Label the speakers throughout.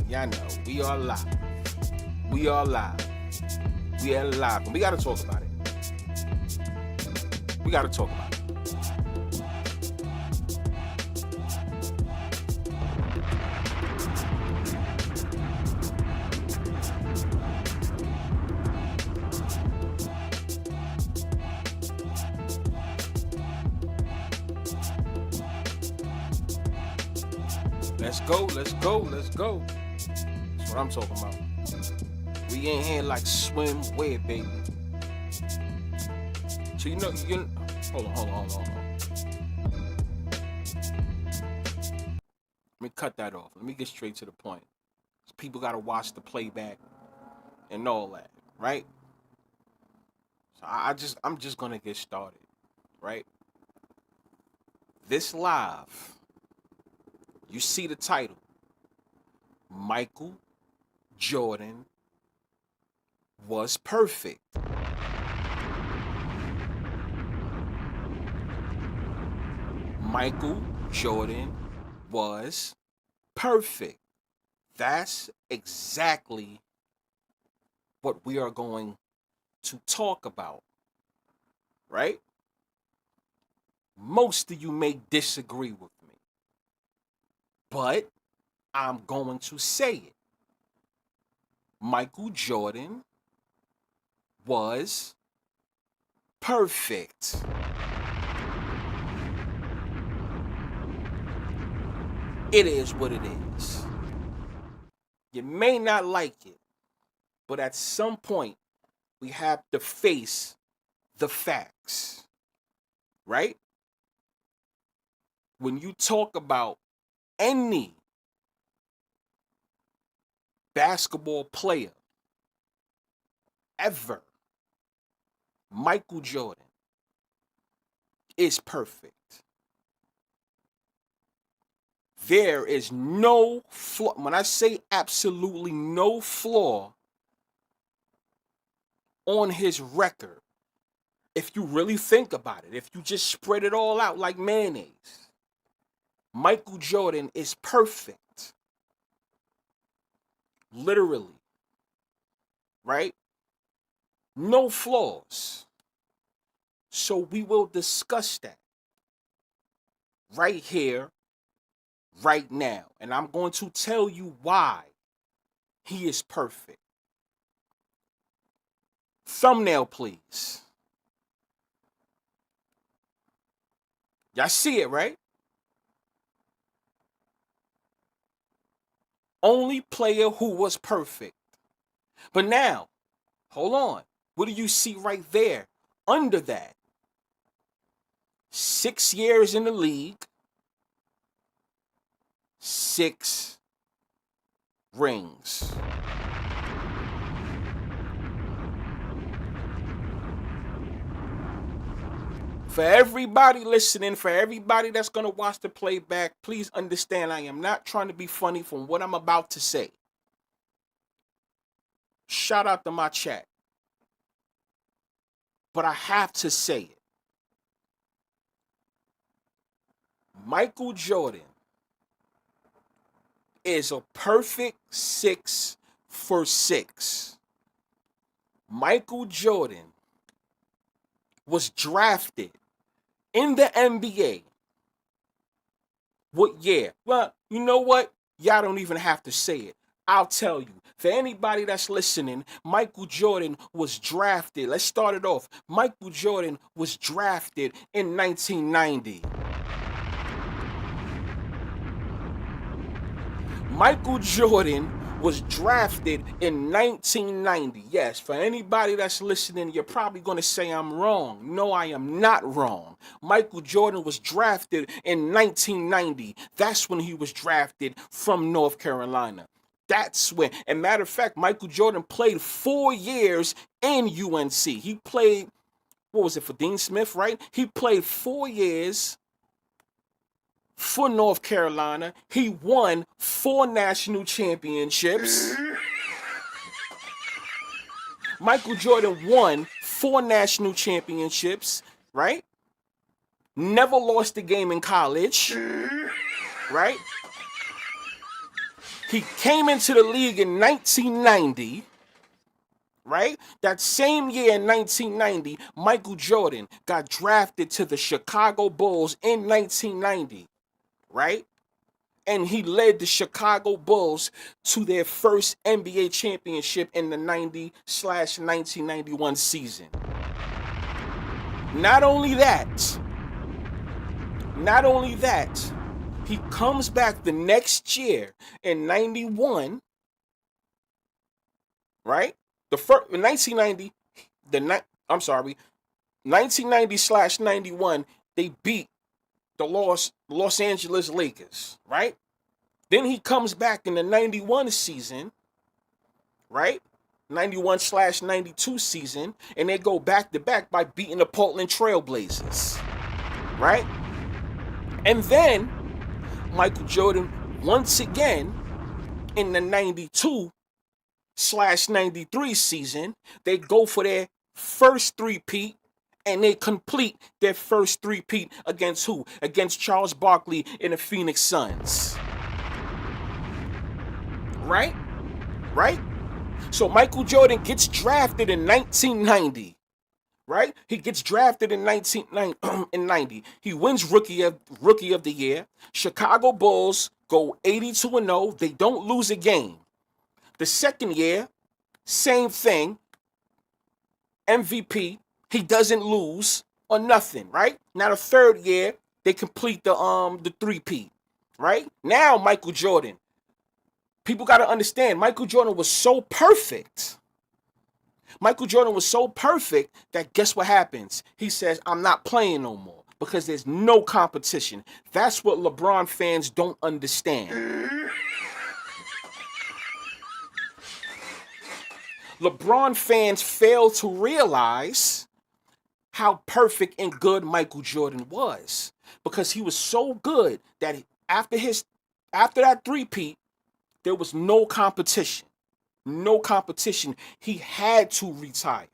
Speaker 1: Y'all know. We are live. We are live. And we gotta talk about it. Let's go. That's what I'm talking about. We in here like swimwear, baby. So hold on. Let me cut that off. Let me get straight to the point. People gotta watch the playback and all that, right? So I'm just gonna get started, right? This live, you see the title, Michael Jordan was perfect. Michael Jordan was perfect. That's exactly what we are going to talk about, right? Most of you may disagree with me, but I'm going to say it. Michael Jordan was perfect. It is what it is. You may not like it, but at some point, we have to face the facts, right? When you talk about any basketball player ever, Michael Jordan is perfect. There is no flaw. When I say absolutely no flaw on his record, if you really think about it, if you just spread it all out like mayonnaise, Michael Jordan is perfect. Literally. Right? No flaws. So we will discuss that right here, right now. And I'm going to tell you why he is perfect. Thumbnail, please. Y'all see it, right? Only player who was perfect. But now, hold on. What do you see right there under that? 6 years in the league, 6 rings. For everybody listening, for everybody that's going to watch the playback, please understand I am not trying to be funny from what I'm about to say. Shout out to my chat. But I have to say it. Michael Jordan is a perfect 6 for 6. Michael Jordan was drafted in the NBA. What year? Well, you know what? Y'all don't even have to say it. I'll tell you. For anybody that's listening, Michael Jordan was drafted. Let's start it off. Michael Jordan was drafted in 1990. Michael Jordan was drafted in 1990. Yes, for anybody that's listening, you're probably going to say I'm wrong. No, I am not wrong. Michael Jordan was drafted in 1990. That's when he was drafted from North Carolina. That's when, and matter of fact, Michael Jordan played 4 years in UNC. He played, what was it, for Dean Smith, right? He played 4 years for North Carolina. He won 4 national championships. Michael Jordan won 4 national championships, right? Never lost a game in college, right? He came into the league in 1990, right? That same year in 1990, Michael Jordan got drafted to the Chicago Bulls in 1990, right? And he led the Chicago Bulls to their first NBA championship in the 90/1991 season. Not only that, he comes back the next year in 91, right? The first in 1990, 1990/91, they beat the Los Angeles Lakers, right? Then he comes back in the 91 season, right? 91/92 season, and they go back to back by beating the Portland Trailblazers, right? And then Michael Jordan, once again, in the 92/93 season, they go for their first three-peat, and they complete their first three-peat against who? Against Charles Barkley and the Phoenix Suns. Right? Right? So Michael Jordan gets drafted in 1990. Right? He gets drafted in 1990. He wins rookie of the year. Chicago Bulls go 82-0. They don't lose a game. The second year, same thing. MVP. He doesn't lose or nothing, right? Now the third year, they complete the three-peat, right? Now Michael Jordan. People got to understand, Michael Jordan was so perfect. Michael Jordan was so perfect that guess what happens? He says, I'm not playing no more because there's no competition. That's what LeBron fans don't understand. LeBron fans fail to realize how perfect and good Michael Jordan was because he was so good that after that three-peat, there was no competition. No competition. He had to retire.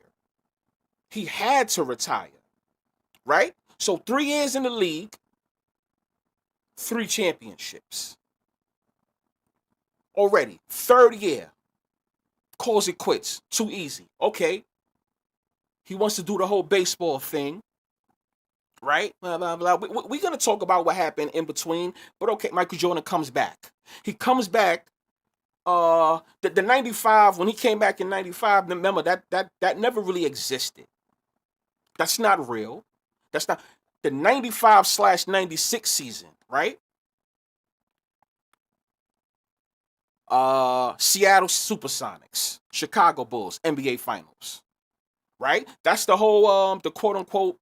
Speaker 1: He had to retire. Right? So 3 years in the league, 3 championships. Already. Third year. Calls it quits. Too easy. Okay. He wants to do the whole baseball thing. Right? Blah, blah, blah. We're going to talk about what happened in between. But okay, Michael Jordan comes back. He comes back. The 95, when he came back in 95, remember that never really existed. That's not real. That's not the 95/96 season, right? Seattle Supersonics, Chicago Bulls, NBA Finals, right? That's the whole the quote unquote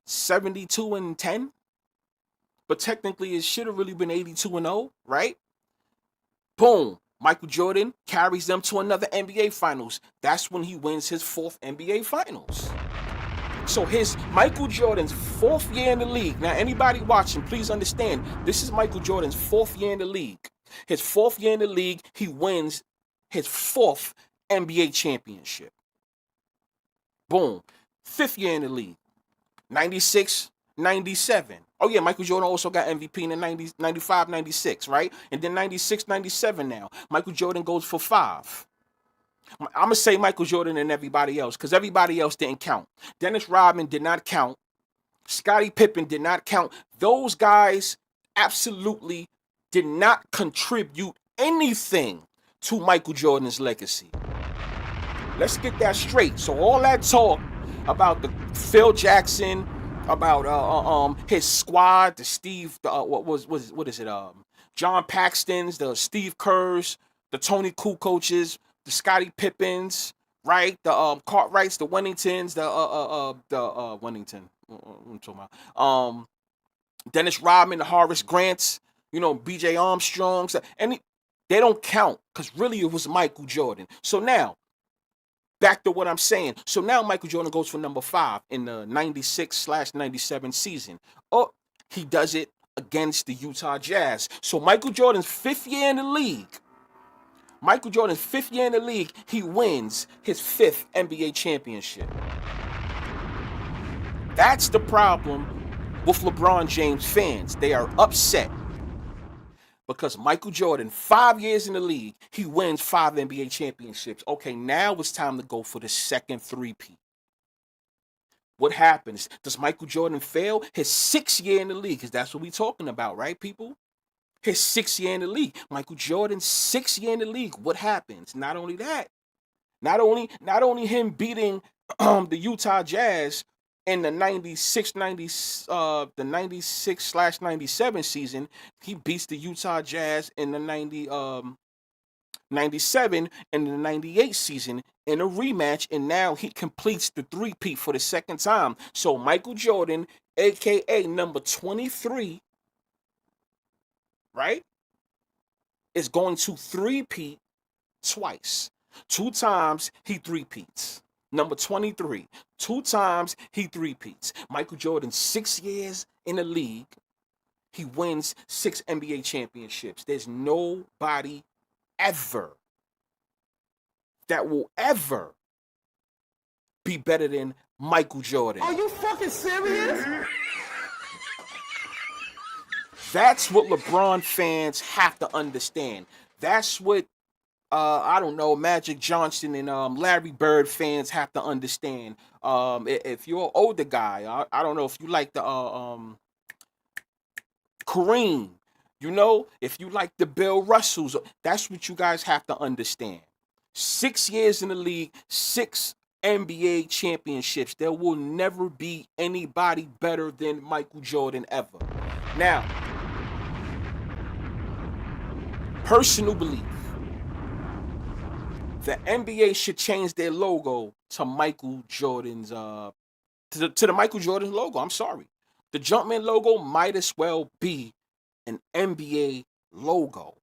Speaker 1: 72-10, but technically it should have really been 82-0, right? Boom. Michael Jordan carries them to another NBA Finals. That's when he wins his 4th NBA Finals. So his Michael Jordan's 4th year in the league. Now, anybody watching, please understand, this is Michael Jordan's 4th year in the league. His 4th year in the league, he wins his 4th NBA championship. Boom. 5th year in the league. 96/97. Oh yeah, Michael Jordan also got MVP in the 95/96, right? And then 96/97 now. Michael Jordan goes for 5. I'm going to say Michael Jordan and everybody else because everybody else didn't count. Dennis Rodman did not count. Scottie Pippen did not count. Those guys absolutely did not contribute anything to Michael Jordan's legacy. Let's get that straight. So all that talk about the Phil Jackson, about his squad, the Steve, what is it? John Paxton's, the Steve Kerrs, the Tony Kukocs, the Scottie Pippens, right? The Cartwrights, the Wenningtons, the Wennington. I'm talking about Dennis Rodman, the Horace Grants, B.J. Armstrongs, and they don't count because really it was Michael Jordan. So now, back to what I'm saying. So now Michael Jordan goes for number 5 in the 96/97 season. Oh, he does it against the Utah Jazz. So Michael Jordan's 5th year in the league. He wins his 5th NBA championship. That's the problem with LeBron James fans. They are upset. Because Michael Jordan, 5 years in the league, he wins 5 NBA championships. Okay, now it's time to go for the second three-peat. What happens? Does Michael Jordan fail his 6th year in the league? Because that's what we're talking about, right, people? His 6th year in the league. Michael Jordan's 6th year in the league. What happens? Not only that, not only him beating the Utah Jazz in the 96/97 season, he beats the Utah Jazz in the 97 and the 98 season in a rematch, and now he completes the three-peat for the second time. So Michael Jordan, aka number 23, right, is going to three-peat twice. 2 times he three-peats. Number 23, 2 times he three-peats. Michael Jordan, 6 years in the league, he wins 6 NBA championships. There's nobody ever that will ever be better than Michael Jordan.
Speaker 2: Are you fucking serious?
Speaker 1: That's what LeBron fans have to understand. That's what I don't know, Magic Johnson and Larry Bird fans have to understand. If you're an older guy, I don't know if you like the Kareem, if you like the Bill Russells, that's what you guys have to understand. 6 years in the league, 6 NBA championships. There will never be anybody better than Michael Jordan ever. Now, personal belief. The NBA should change their logo to Michael Jordan's to the Michael Jordan logo. I'm sorry. The Jumpman logo might as well be an NBA logo.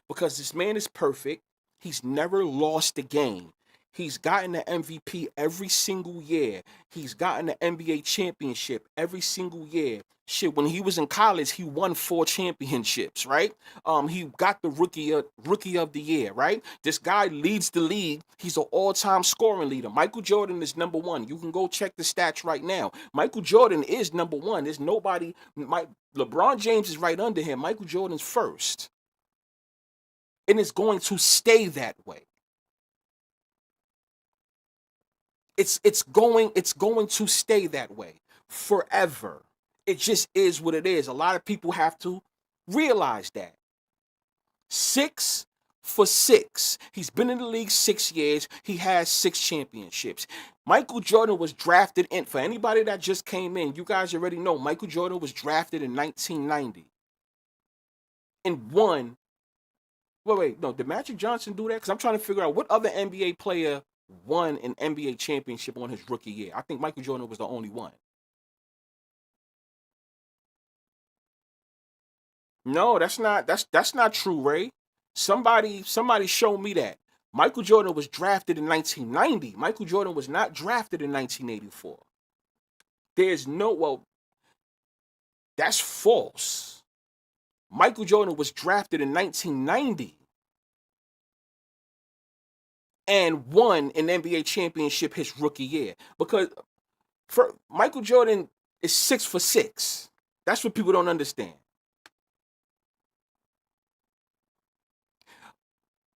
Speaker 1: Because this man is perfect. He's never lost a game. He's gotten the MVP every single year. He's gotten the NBA championship every single year. Shit, when he was in college, he won 4 championships, right? He got the rookie of the year, right? This guy leads the league. He's an all-time scoring leader. Michael Jordan is number 1. You can go check the stats right now. Michael Jordan is number 1. There's nobody. LeBron James is right under him. Michael Jordan's first. And it's going to stay that way. It's going to stay that way forever. It just is what it is. A lot of people have to realize that. 6 for 6. He's been in the league 6 years. He has 6 championships. Michael Jordan was drafted in, for anybody that just came in, you guys already know, Michael Jordan was drafted in 1990 and won. Wait, no, did Magic Johnson do that? Because I'm trying to figure out what other NBA player won an NBA championship on his rookie year. I think Michael Jordan was the only one. No, that's not true, Ray. Somebody show me that. Michael Jordan was drafted in 1990. Michael Jordan was not drafted in 1984. That's false. Michael Jordan was drafted in 1990 and won an NBA championship his rookie year. Because Michael Jordan is 6 for 6. That's what people don't understand.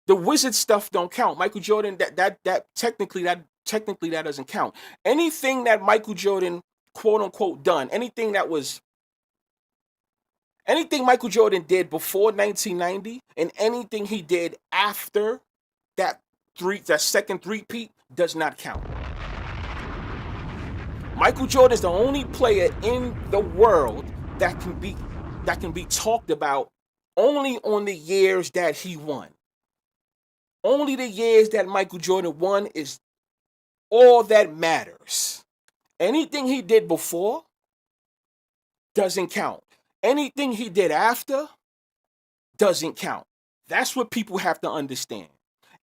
Speaker 1: The Wizard stuff don't count. Michael Jordan, that technically doesn't count. Anything that Michael Jordan, quote unquote, done, anything Michael Jordan did before 1990 and anything he did after that second three-peat does not count. Michael Jordan is the only player in the world that can be talked about only on the years that he won. Only the years that Michael Jordan won is all that matters. Anything he did before doesn't count. Anything he did after doesn't count. That's what people have to understand.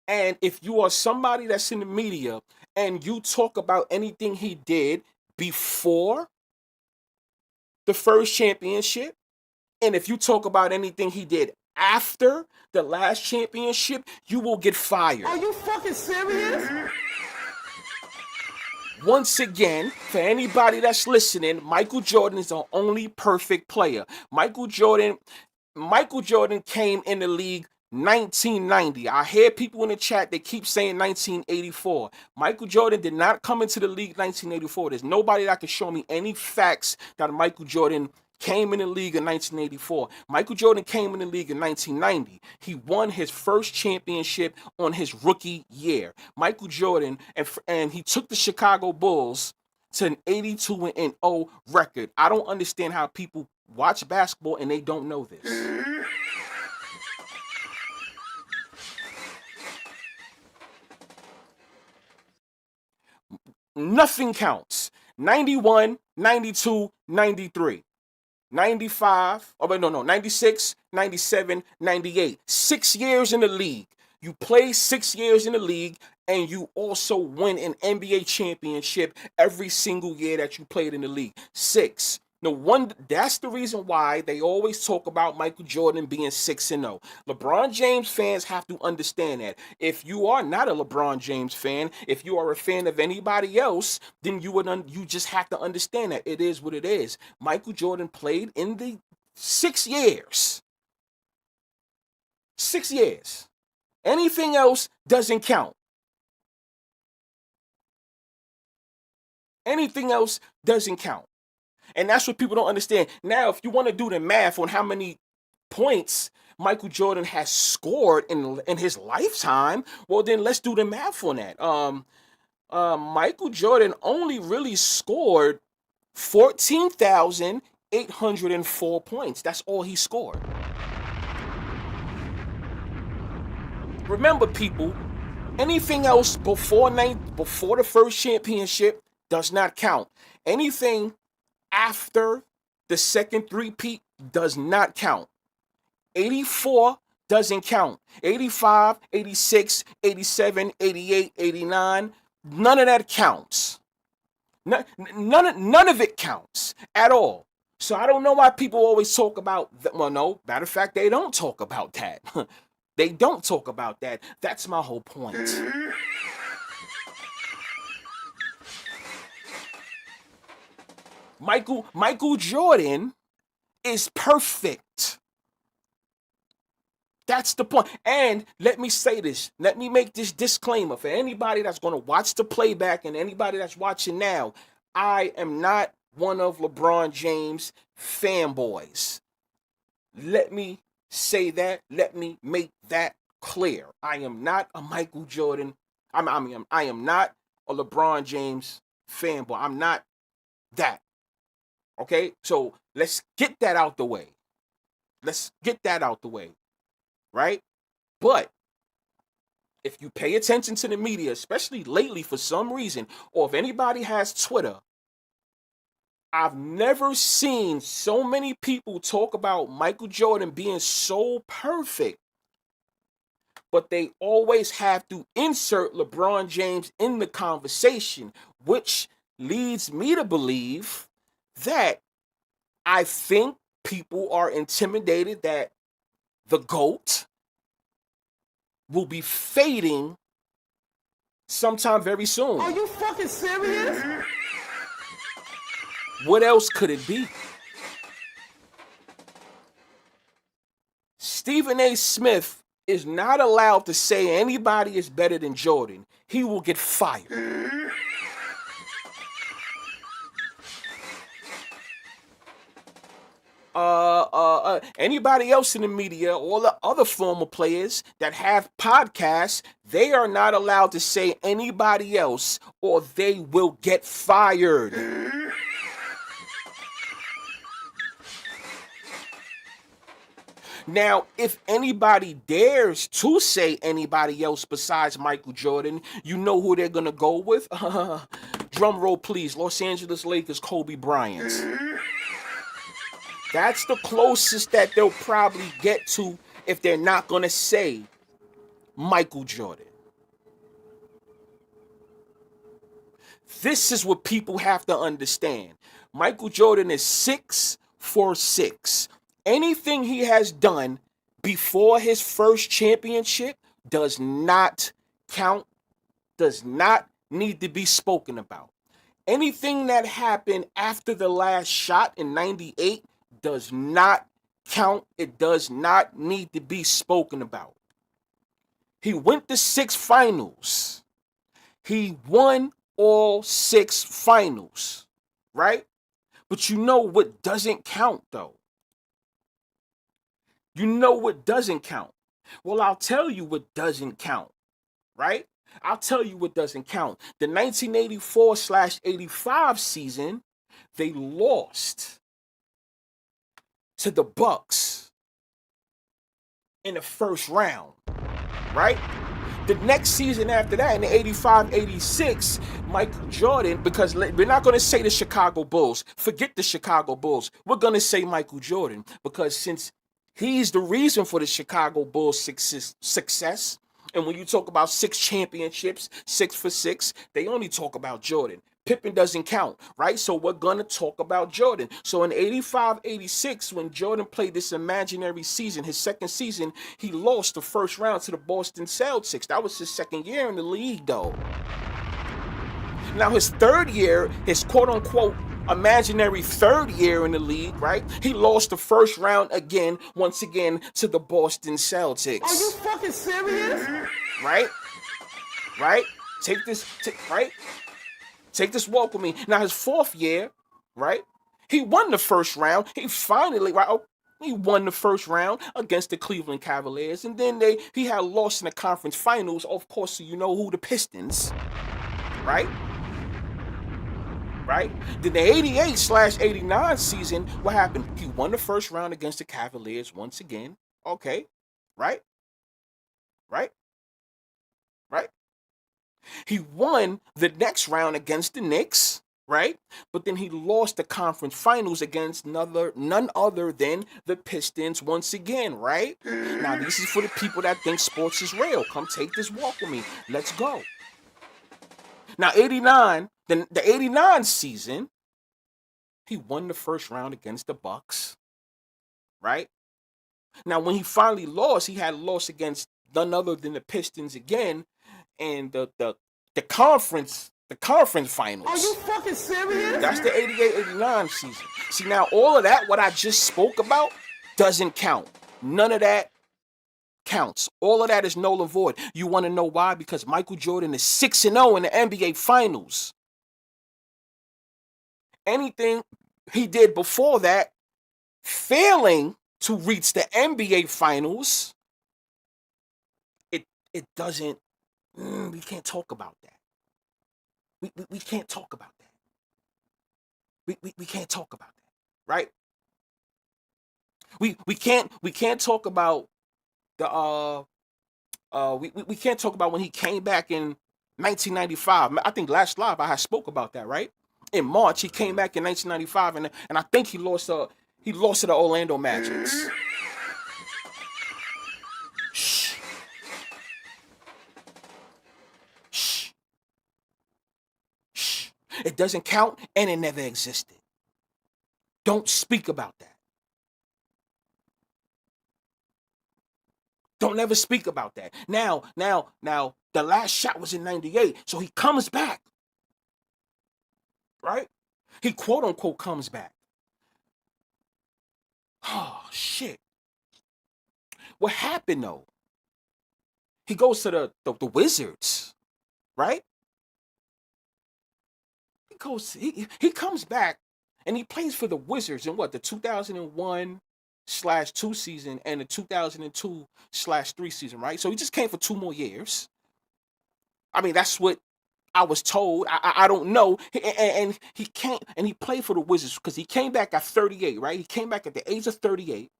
Speaker 1: And if you are somebody that's in the media and you talk about anything he did before the first championship, and if you talk about anything he did after the last championship, you will get fired.
Speaker 2: Are you fucking serious?
Speaker 1: Once again, for anybody that's listening, Michael Jordan is the only perfect player. Michael Jordan, Michael Jordan came in the league 1990. I hear people in the chat, they keep saying 1984. Michael Jordan did not come into the league 1984. There's nobody that can show me any facts that Michael Jordan came in the league in 1984. Michael Jordan came in the league in 1990. He won his first championship on his rookie year. Michael Jordan, and he took the Chicago Bulls to an 82-0 record. I don't understand how people watch basketball and they don't know this. Nothing counts. 91, 92, 93. 95, oh, but no, 96, 97, 98. 6 years in the league. You play 6 years in the league, and you also win an NBA championship every single year that you played in the league. 6. No one. That's the reason why they always talk about Michael Jordan being 6-0. LeBron James fans have to understand that. If you are not a LeBron James fan, if you are a fan of anybody else, then you just have to understand that it is what it is. Michael Jordan played in the 6 years. 6 years. Anything else doesn't count. Anything else doesn't count. And that's what people don't understand. Now, if you want to do the math on how many points Michael Jordan has scored in his lifetime, well, then let's do the math on that. Michael Jordan only really scored 14,804 points. That's all he scored. Remember, people, anything else before the first championship does not count. Anything after the second three-peat does not count. 84 doesn't count. 85, 86, 87, 88, 89, none of that counts. None of it counts at all. So I don't know why people always talk about that. Well, no, matter of fact, they don't talk about that. They don't talk about that. That's my whole point. Michael Jordan is perfect. That's the point. And let me say this. Let me make this disclaimer for anybody that's going to watch the playback and anybody that's watching now. I am not one of LeBron James' fanboys. Let me say that. Let me make that clear. I am not a Michael Jordan. I am not a LeBron James fanboy. I'm not that. Okay, so let's get that out the way. Right? But if you pay attention to the media, especially lately for some reason, or if anybody has Twitter, I've never seen so many people talk about Michael Jordan being so perfect, but they always have to insert LeBron James in the conversation, which leads me to believe that I think people are intimidated that the GOAT will be fading sometime very soon.
Speaker 2: Are you fucking serious?
Speaker 1: What else could it be? Stephen A. Smith is not allowed to say anybody is better than Jordan. He will get fired. Anybody else in the media, all the other former players that have podcasts, they are not allowed to say anybody else or they will get fired. Now, if anybody dares to say anybody else besides Michael Jordan, you know who they're going to go with? Drum roll, please. Los Angeles Lakers, Kobe Bryant. That's the closest that they'll probably get to if they're not going to say Michael Jordan. This is what people have to understand. Michael Jordan is 6 for 6. Anything he has done before his first championship does not count, does not need to be spoken about. Anything that happened after the last shot in 98 does not count. It does not need to be spoken about. He went to 6 finals. He won all 6 finals, right? But you know what doesn't count, though? You know what doesn't count? Well, I'll tell you what doesn't count, right? I'll tell you what doesn't count. The 1984/85 season, they lost to the Bucks in the first round, right? The next season after that, in the 85/86, Michael Jordan, because we're not going to say the Chicago Bulls. Forget the Chicago Bulls. We're going to say Michael Jordan, because since he's the reason for the Chicago Bulls' success, and when you talk about 6 championships, 6 for 6, they only talk about Jordan. Pippen doesn't count, right? So we're going to talk about Jordan. So in 85/86, when Jordan played this imaginary season, his second season, he lost the first round to the Boston Celtics. That was his second year in the league, though. Now, his third year, his quote-unquote imaginary third year in the league, right? He lost the first round again, once again, to the Boston Celtics.
Speaker 2: Are you fucking serious?
Speaker 1: Right? Right? Take this walk with me. Now, his fourth year, right? He won the first round. He finally, right? He won the first round against the Cleveland Cavaliers. And then he had lost in the conference finals, of course, so you know who, the Pistons, right? Right? Then the 88/89 season, what happened? He won the first round against the Cavaliers once again. Okay. Right? Right? Right? He won the next round against the Knicks, right? But then he lost the conference finals against none other than the Pistons once again, right? Now, this is for the people that think sports is real. Come take this walk with me. Let's go. Now, 89, the 89 season, he won the first round against the Bucks, right? Now, when he finally lost, he had lost against none other than the Pistons again, and the conference finals.
Speaker 2: Are you fucking serious?
Speaker 1: That's the 88/89 season. See, now all of that, what I just spoke about, doesn't count. None of that counts. All of that is null and void. You want to know why? Because Michael Jordan is 6-0 in the NBA Finals. Anything he did before that, failing to reach the NBA Finals, it doesn't. We can't talk about that. We can't talk about that. We can't talk about that, right? We can't talk about the we can't talk about when he came back in 1995. I think last live I had spoke about that, right? In March he came back in 1995, and I think he lost to the Orlando Magic. Shh. Shh. Shh. It doesn't count, and it never existed. Don't speak about that. Don't ever speak about that. Now, the last shot was in 98, so he comes back. Right? He quote unquote comes back. Oh, shit. What happened though? He goes to the Wizards, right? He comes back and he plays for the Wizards in what, the 2001/2 season and the 2002/3 season, right? So he just came for 2 more years. I mean, that's what I was told. I don't know. And he can't, and he played for the Wizards because he came back at 38, right? He came back at the age of 38,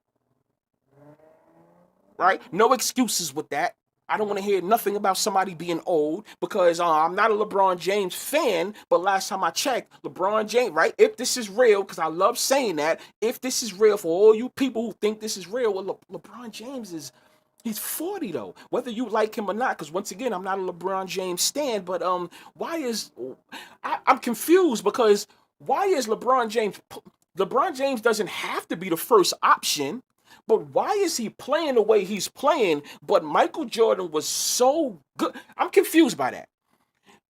Speaker 1: right? No excuses with that. I don't want to hear nothing about somebody being old because I'm not a LeBron James fan, but last time I checked, LeBron James, right? If this is real, because I love saying that, if this is real for all you people who think this is real, well, LeBron James he's 40 though, whether you like him or not, because once again, I'm not a LeBron James stan, but I'm confused because why is LeBron James doesn't have to be the first option, but why is he playing the way he's playing? But Michael Jordan was so good. I'm confused by that.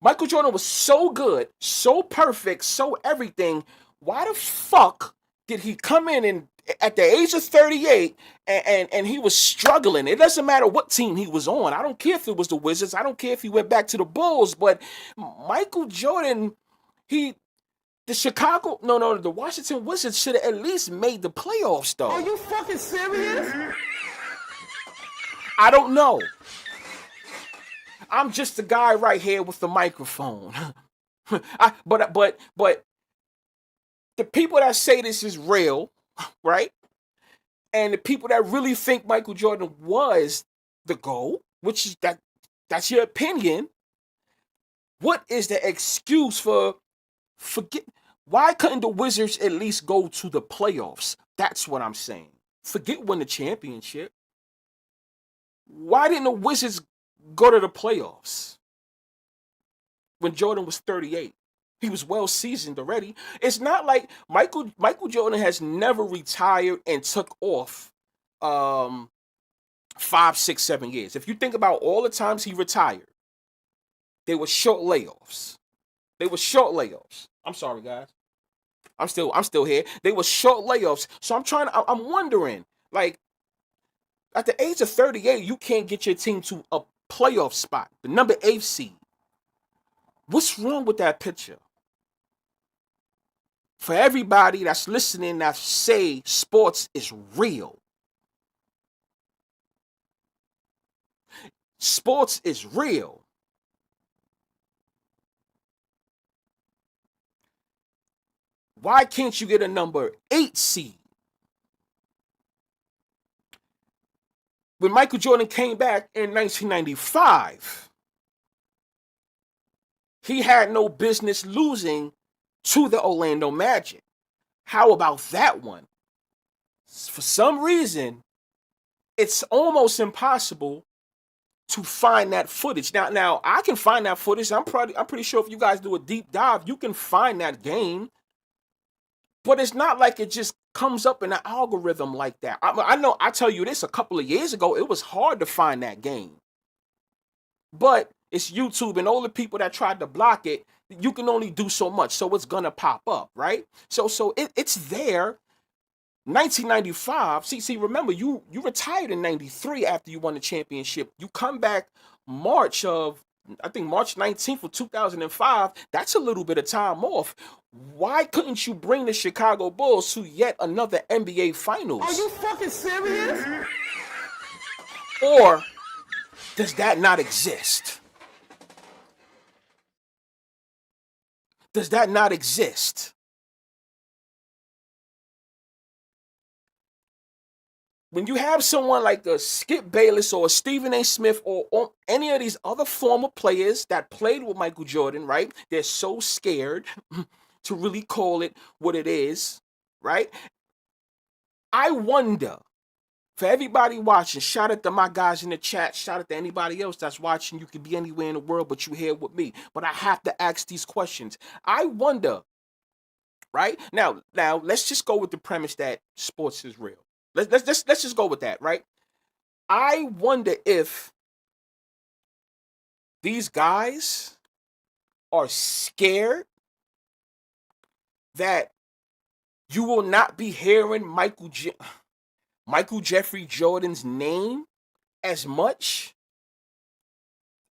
Speaker 1: Michael Jordan was so good, so perfect, so everything. Why the fuck did he come in at the age of 38, and he was struggling. It doesn't matter what team he was on. I don't care if it was the Wizards. I don't care if he went back to the Bulls. But Michael Jordan, the Washington Wizards should have at least made the playoffs, though.
Speaker 2: Are you fucking serious?
Speaker 1: I don't know. I'm just the guy right here with the microphone. But the people that say this is real, right? And the people that really think Michael Jordan was the GOAT, which is that's your opinion. What is the excuse for forget? Why couldn't the Wizards at least go to the playoffs? That's what I'm saying. Forget win the championship. Why didn't the Wizards go to the playoffs when Jordan was 38? He was well seasoned already. It's not like Michael Jordan has never retired and took off 5, 6, 7 years. If you think about all the times he retired, they were short layoffs. I'm sorry, guys. I'm still here. They were short layoffs. So I'm wondering, like, at the age of 38, you can't get your team to a playoff spot, the number 8 seed. What's wrong with that picture? For everybody that's listening that say sports is real. Sports is real. Why can't you get a number 8 seed? When Michael Jordan came back in 1995, he had no business losing to the Orlando Magic. How about that one? For some reason, it's almost impossible to find that footage. Now I can find that footage. I'm pretty sure if you guys do a deep dive, you can find that game. But it's not like it just comes up in an algorithm like that. I know, I tell you this, a couple of years ago, it was hard to find that game. But it's YouTube, and all the people that tried to block it, you can only do so much, so it's gonna pop up, right? So it's there. 1995. See, remember, you retired in 93 after you won the championship. You come back March 19th of 2005. That's a little bit of time off. Why couldn't you bring the Chicago Bulls to yet another NBA Finals?
Speaker 2: Are you fucking serious?
Speaker 1: Or does that not exist? Does that not exist? When you have someone like a Skip Bayless or a Stephen A. Smith or any of these other former players that played with Michael Jordan, right? They're so scared to really call it what it is, right? I wonder, for everybody watching, shout out to my guys in the chat, shout out to anybody else that's watching. You could be anywhere in the world, but you here with me. But I have to ask these questions. I wonder, right? Now let's just go with the premise that sports is real. Let's just go with that, right? I wonder if these guys are scared that you will not be hearing Michael Jeffrey Jordan's name as much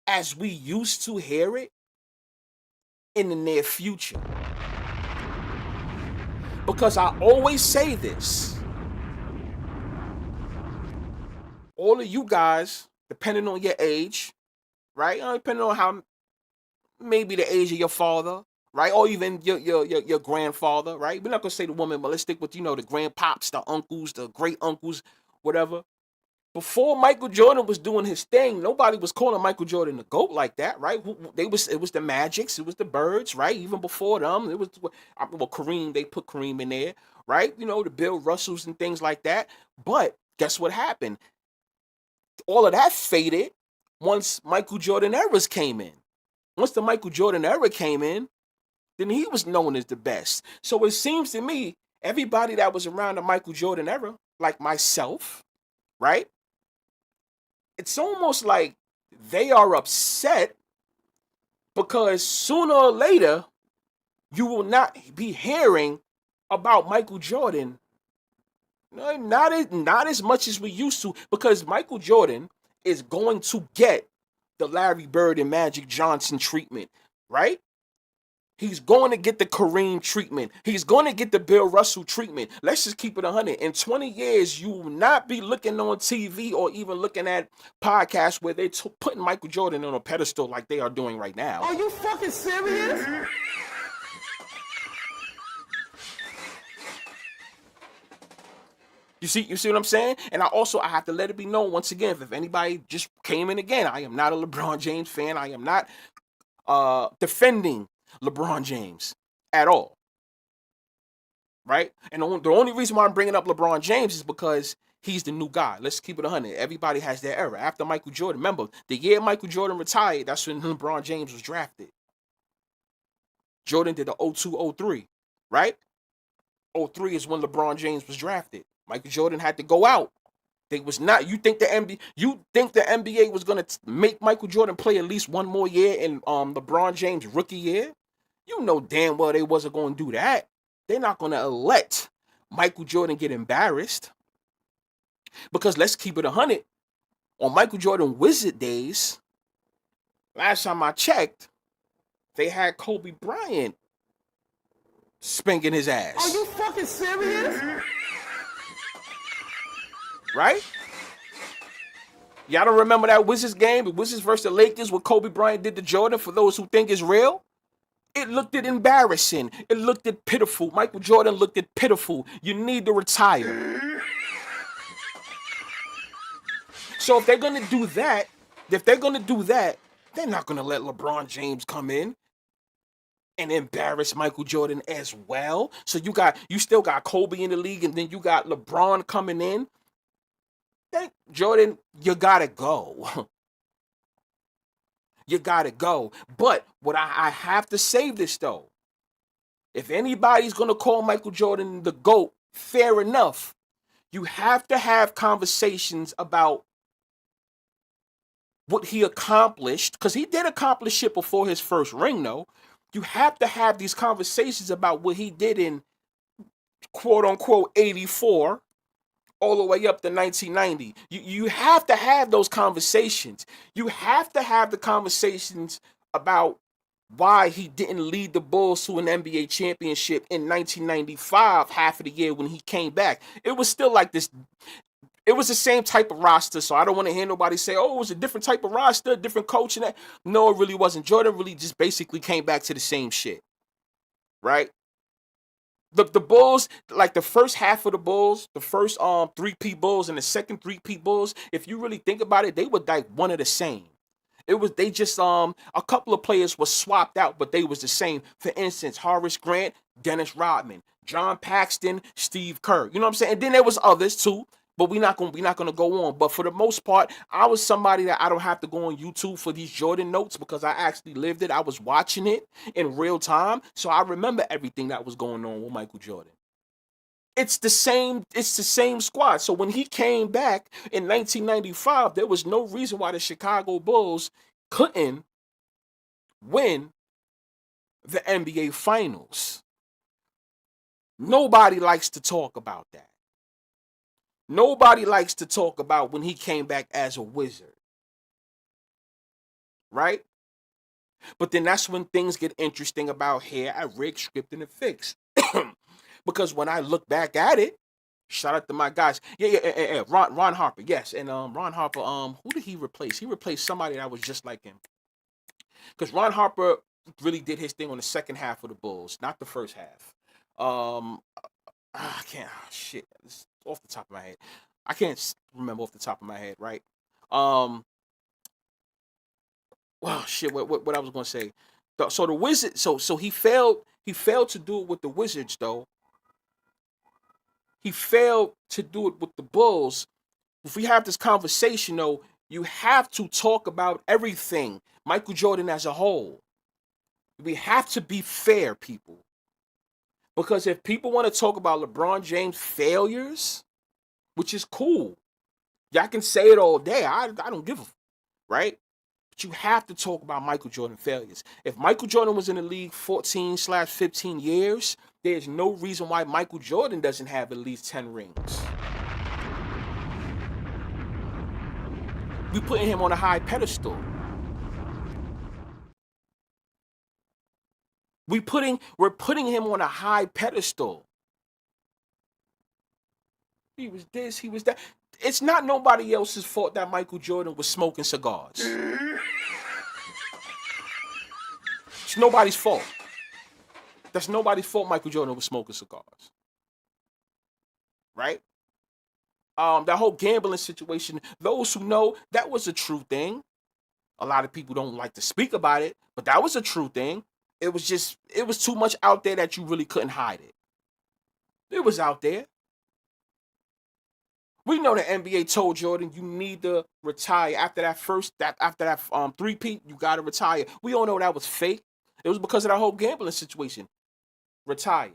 Speaker 1: as we used to hear it in the near future. Because I always say this. All of you guys, depending on your age, right? Depending on how, maybe the age of your father, right? Or even your grandfather, right? We're not gonna say the woman, but let's stick with, the grandpops, the uncles, the great uncles, whatever. Before Michael Jordan was doing his thing, nobody was calling Michael Jordan the GOAT like that, right? It was the Magics, it was the Birds, right? Even before them, it was Kareem. They put Kareem in there, right? The Bill Russells and things like that. But guess what happened? All of that faded once Michael Jordan eras came in. Once the Michael Jordan era came in, then he was known as the best. So it seems to me, everybody that was around the Michael Jordan era, like myself, right? It's almost like they are upset because sooner or later, you will not be hearing about Michael Jordan No, not as much as we used to, because Michael Jordan is going to get the Larry Bird and Magic Johnson treatment, right? He's going to get the Kareem treatment. He's going to get the Bill Russell treatment. Let's just keep it 100. In 20 years, you will not be looking on TV or even looking at podcasts where they're putting Michael Jordan on a pedestal like they are doing right now.
Speaker 2: Are you fucking serious?
Speaker 1: You see what I'm saying? And I have to let it be known once again, if anybody just came in again, I am not a LeBron James fan. I am not defending LeBron James at all. Right? And the only reason why I'm bringing up LeBron James is because he's the new guy. Let's keep it 100. Everybody has their era. After Michael Jordan, remember, the year Michael Jordan retired, that's when LeBron James was drafted. Jordan did the 02-03, right? 03 is when LeBron James was drafted. Michael Jordan had to go out. They was not. You think the NBA was gonna make Michael Jordan play at least one more year in LeBron James' rookie year? You know damn well they wasn't gonna do that. They're not gonna let Michael Jordan get embarrassed. Because let's keep it 100. On Michael Jordan Wizard days, last time I checked, they had Kobe Bryant spanking his ass.
Speaker 2: Are you fucking serious?
Speaker 1: Right? Y'all don't remember that Wizards game, the Wizards versus the Lakers, what Kobe Bryant did to Jordan, for those who think it's real? It looked embarrassing. It looked pitiful. Michael Jordan looked pitiful. You need to retire. So if they're going to do that, they're not going to let LeBron James come in and embarrass Michael Jordan as well. So you still got Kobe in the league, and then you got LeBron coming in. Jordan, you gotta go. You gotta go. But what I have to say this though. If anybody's gonna call Michael Jordan the GOAT, fair enough. You have to have conversations about what he accomplished, because he did accomplish it before his first ring, though. You have to have these conversations about what he did in quote unquote 84. All the way up to 1990. You have to have those conversations. You have to have the conversations about why he didn't lead the Bulls to an NBA championship in 1995, half of the year when he came back. It was still like this. It was the same type of roster, so I don't want to hear nobody say, oh, it was a different type of roster, different coach and that. No, it really wasn't. Jordan really just basically came back to the same shit. Right? The Bulls, like the first half of the Bulls, the first 3P Bulls and the second 3P Bulls, if you really think about it, they were like one of the same. They just a couple of players were swapped out, but they was the same. For instance, Horace Grant, Dennis Rodman, John Paxson, Steve Kerr. You know what I'm saying? And then there was others too. But we're not gonna go on. But for the most part, I was somebody that I don't have to go on YouTube for these Jordan notes, because I actually lived it. I was watching it in real time, so I remember everything that was going on with Michael Jordan. It's the same squad. So when he came back in 1995, there was no reason why the Chicago Bulls couldn't win the NBA Finals. Nobody likes to talk about that. Nobody likes to talk about when he came back as a Wizard. Right? But then that's when things get interesting about here at Rick Scripting and Fix. Because when I look back at it, shout out to my guys. Yeah. Ron Harper, yes. And Ron Harper, who did he replace? He replaced somebody that was just like him. Because Ron Harper really did his thing on the second half of the Bulls, not the first half. I can't. Shit, it's off the top of my head. I can't remember off the top of my head, right? Well, shit. What I was gonna say. So the Wizard. So he failed. He failed to do it with the Wizards, though. He failed to do it with the Bulls. If we have this conversation, though, you have to talk about everything. Michael Jordan as a whole. We have to be fair, people. Because if people want to talk about LeBron James' failures, which is cool, y'all can say it all day. I don't give a right? But you have to talk about Michael Jordan failures. If Michael Jordan was in the league 14/15 years, there's no reason why Michael Jordan doesn't have at least 10 rings. We putting him on a high pedestal. We're putting him on a high pedestal. He was this, he was that. It's not nobody else's fault that Michael Jordan was smoking cigars. It's nobody's fault. That's nobody's fault Michael Jordan was smoking cigars. Right? That whole gambling situation, those who know, that was a true thing. A lot of people don't like to speak about it, but that was a true thing. It was too much out there that you really couldn't hide it. It was out there. We know the NBA told Jordan you need to retire after that three-peat, you gotta retire. We all know that was fake. It was because of that whole gambling situation. Retire.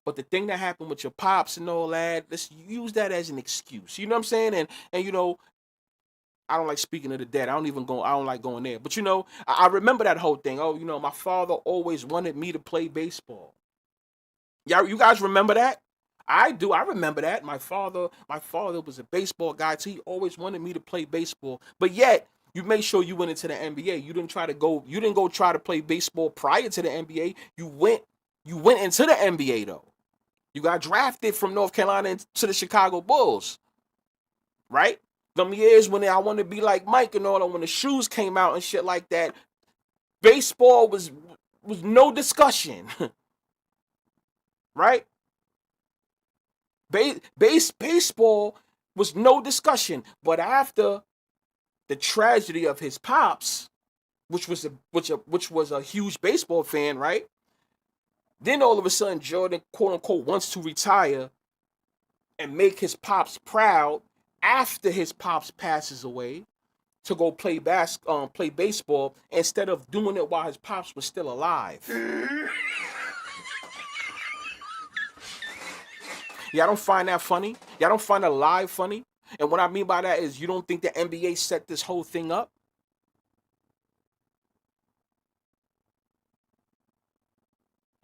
Speaker 1: But the thing that happened with your pops and all that, let's use that as an excuse. You know what I'm saying? And you know, I don't like speaking of the dead. I don't like going there. But you know, I remember that whole thing. Oh, you know, my father always wanted me to play baseball. Yeah, you guys remember that? I do. I remember that. My father was a baseball guy too. He always wanted me to play baseball. But yet, you made sure you went into the NBA. You didn't go try to play baseball prior to the NBA. You went into the NBA though. You got drafted from North Carolina to the Chicago Bulls. Right? Them years when I wanted to be like Mike and all that, when the shoes came out and shit like that, baseball was no discussion. Right? Baseball was no discussion. But after the tragedy of his pops, which was a huge baseball fan, right? Then all of a sudden Jordan, quote unquote, wants to retire and make his pops proud after his pops passes away to go play baseball instead of doing it while his pops was still alive. Y'all don't find that funny? Y'all don't find alive funny? And what I mean by that is you don't think the NBA set this whole thing up?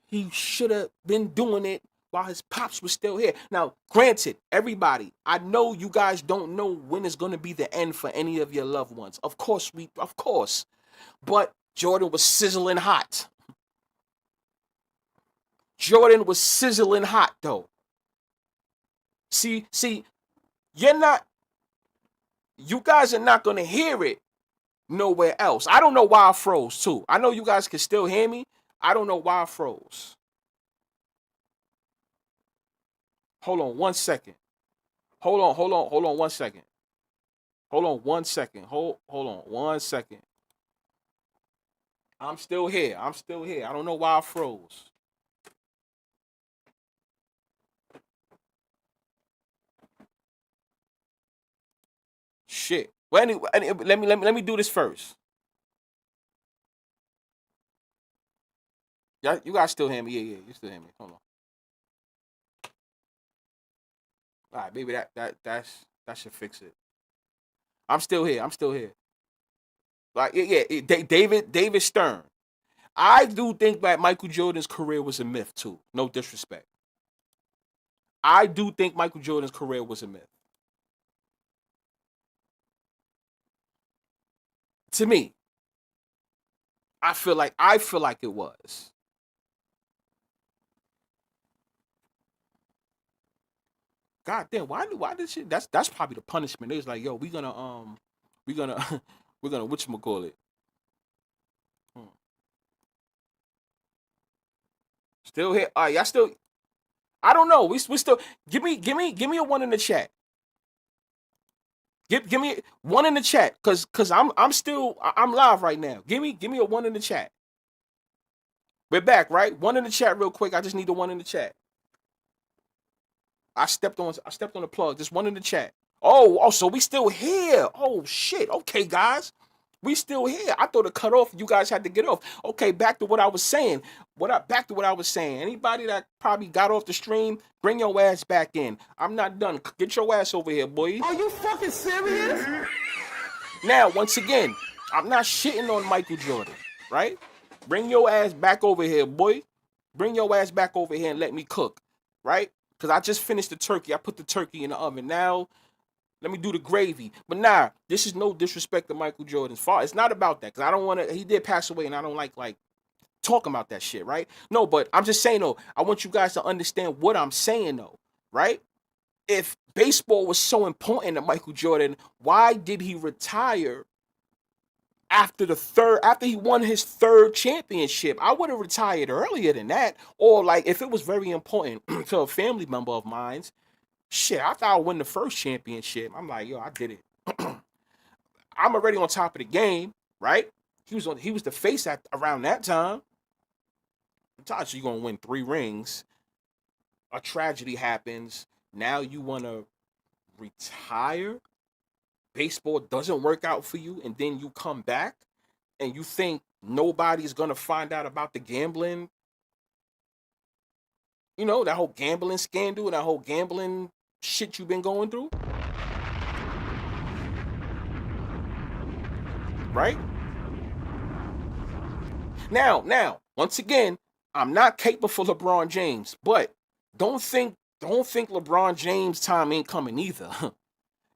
Speaker 1: He should have been doing it while his pops was still here. Now, granted, everybody, I know you guys don't know when it's going to be the end for any of your loved ones. Of course. But Jordan was sizzling hot. Jordan was sizzling hot, though. See, you guys are not going to hear it nowhere else. I don't know why I froze, too. I know you guys can still hear me. I don't know why I froze. Hold on 1 second. Hold on 1 second. Hold on 1 second. Hold on 1 second. I'm still here. I don't know why I froze. Shit. Well, anyway, let me do this first. Yeah, you guys still hear me? Yeah, you still hear me. Hold on. All right, maybe that should fix it. I'm still here. Like David Stern. I do think that Michael Jordan's career was a myth too. No disrespect. I do think Michael Jordan's career was a myth. To me, I feel like it was. God damn, why did shit? That's probably the punishment. They was like, yo, we're gonna whatchamacallit. Still here. Y'all still. I don't know. We still give me a one in the chat. Give me one in the chat, cause I'm live right now. Give me a one in the chat. We're back, right? One in the chat real quick. I just need the one in the chat. I stepped on the plug. Just one in the chat. Oh, so we still here. Oh shit. Okay, guys. We still here. I thought it cut off. You guys had to get off. Okay, back to what I was saying. Back to what I was saying. Anybody that probably got off the stream, bring your ass back in. I'm not done. Get your ass over here, boy.
Speaker 2: Are you fucking serious?
Speaker 1: Now, once again, I'm not shitting on Michael Jordan, right? Bring your ass back over here, boy. Bring your ass back over here and let me cook, right? Because I just finished the turkey. I put the turkey in the oven. Now, let me do the gravy. But nah, this is no disrespect to Michael Jordan's fault. It's not about that. Because I don't want to, he did pass away and I don't like talking about that shit, right? No, but I'm just saying though, I want you guys to understand what I'm saying though, right? If baseball was so important to Michael Jordan, why did he retire after he won his third championship? I would have retired earlier than that. Or like if it was very important to a family member of mine, shit, I thought I would win the first championship. I'm like, yo, I did it. I'm already on top of the game, right? He was the face at around that time. So you're gonna win 3 rings. A tragedy happens. Now you wanna retire. Baseball doesn't work out for you, and then you come back and you think nobody's gonna find out about the gambling, that whole gambling scandal and that whole gambling shit you've been going through, right? Now, once again, I'm not capable for LeBron James, but don't think LeBron James time ain't coming either.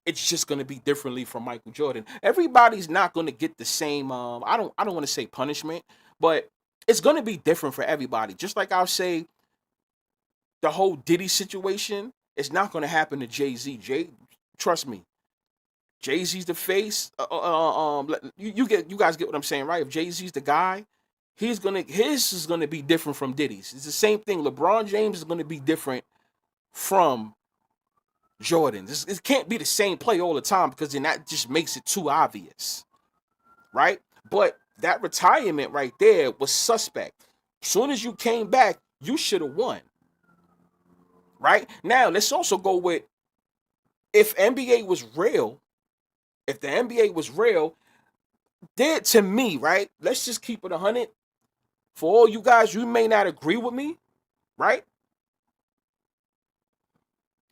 Speaker 1: It's just gonna be differently from Michael Jordan. Everybody's not gonna get the same. I don't want to say punishment, but it's gonna be different for everybody. Just like I'll say, the whole Diddy situation is not gonna happen to Jay-Z. Trust me, Jay-Z's the face. You guys get what I'm saying, right? If Jay-Z's the guy, his is gonna be different from Diddy's. It's the same thing. LeBron James is gonna be different from Jordan. It can't be the same play all the time because then that just makes it too obvious, right? But that retirement right there was suspect. As soon as you came back, you should have won, right? Now, let's also go with if NBA was real, if the NBA was real, there to me, right? Let's just keep it 100. For all you guys, you may not agree with me, right?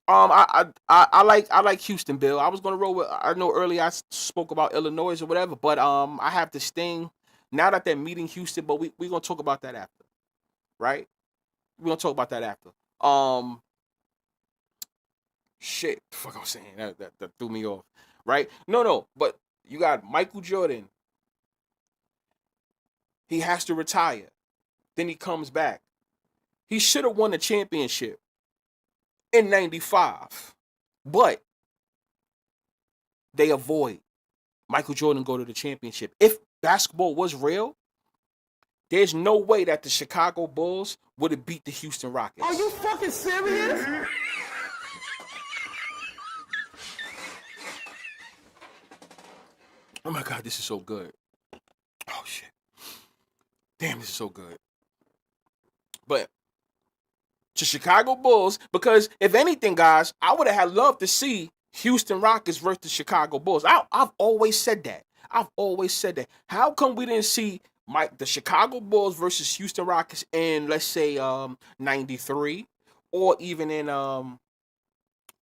Speaker 1: I like Houston, Bill. I was gonna roll with. I know earlier I spoke about Illinois or whatever, but I have this thing now that they're meeting Houston, but we gonna talk about that after, right? We're gonna talk about that after. Shit, fuck, I was saying that threw me off, right? No, but you got Michael Jordan. He has to retire, then he comes back. He should have won the championship in '95, but they avoid. Michael Jordan go to the championship. If basketball was real, there's no way that the Chicago Bulls would have beat the Houston Rockets.
Speaker 2: Are you fucking serious?
Speaker 1: Oh my God, this is so good. Oh shit. Damn, this is so good. But to Chicago Bulls, because if anything, guys, I would have loved to see Houston Rockets versus Chicago Bulls. I've always said that. How come we didn't see the Chicago Bulls versus Houston Rockets in, let's say, 93 or even in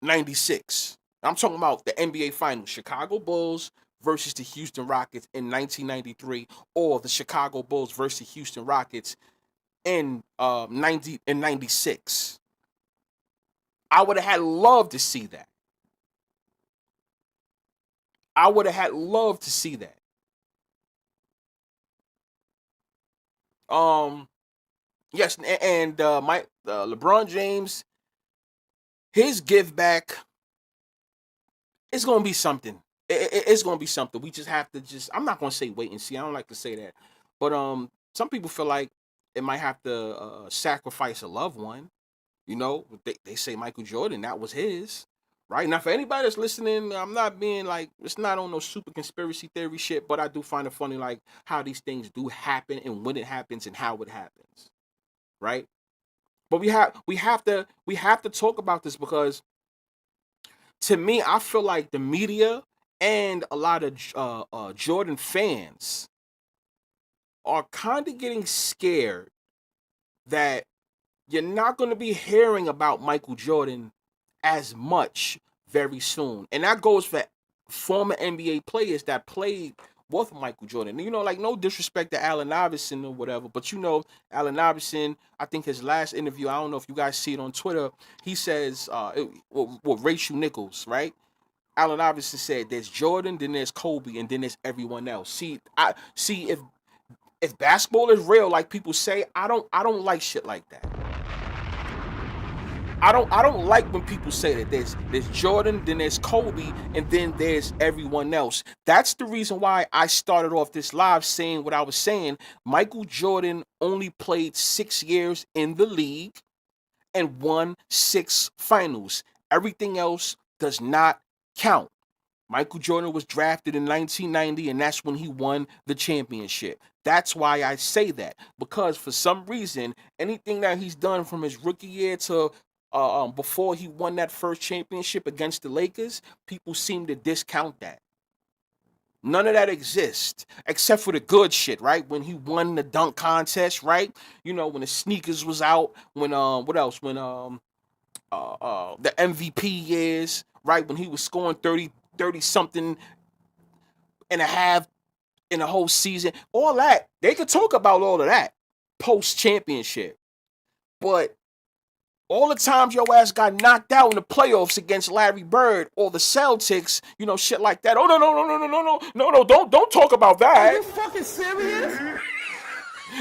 Speaker 1: 96? I'm talking about the NBA Finals. Chicago Bulls versus the Houston Rockets in 1993, or the Chicago Bulls versus Houston Rockets in 96. I would have had loved to see that. Yes, and LeBron James, his give back is gonna be something. It's gonna be something. We just have to I'm not gonna say wait and see. I don't like to say that, but some people feel like it might have to sacrifice a loved one. They say Michael Jordan, that was his. Right now, for anybody that's listening, I'm not being like, it's not on no super conspiracy theory shit, but I do find it funny, like how these things do happen and when it happens and how it happens, right? But we have to talk about this because to me, I feel like the media and a lot of Jordan fans are kind of getting scared that you're not going to be hearing about Michael Jordan as much very soon. And that goes for former NBA players that played with Michael Jordan. You know, like no disrespect to Allen Iverson or whatever, but you know, Allen Iverson, I think his last interview, I don't know if you guys see it on Twitter, he says, with Rachel Nichols, right? Allen Iverson said, "There's Jordan, then there's Kobe, and then there's everyone else." See, I see if basketball is real, like people say, I don't like shit like that. I don't like when people say that there's Jordan, then there's Kobe, and then there's everyone else. That's the reason why I started off this live saying what I was saying. Michael Jordan only played 6 years in the league and won 6 finals. Everything else does not count. Michael Jordan was drafted in 1990, and that's when he won the championship. That's why I say that, because for some reason, anything that he's done from his rookie year to before he won that first championship against the Lakers, people seem to discount that. None of that exists except for the good shit, right? When he won the dunk contest, right? You know, when the sneakers was out, when what else? When the MVP years, right? When he was scoring 30 something and a half in the whole season. All that. They could talk about all of that post championship. But all the times your ass got knocked out in the playoffs against Larry Bird or the Celtics, you know, shit like that. Oh no, don't talk about that.
Speaker 2: Are you fucking serious?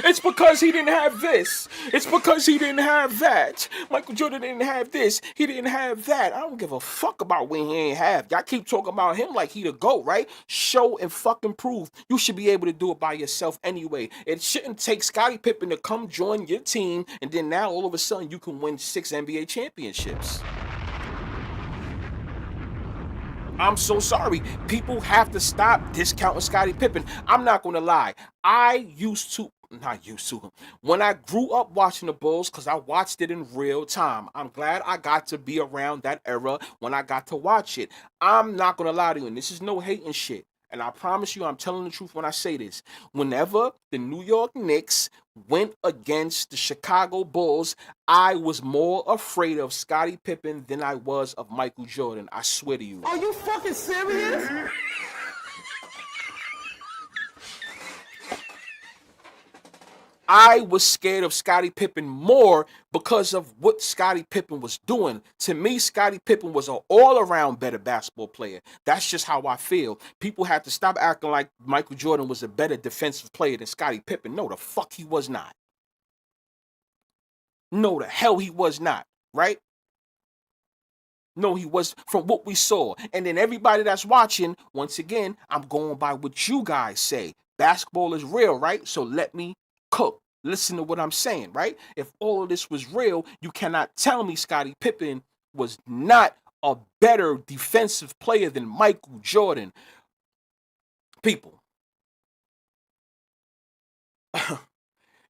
Speaker 1: It's because he didn't have this. It's because he didn't have that. Michael Jordan didn't have this. He didn't have that. I don't give a fuck about when he ain't have. Y'all keep talking about him like he the GOAT, right? Show and fucking prove. You should be able to do it by yourself anyway. It shouldn't take Scottie Pippen to come join your team, and then now all of a sudden you can win 6 NBA championships. I'm so sorry. People have to stop discounting Scottie Pippen. I'm not going to lie. Not used to him. When I grew up watching the Bulls, because I watched it in real time, I'm glad I got to be around that era when I got to watch it. I'm not going to lie to you, and this is no hating shit. And I promise you, I'm telling the truth when I say this. Whenever the New York Knicks went against the Chicago Bulls, I was more afraid of Scottie Pippen than I was of Michael Jordan. I swear to you.
Speaker 2: Are you fucking serious?
Speaker 1: I was scared of Scottie Pippen more because of what Scottie Pippen was doing. To me, Scottie Pippen was an all-around better basketball player. That's just how I feel. People have to stop acting like Michael Jordan was a better defensive player than Scottie Pippen. No, the fuck he was not. No, the hell he was not, right? No, he was, from what we saw. And then everybody that's watching, once again, I'm going by what you guys say. Basketball is real, right? So let me cook. Listen to what I'm saying, right? If all of this was real, you cannot tell me Scottie Pippen was not a better defensive player than Michael Jordan. People.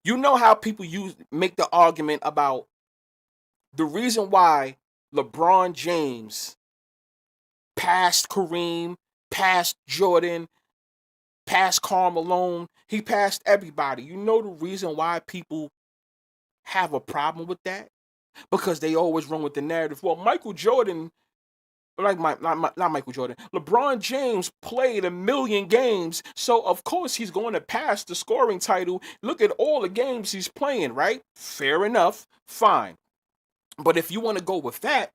Speaker 1: You know how people make the argument about the reason why LeBron James passed Kareem, passed Jordan, passed Karl Malone. He passed everybody. You know the reason why people have a problem with that? Because they always run with the narrative. Well, Michael Jordan, not Michael Jordan, LeBron James played 1,000,000 games, so of course he's going to pass the scoring title. Look at all the games he's playing, right? Fair enough, fine. But if you want to go with that,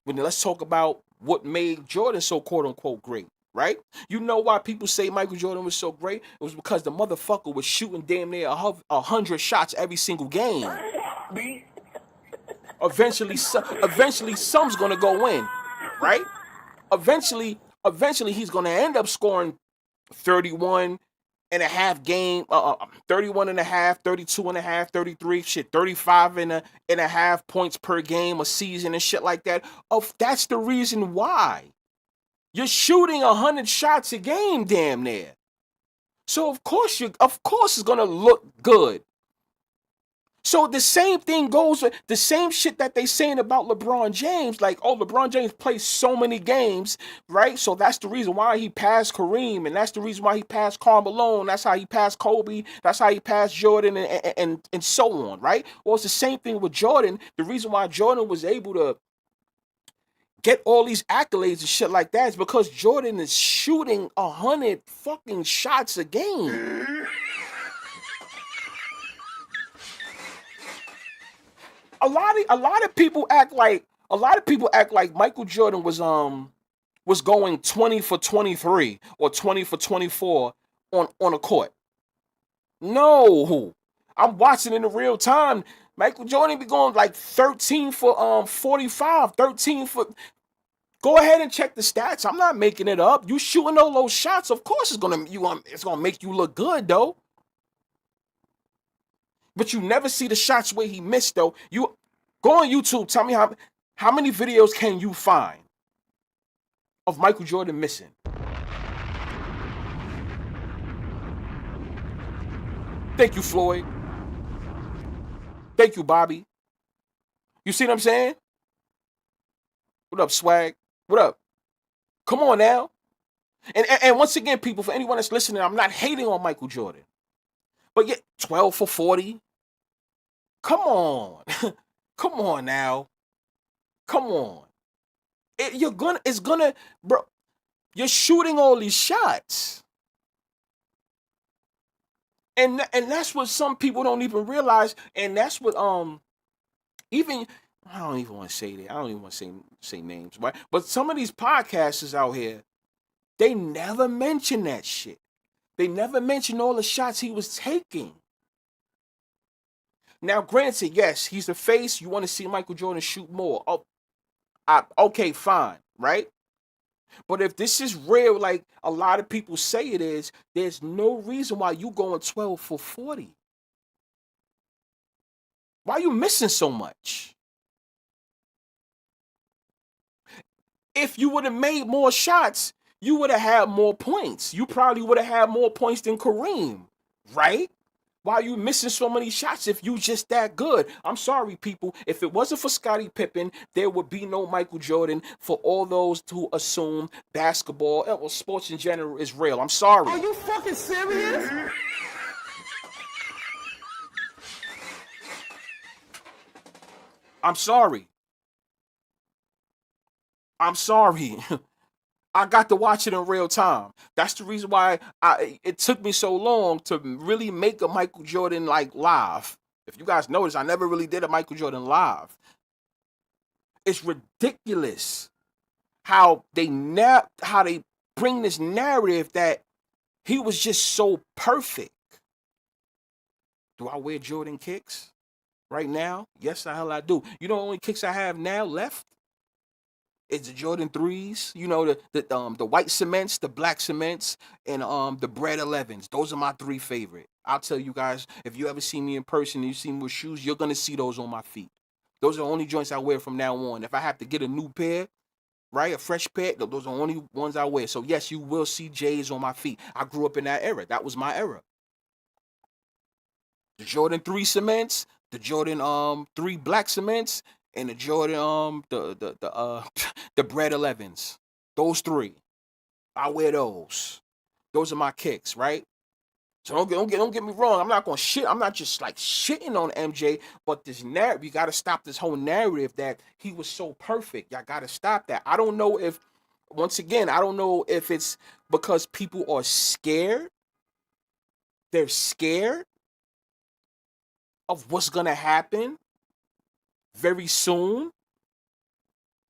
Speaker 1: then let's talk about what made Jordan so quote-unquote great. Right? You know why people say Michael Jordan was so great? It was because the motherfucker was shooting damn near 100 shots every single game. Eventually some's gonna go in, right? Eventually he's gonna end up scoring 31 and a half game, 31 and a half, 32 and a half, 33, shit, 35 and a half points per game a season and shit like that. That's the reason why. You're shooting 100 shots a game, damn near. So of course it's gonna look good. So the same thing goes with the same shit that they saying about LeBron James. Like, oh, LeBron James plays so many games, right? So that's the reason why he passed Kareem, and that's the reason why he passed Karl Malone. That's how he passed Kobe. That's how he passed Jordan, and so on, right? Well, it's the same thing with Jordan. The reason why Jordan was able to get all these accolades and shit like that is because Jordan is shooting 100 fucking shots a game. A lot of people act like Michael Jordan was going 20 for 23 or 20 for 24 on a court. No. I'm watching in the real time. Michael Jordan be going like 13 for 45, 13 for. Go ahead and check the stats. I'm not making it up. You shooting all those shots, of course it's gonna make you look good though. But you never see the shots where he missed though. You go on YouTube. Tell me how many videos can you find of Michael Jordan missing? Thank you, Floyd. Thank you, Bobby. You see what I'm saying? What up, Swag? What up? Come on now. And once again, people, for anyone that's listening, I'm not hating on Michael Jordan. But yet, 12 for 40. Come on. Come on now. Come on. Bro, you're shooting all these shots. And that's what some people don't even realize. And that's what even I don't even want to say that. I don't even want to say names, right? But some of these podcasters out here, they never mention that shit. They never mention all the shots he was taking. Now, granted, yes, he's the face. You want to see Michael Jordan shoot more. Oh, okay, fine, right? But if this is real, like a lot of people say it is, there's no reason why you going 12 for 40. Why are you missing so much? If you would have made more shots, you would have had more points. You probably would have had more points than Kareem, right? Why are you missing so many shots if you just that good? I'm sorry, people. If it wasn't for Scottie Pippen, there would be no Michael Jordan. For all those who assume basketball, or sports in general, is real. I'm sorry.
Speaker 2: Are you fucking serious?
Speaker 1: I'm sorry. I'm sorry. I got to watch it in real time. That's the reason why it took me so long to really make a Michael Jordan like live. If you guys notice, I never really did a Michael Jordan live. It's ridiculous how they bring this narrative that he was just so perfect. Do I wear Jordan kicks right now? Yes, the hell I do. You know the only kicks I have now left? It's the Jordan 3s, you know, the white cements, the black cements, and the bread 11s. Those are my three favorite. I'll tell you guys, if you ever see me in person and you see me with shoes, you're gonna see those on my feet. Those are the only joints I wear from now on. If I have to get a new pair, right, a fresh pair, those are the only ones I wear. So yes, you will see J's on my feet. I grew up in that era. That was my era. The Jordan 3 cements, the Jordan 3 black cements, and the Jordan the bread 11s. Those three. I wear those. Those are my kicks, right? So don't get me wrong. I'm not gonna shit. I'm not just like shitting on MJ, but this narrative, you gotta stop this whole narrative that he was so perfect. Y'all gotta stop that. I don't know if once again, I don't know if it's because people are scared. They're scared of what's gonna happen very soon,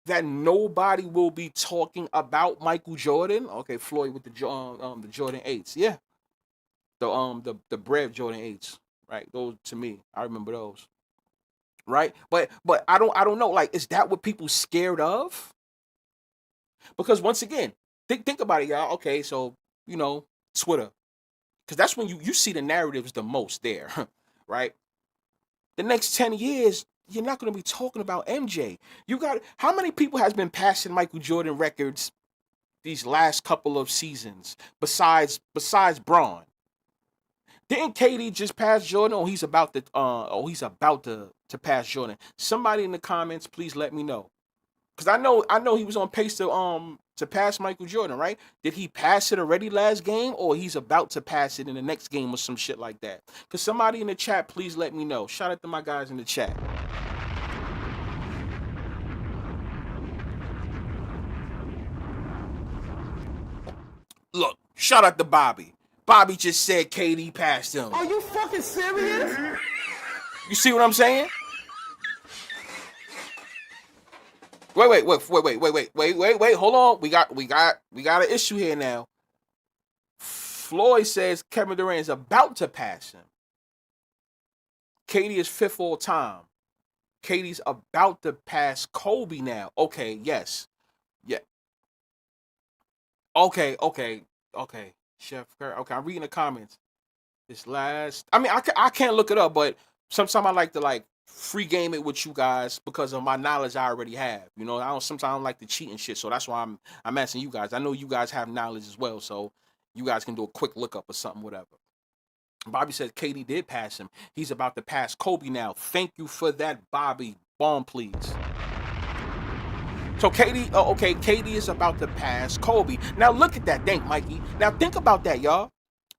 Speaker 1: that nobody will be talking about Michael Jordan. Okay, Floyd with the Jordan 8s. Yeah. The bread Jordan 8s. Right? Those, to me, I remember those. Right? But I don't know. Like, is that what people scared of? Because once again, think about it, y'all. Okay, so, you know, Twitter. Because that's when you see the narratives the most there. Right? The next 10 years, you're not going to be talking about MJ. You got how many people has been passing Michael Jordan records these last couple of seasons besides Braun? Didn't KD just pass Jordan, or he's about to pass Jordan? Somebody in the comments, please let me know, because I know he was on pace to pass Michael Jordan, right? Did he pass it already last game, or he's about to pass it in the next game or some shit like that? Because somebody in the chat, please let me know. Shout out to my guys in the chat. Shout out to Bobby. Bobby just said KD passed him.
Speaker 2: Are you fucking serious?
Speaker 1: You see what I'm saying? Wait. Hold on. We got an issue here now. Floyd says Kevin Durant is about to pass him. KD is 5th all time. KD's about to pass Kobe now. Okay, yes. Yeah. Okay. Chef Curry. Okay, I'm reading the comments. I can't look it up, but sometimes I like to free game it with you guys because of my knowledge I already have. You know, sometimes I don't like to cheat and shit, so that's why I'm asking you guys. I know you guys have knowledge as well, so you guys can do a quick look up or something, whatever. Bobby says KD did pass him. He's about to pass Kobe now. Thank you for that, Bobby. Bomb, please. So KD is about to pass Kobe. Now look at that. Thank Mikey. Now think about that, y'all.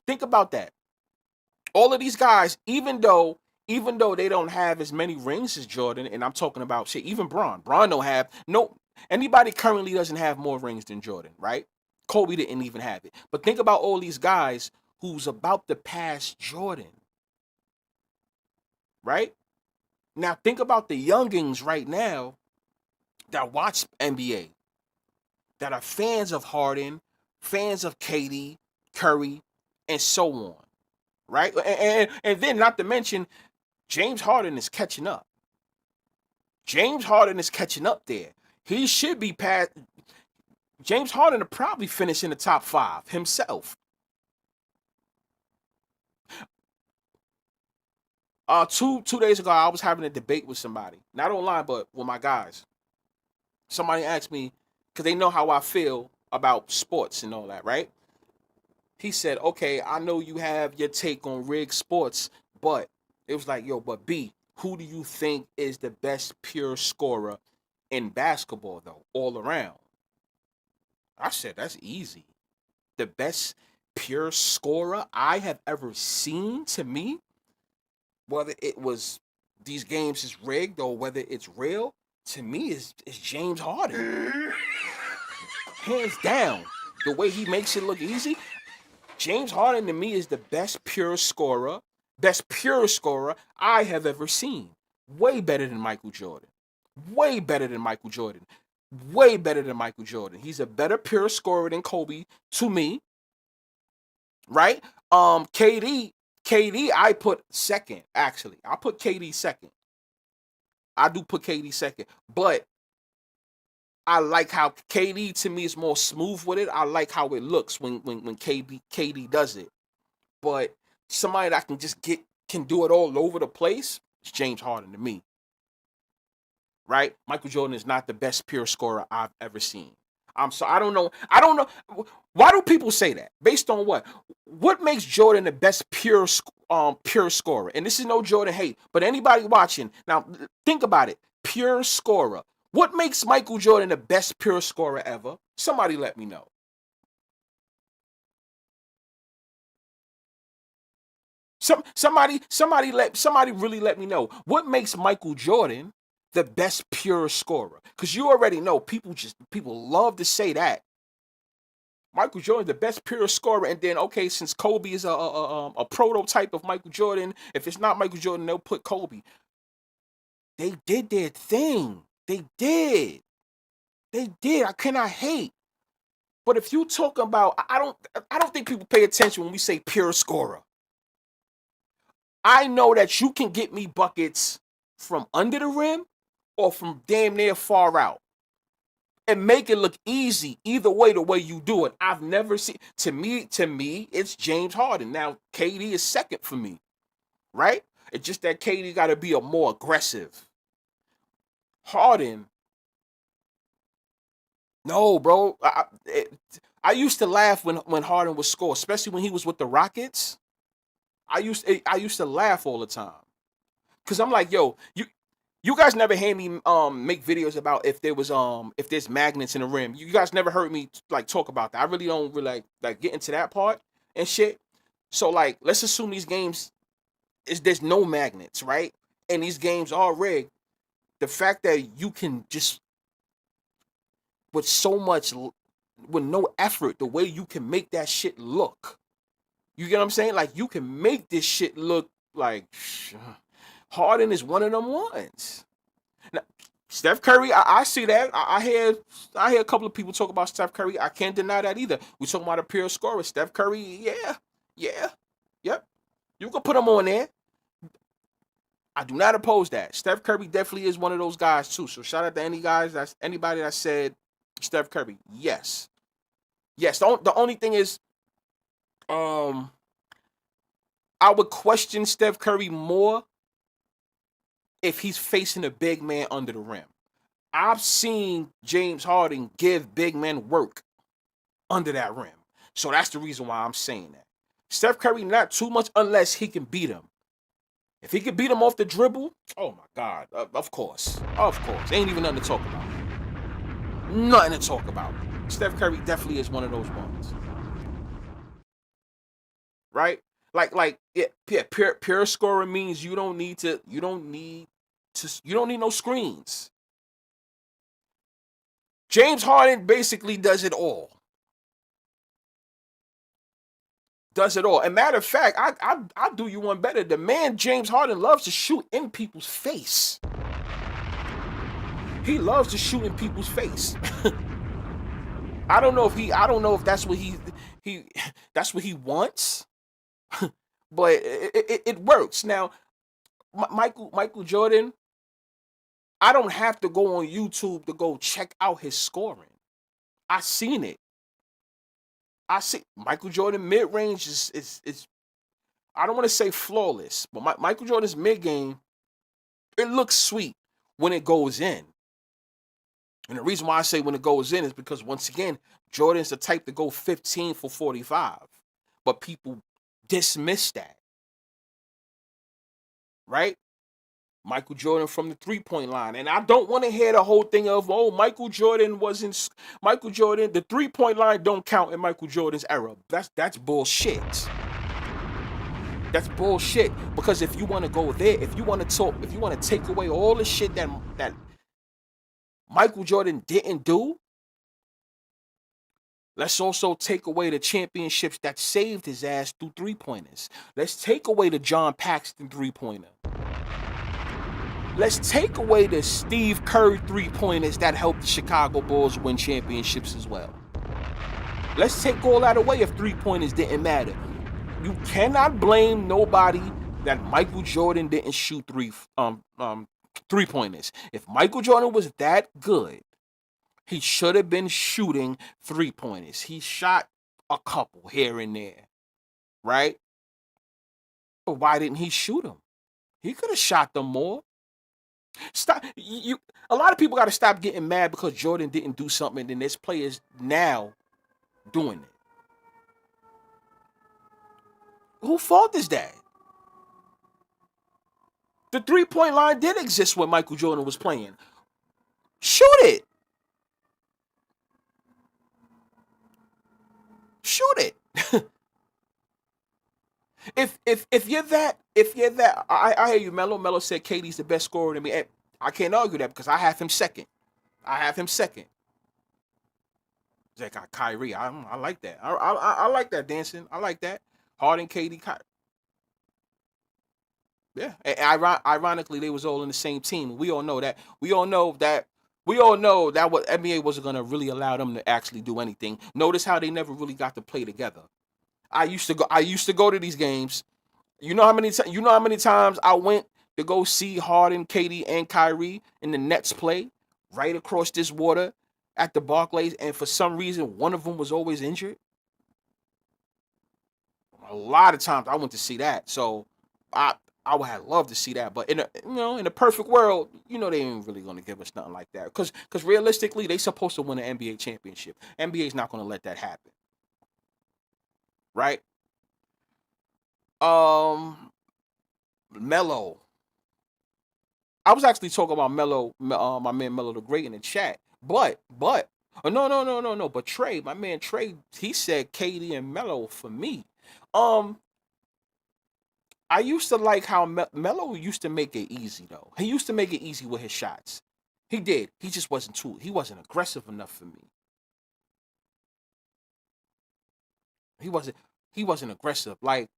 Speaker 1: Think about that. All of these guys, even though they don't have as many rings as Jordan, and I'm talking about shit, even Bron don't have anybody currently doesn't have more rings than Jordan, right? Kobe didn't even have it. But think about all these guys who's about to pass Jordan, right? Now think about the youngins right now that watch NBA, that are fans of Harden, fans of KD, Curry, and so on, right? And then not to mention, James Harden is catching up. James Harden is catching up there. He should be past. James Harden will probably finish in the top 5 himself. 2 days ago, I was having a debate with somebody. Not online, but with my guys. Somebody asked me, because they know how I feel about sports and all that, right? He said, okay, I know you have your take on rigged sports, but it was like, yo, but B, who do you think is the best pure scorer in basketball, though, all around? I said, that's easy. The best pure scorer I have ever seen, to me, whether it was these games is rigged or whether it's real, to me is James Harden. Hands down. The way he makes it look easy. James Harden to me is the best pure scorer I have ever seen. Way better than Michael Jordan. Way better than Michael Jordan. Way better than Michael Jordan. He's a better pure scorer than Kobe to me. Right? KD I put second, actually. I put KD second. I do put KD second. But I like how KD to me is more smooth with it. I like how it looks when KD does it. But somebody that can do it all over the place, it's James Harden to me. Right? Michael Jordan is not the best pure scorer I've ever seen. I don't know. Why do people say that? Based on what? What makes Jordan the best pure scorer? And this is no Jordan hate, but anybody watching, now think about it. Pure scorer. What makes Michael Jordan the best pure scorer ever? Somebody let me know. Somebody really let me know. What makes Michael Jordan the best pure scorer? Because you already know people love to say that. Michael Jordan, the best pure scorer, and then okay, since Kobe is a prototype of Michael Jordan, if it's not Michael Jordan, they'll put Kobe. They did their thing. They did. I cannot hate. But if you talk about, I don't think people pay attention when we say pure scorer. I know that you can get me buckets from under the rim or from damn near far out and make it look easy either way, the way you do it. I've never seen, to me, it's James Harden. Now, KD is second for me, right? It's just that KD got to be a more aggressive. Harden, no, bro. I used to laugh when Harden would score, especially when he was with the Rockets. I used to laugh all the time, cause I'm like, yo, you guys never hear me make videos about if there's magnets in the rim. You guys never heard me talk about that. I really don't really like get into that part and shit. So let's assume these games there's no magnets, right? And these games are rigged. The fact that you can just with so much with no effort, the way you can make that shit look. You get what I'm saying? Like, you can make this shit look like Harden is one of them ones. Now, Steph Curry, I see that. I hear a couple of people talk about Steph Curry. I can't deny that either. We talking about a pure scorer. Steph Curry, yeah, yep. You can put him on there. I do not oppose that. Steph Curry definitely is one of those guys too. So shout out to anybody that said Steph Curry. Yes. The only thing is, I would question Steph Curry more if he's facing a big man under the rim. I've seen James Harden give big men work under that rim. So that's the reason why I'm saying that. Steph Curry, not too much unless he can beat him. If he can beat him off the dribble, oh my God, of course. Ain't even nothing to talk about. Nothing to talk about. Steph Curry definitely is one of those ones. Right? Pure scoring means you don't need no screens. James Harden basically does it all. And matter of fact, I do you one better. The man James Harden loves to shoot in people's face. He loves to shoot in people's face. I don't know if that's what that's what he wants. But it works. Now, Michael Jordan, I don't have to go on YouTube to go check out his scoring. I seen it. I see Michael Jordan mid-range is I don't want to say flawless, but Michael Jordan's mid-game, it looks sweet when it goes in. And the reason why I say when it goes in is because, once again, Jordan's the type to go 15 for 45. But people dismiss that. Right? Michael Jordan from the three-point line. And I don't want to hear the whole thing of, Michael Jordan, the three-point line don't count in Michael Jordan's era. That's bullshit. That's bullshit. Because if you want to go there, if you want to take away all the shit that Michael Jordan didn't do, let's also take away the championships that saved his ass through three-pointers. Let's take away the John Paxson three-pointer. Let's take away the Steve Kerr three-pointers that helped the Chicago Bulls win championships as well. Let's take all that away if three-pointers didn't matter. You cannot blame nobody that Michael Jordan didn't shoot three-pointers. If Michael Jordan was that good, he should have been shooting three-pointers. He shot a couple here and there, right? But why didn't he shoot them? He could have shot them more. Stop. A lot of people got to stop getting mad because Jordan didn't do something, and then there's players now doing it. Whose fault is that? The three-point line did exist when Michael Jordan was playing. Shoot it. Shoot it. If you're that, I hear you, Melo. Melo said KD's the best scorer to me. I can't argue that because I have him second. Zach got Kyrie. I like that. I like that dancing. I like that. Harden, KD, Kyrie. Yeah. And ironically, they was all in the same team. We all know that. We all know that what NBA wasn't gonna really allow them to actually do anything. Notice how they never really got to play together. I used to go to these games. You know how many times I went to go see Harden, KD, and Kyrie in the Nets play right across this water at the Barclays, and for some reason one of them was always injured. A lot of times I went to see that, so I would have loved to see that. But in a perfect world, they ain't really gonna give us nothing like that, because realistically they supposed to win an NBA championship. NBA's not gonna let that happen, right? Melo. I was actually talking about Melo, my man Melo the Great in the chat. But no. But Trey, my man Trey, he said KD and Melo for me. I used to like how Melo used to make it easy though. He used to make it easy with his shots. He did. He just wasn't aggressive enough for me. He wasn't aggressive. Like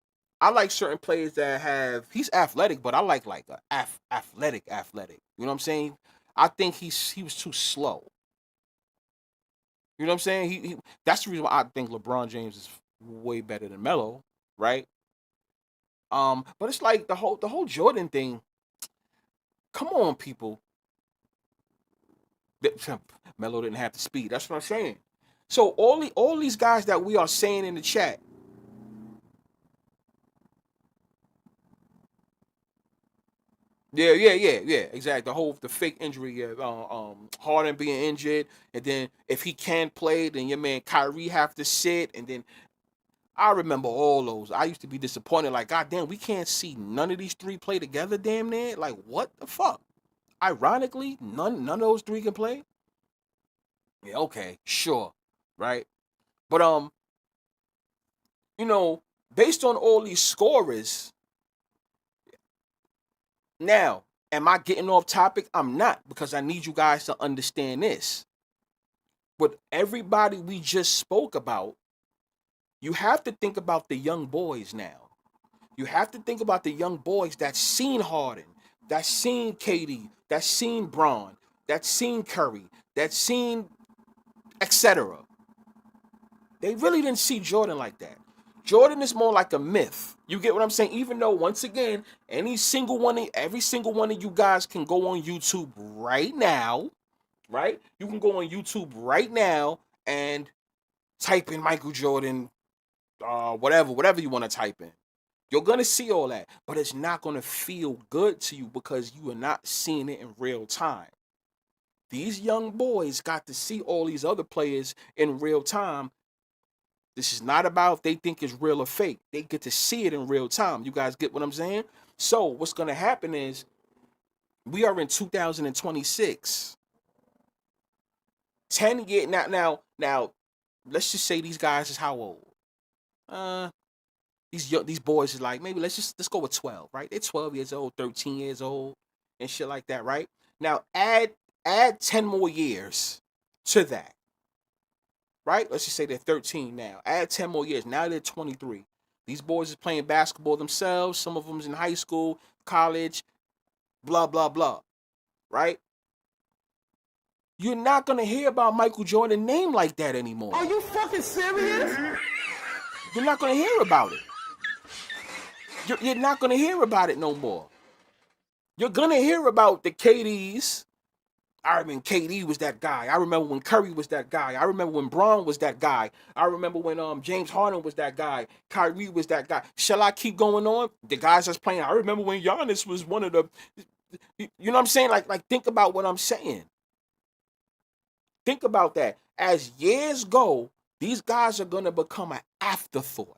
Speaker 1: I like certain players that have he's athletic, but I like a athletic. You know what I'm saying? I think he was too slow. You know what I'm saying? He that's the reason why I think LeBron James is way better than Melo, right? But it's like the whole Jordan thing. Come on, people. Melo didn't have the speed. That's what I'm saying. So all these guys that we are saying in the chat, yeah, exactly. The fake injury, yeah. Harden being injured, and then if he can play, then your man Kyrie have to sit, and then I remember all those. I used to be disappointed, like, God damn, we can't see none of these three play together, damn near. Like, what the fuck? Ironically, none of those three can play. Yeah, okay, sure, right? But you know, based on all these scorers, now, am I getting off topic? I'm not, because I need you guys to understand this. But everybody we just spoke about, you have to think about the young boys now. You have to think about the young boys that seen Harden, that seen KD, that seen Braun, that seen Curry, that seen etc. They really didn't see Jordan like that. Jordan is more like a myth. You get what I'm saying? Even though, once again, every single one of you guys can go on YouTube right now, right? You can go on YouTube right now and type in Michael Jordan, whatever you want to type in. You're gonna see all that, but it's not gonna feel good to you because you are not seeing it in real time. These young boys got to see all these other players in real time. This is not about if they think it's real or fake. They get to see it in real time. You guys get what I'm saying? So what's gonna happen is we are in 2026. 10 years now, let's just say these guys is how old? These boys is like, maybe let's go with 12, right? They're 12 years old, 13 years old, and shit like that, right? Now add 10 more years to that, right? Let's just say they're 13 now. Add 10 more years. Now they're 23. These boys is playing basketball themselves. Some of them's in high school, college, blah, blah, blah, right? You're not gonna hear about Michael Jordan name like that anymore.
Speaker 2: Are you fucking serious?
Speaker 1: You're not gonna hear about it. You're not gonna hear about it no more. You're gonna hear about the KDs. I remember KD was that guy. I remember when Curry was that guy. I remember when Braun was that guy. I remember when James Harden was that guy. Kyrie was that guy. Shall I keep going on? The guys that's playing. I remember when Giannis was one of the. You know what I'm saying? Like think about what I'm saying. Think about that. As years go, these guys are gonna become an afterthought.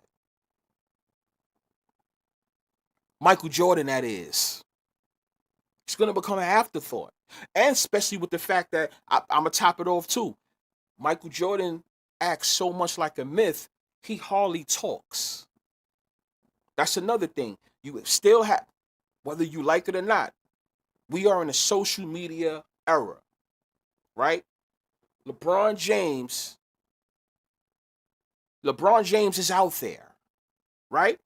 Speaker 1: Michael Jordan, that is. It's gonna become an afterthought, and especially with the fact that I'm gonna top it off too. Michael Jordan acts so much like a myth, he hardly talks. That's another thing. You still have, whether you like it or not, we are in a social media era, right? LeBron James, LeBron James is out there, right?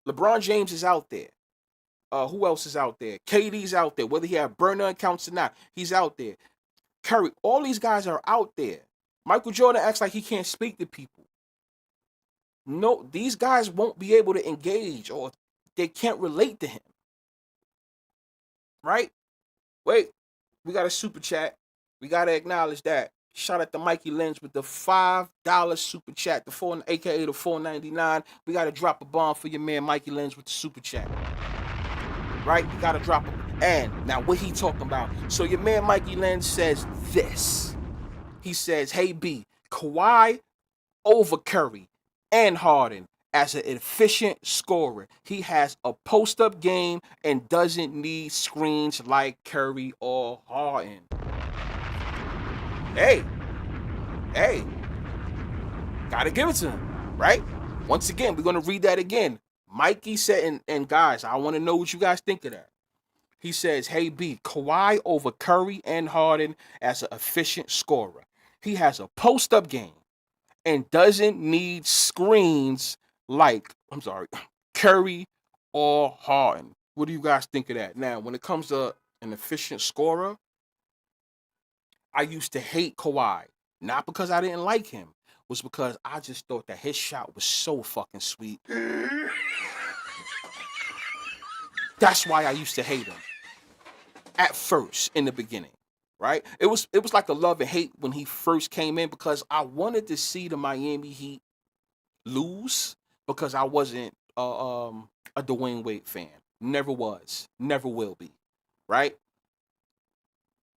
Speaker 1: LeBron James is out there. Who else is out there? KD's out there. Whether he have burner accounts or not, he's out there. Curry, all these guys are out there. Michael Jordan acts like he can't speak to people. No, these guys won't be able to engage, or they can't relate to him. Right? Wait, we got a super chat. We gotta acknowledge that. Shout out to Mikey Lynch with the $5 super chat, aka the $4.99. We gotta drop a bomb for your man Mikey Lynch with the super chat. Right? You gotta drop it. And now what he talking about? So your man Mikey Lynch says this. He says, "Hey B, Kawhi over Curry and Harden as an efficient scorer. He has a post-up game and doesn't need screens like Curry or Harden." Hey, gotta give it to him, right? Once again, we're gonna read that again. Mikey said, and guys, I want to know what you guys think of that. He says, "Hey B, Kawhi over Curry and Harden as an efficient scorer. He has a post-up game and doesn't need screens like, I'm sorry, Curry or Harden. What do you guys think of that? Now, when it comes to an efficient scorer, I used to hate Kawhi. Not because I didn't like him, was because I just thought that his shot was so fucking sweet. That's why I used to hate him at first in the beginning, right? It was like a love and hate when he first came in because I wanted to see the Miami Heat lose because I wasn't a Dwayne Wade fan. Never was, never will be, right?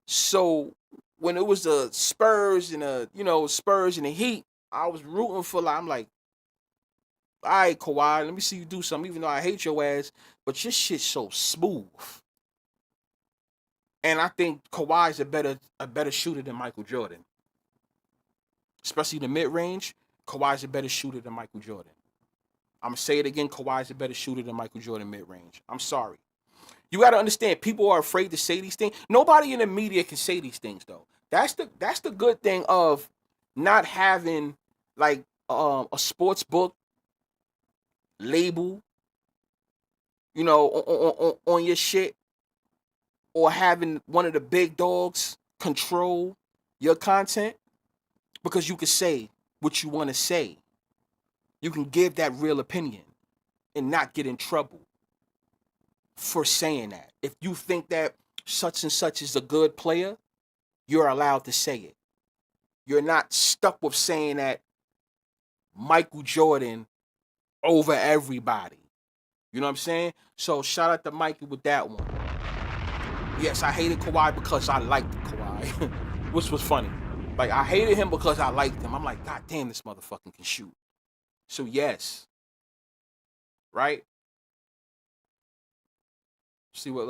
Speaker 1: So when it was the Spurs and Spurs and the Heat, I was rooting for I'm like, all right, Kawhi, let me see you do something, even though I hate your ass, but your shit's so smooth. And I think Kawhi's a better shooter than Michael Jordan. Especially the mid-range, Kawhi's a better shooter than Michael Jordan. I'm gonna say it again, Kawhi's a better shooter than Michael Jordan mid-range. I'm sorry. You gotta understand, people are afraid to say these things. Nobody in the media can say these things though. That's the good thing of not having like a sports book label, on your shit, or having one of the big dogs control your content because you can say what you want to say. You can give that real opinion and not get in trouble for saying that. If you think that such and such is a good player, you're allowed to say it. You're not stuck with saying that Michael Jordan over everybody. You know what I'm saying? So shout out to Mikey with that one. Yes, I hated Kawhi because I liked Kawhi, which was funny. Like, I hated him because I liked him. I'm like, God damn, this motherfucker can shoot. So yes, right? See what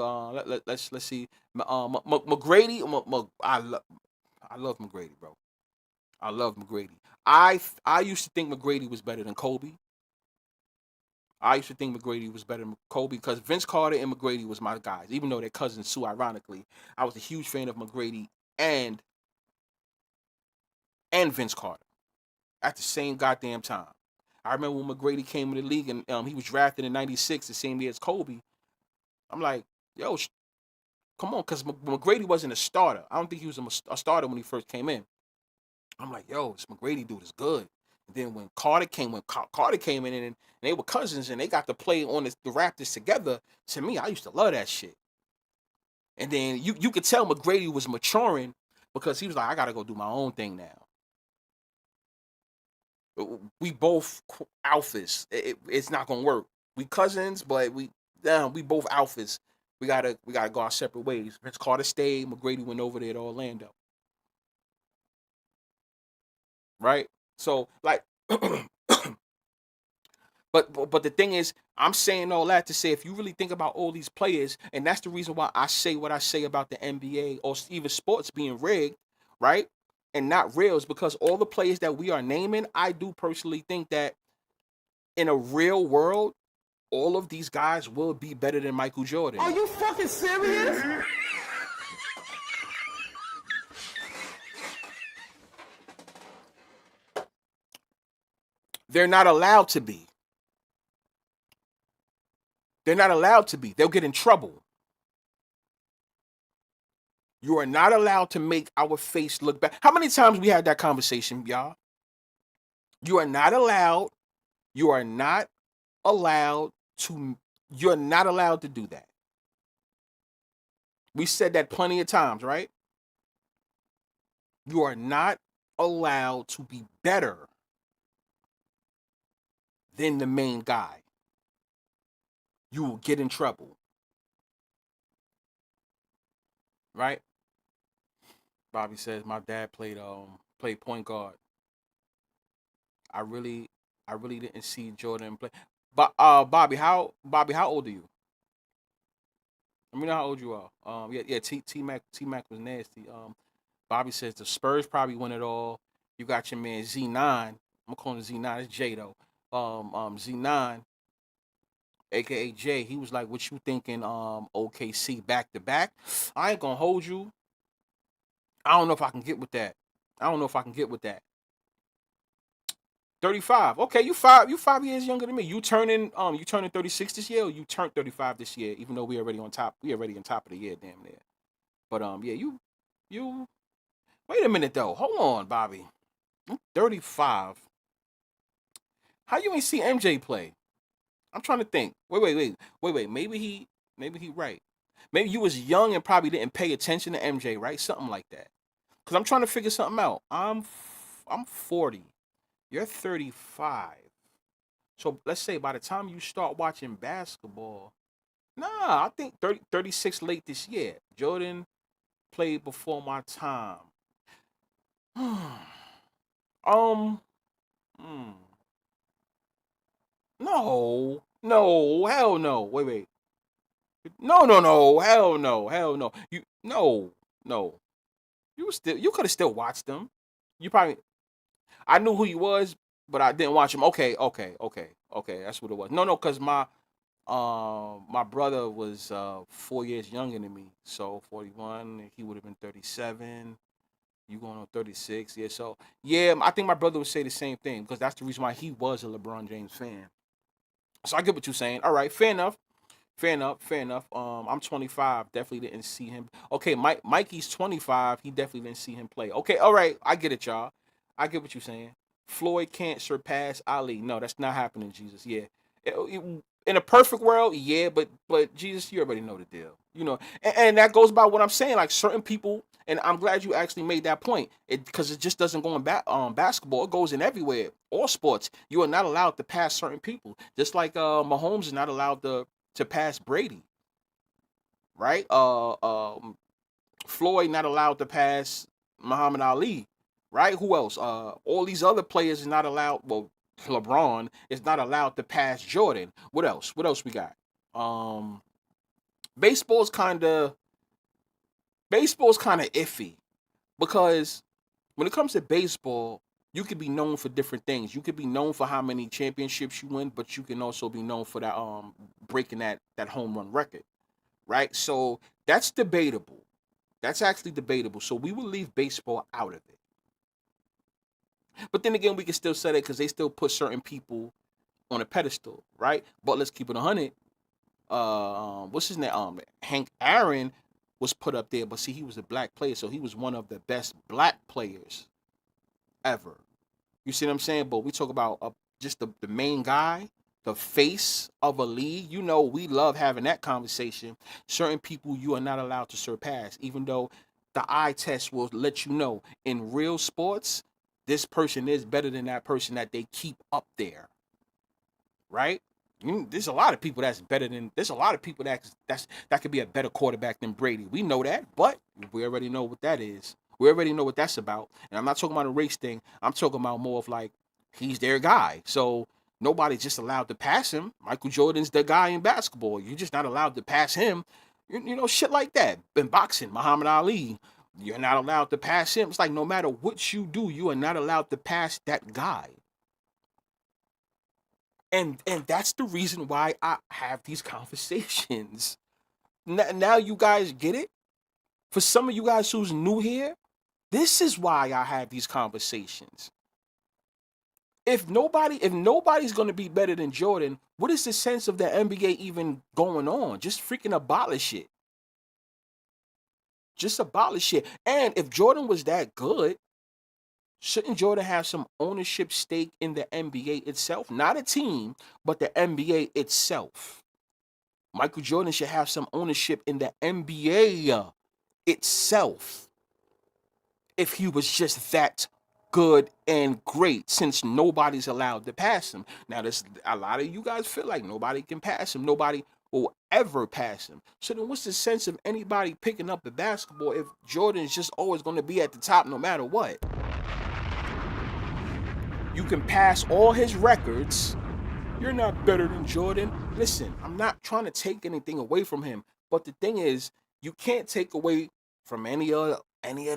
Speaker 1: let's see. McGrady. I love McGrady, bro. I love McGrady. I used to think McGrady was better than Kobe. I used to think McGrady was better than Kobe because Vince Carter and McGrady was my guys. Even though they're cousins too, ironically, I was a huge fan of McGrady and Vince Carter at the same goddamn time. I remember when McGrady came in the league and he was drafted in '96, the same year as Kobe. I'm like, yo, come on, because McGrady wasn't a starter. I don't think he was a starter when he first came in. I'm like, yo, this McGrady dude is good. And then when Carter came in and they were cousins and they got to play on the Raptors together, to me, I used to love that shit. And then you could tell McGrady was maturing because he was like, I got to go do my own thing now. We both alphas. It's not gonna work. We cousins, but we both alphas. We gotta go our separate ways. Vince Carter stayed. McGrady went over there to Orlando. Right. So like, but the thing is, I'm saying all that to say, if you really think about all these players, and that's the reason why I say what I say about the NBA or even sports being rigged, right? And not real, is because all the players that we are naming, I do personally think that in a real world, all of these guys will be better than Michael Jordan.
Speaker 2: Are you fucking serious?
Speaker 1: They're not allowed to be. They're not allowed to be. They'll get in trouble. You are not allowed to make our face look bad. How many times we had that conversation, y'all? You are not allowed. You are not allowed to. You're not allowed to do that. We said that plenty of times, right? You are not allowed to be better than the main guy. You will get in trouble, right? Bobby says my dad played point guard. I really didn't see Jordan play. But Bobby, how old are you? Let me know how old you are. Yeah, T Mac was nasty. Bobby says the Spurs probably won it all. You got your man Z9. I'm calling him Z9. It's J though. Z9, aka J. He was like, "What you thinking? OKC back to back." I ain't gonna hold you. I don't know if I can get with that. I don't know if I can get with that. 35. Okay, you 5 years younger than me. You turning 36 this year, or you turned 35 this year, even though we already on top. We already on top of the year, damn near. But yeah, you wait a minute though. Hold on, Bobby. I'm 35. How you ain't see MJ play? I'm trying to think. Wait. Maybe he right. Maybe you was young and probably didn't pay attention to MJ, right? Something like that. Cause I'm trying to figure something out. I'm 40. You're 35. So let's say by the time you start watching basketball, nah, I think 36 late this year. Jordan played before my time. um, hmm. No, hell no. Wait. No, hell no. No. You could have still watched them. You probably I knew who he was, but I didn't watch him. Okay. That's what it was. No, cause my brother was 4 years younger than me, so 41. He would have been 37. You going on 36? Yeah. So yeah, I think my brother would say the same thing because that's the reason why he was a LeBron James fan. So I get what you're saying. All right, fair enough. Fair enough. I'm 25. Definitely didn't see him. Okay, Mikey's 25. He definitely didn't see him play. Okay, all right. I get it, y'all. I get what you're saying. Floyd can't surpass Ali. No, that's not happening, Jesus. Yeah. In a perfect world, yeah, but Jesus, you already know the deal. And that goes by what I'm saying. Like certain people, and I'm glad you actually made that point. Because it just doesn't go in basketball. It goes in everywhere. All sports. You are not allowed to pass certain people. Just like Mahomes is not allowed to pass Brady, right? Floyd not allowed to pass Muhammad Ali, right? Who else? All these other players is not allowed. Well, LeBron is not allowed to pass Jordan. What else? What else we got? Um, baseball's kind of baseball's kind of iffy because when it comes to baseball, you could be known for different things. You could be known for how many championships you win, but you can also be known for that breaking that home run record, right? So that's debatable. That's actually debatable. So we will leave baseball out of it. But then again, we can still say that because they still put certain people on a pedestal, right? But let's keep it 100. What's his name? Hank Aaron was put up there, but see, he was a black player, so he was one of the best black players ever. You see what I'm saying? But we talk about just the main guy, the face of a league. We love having that conversation. Certain people you are not allowed to surpass, even though the eye test will let you know in real sports, this person is better than that person that they keep up there, right? There's a lot of people that's better than. There's a lot of people that could be a better quarterback than Brady. We know that, but we already know what that is. We already know what that's about. And I'm not talking about a race thing. I'm talking about more of like he's their guy. So nobody's just allowed to pass him. Michael Jordan's the guy in basketball. You're just not allowed to pass him. Shit like that. In boxing, Muhammad Ali, you're not allowed to pass him. It's like no matter what you do, you are not allowed to pass that guy. And that's the reason why I have these conversations. Now you guys get it. For some of you guys who's new here, this is why I have these conversations. If nobody's gonna be better than Jordan, what is the sense of the NBA even going on? Just freaking abolish it. Just abolish it. And if Jordan was that good, shouldn't Jordan have some ownership stake in the NBA itself? Not a team, but the NBA itself. Michael Jordan should have some ownership in the NBA itself if he was just that good and great, since nobody's allowed to pass him. Now, there's a lot of you guys feel like nobody can pass him. Nobody will ever pass him. So then what's the sense of anybody picking up the basketball if Jordan's just always going to be at the top no matter what? You can pass all his records. You're not better than Jordan. Listen, I'm not trying to take anything away from him, but the thing is, you can't take away from any of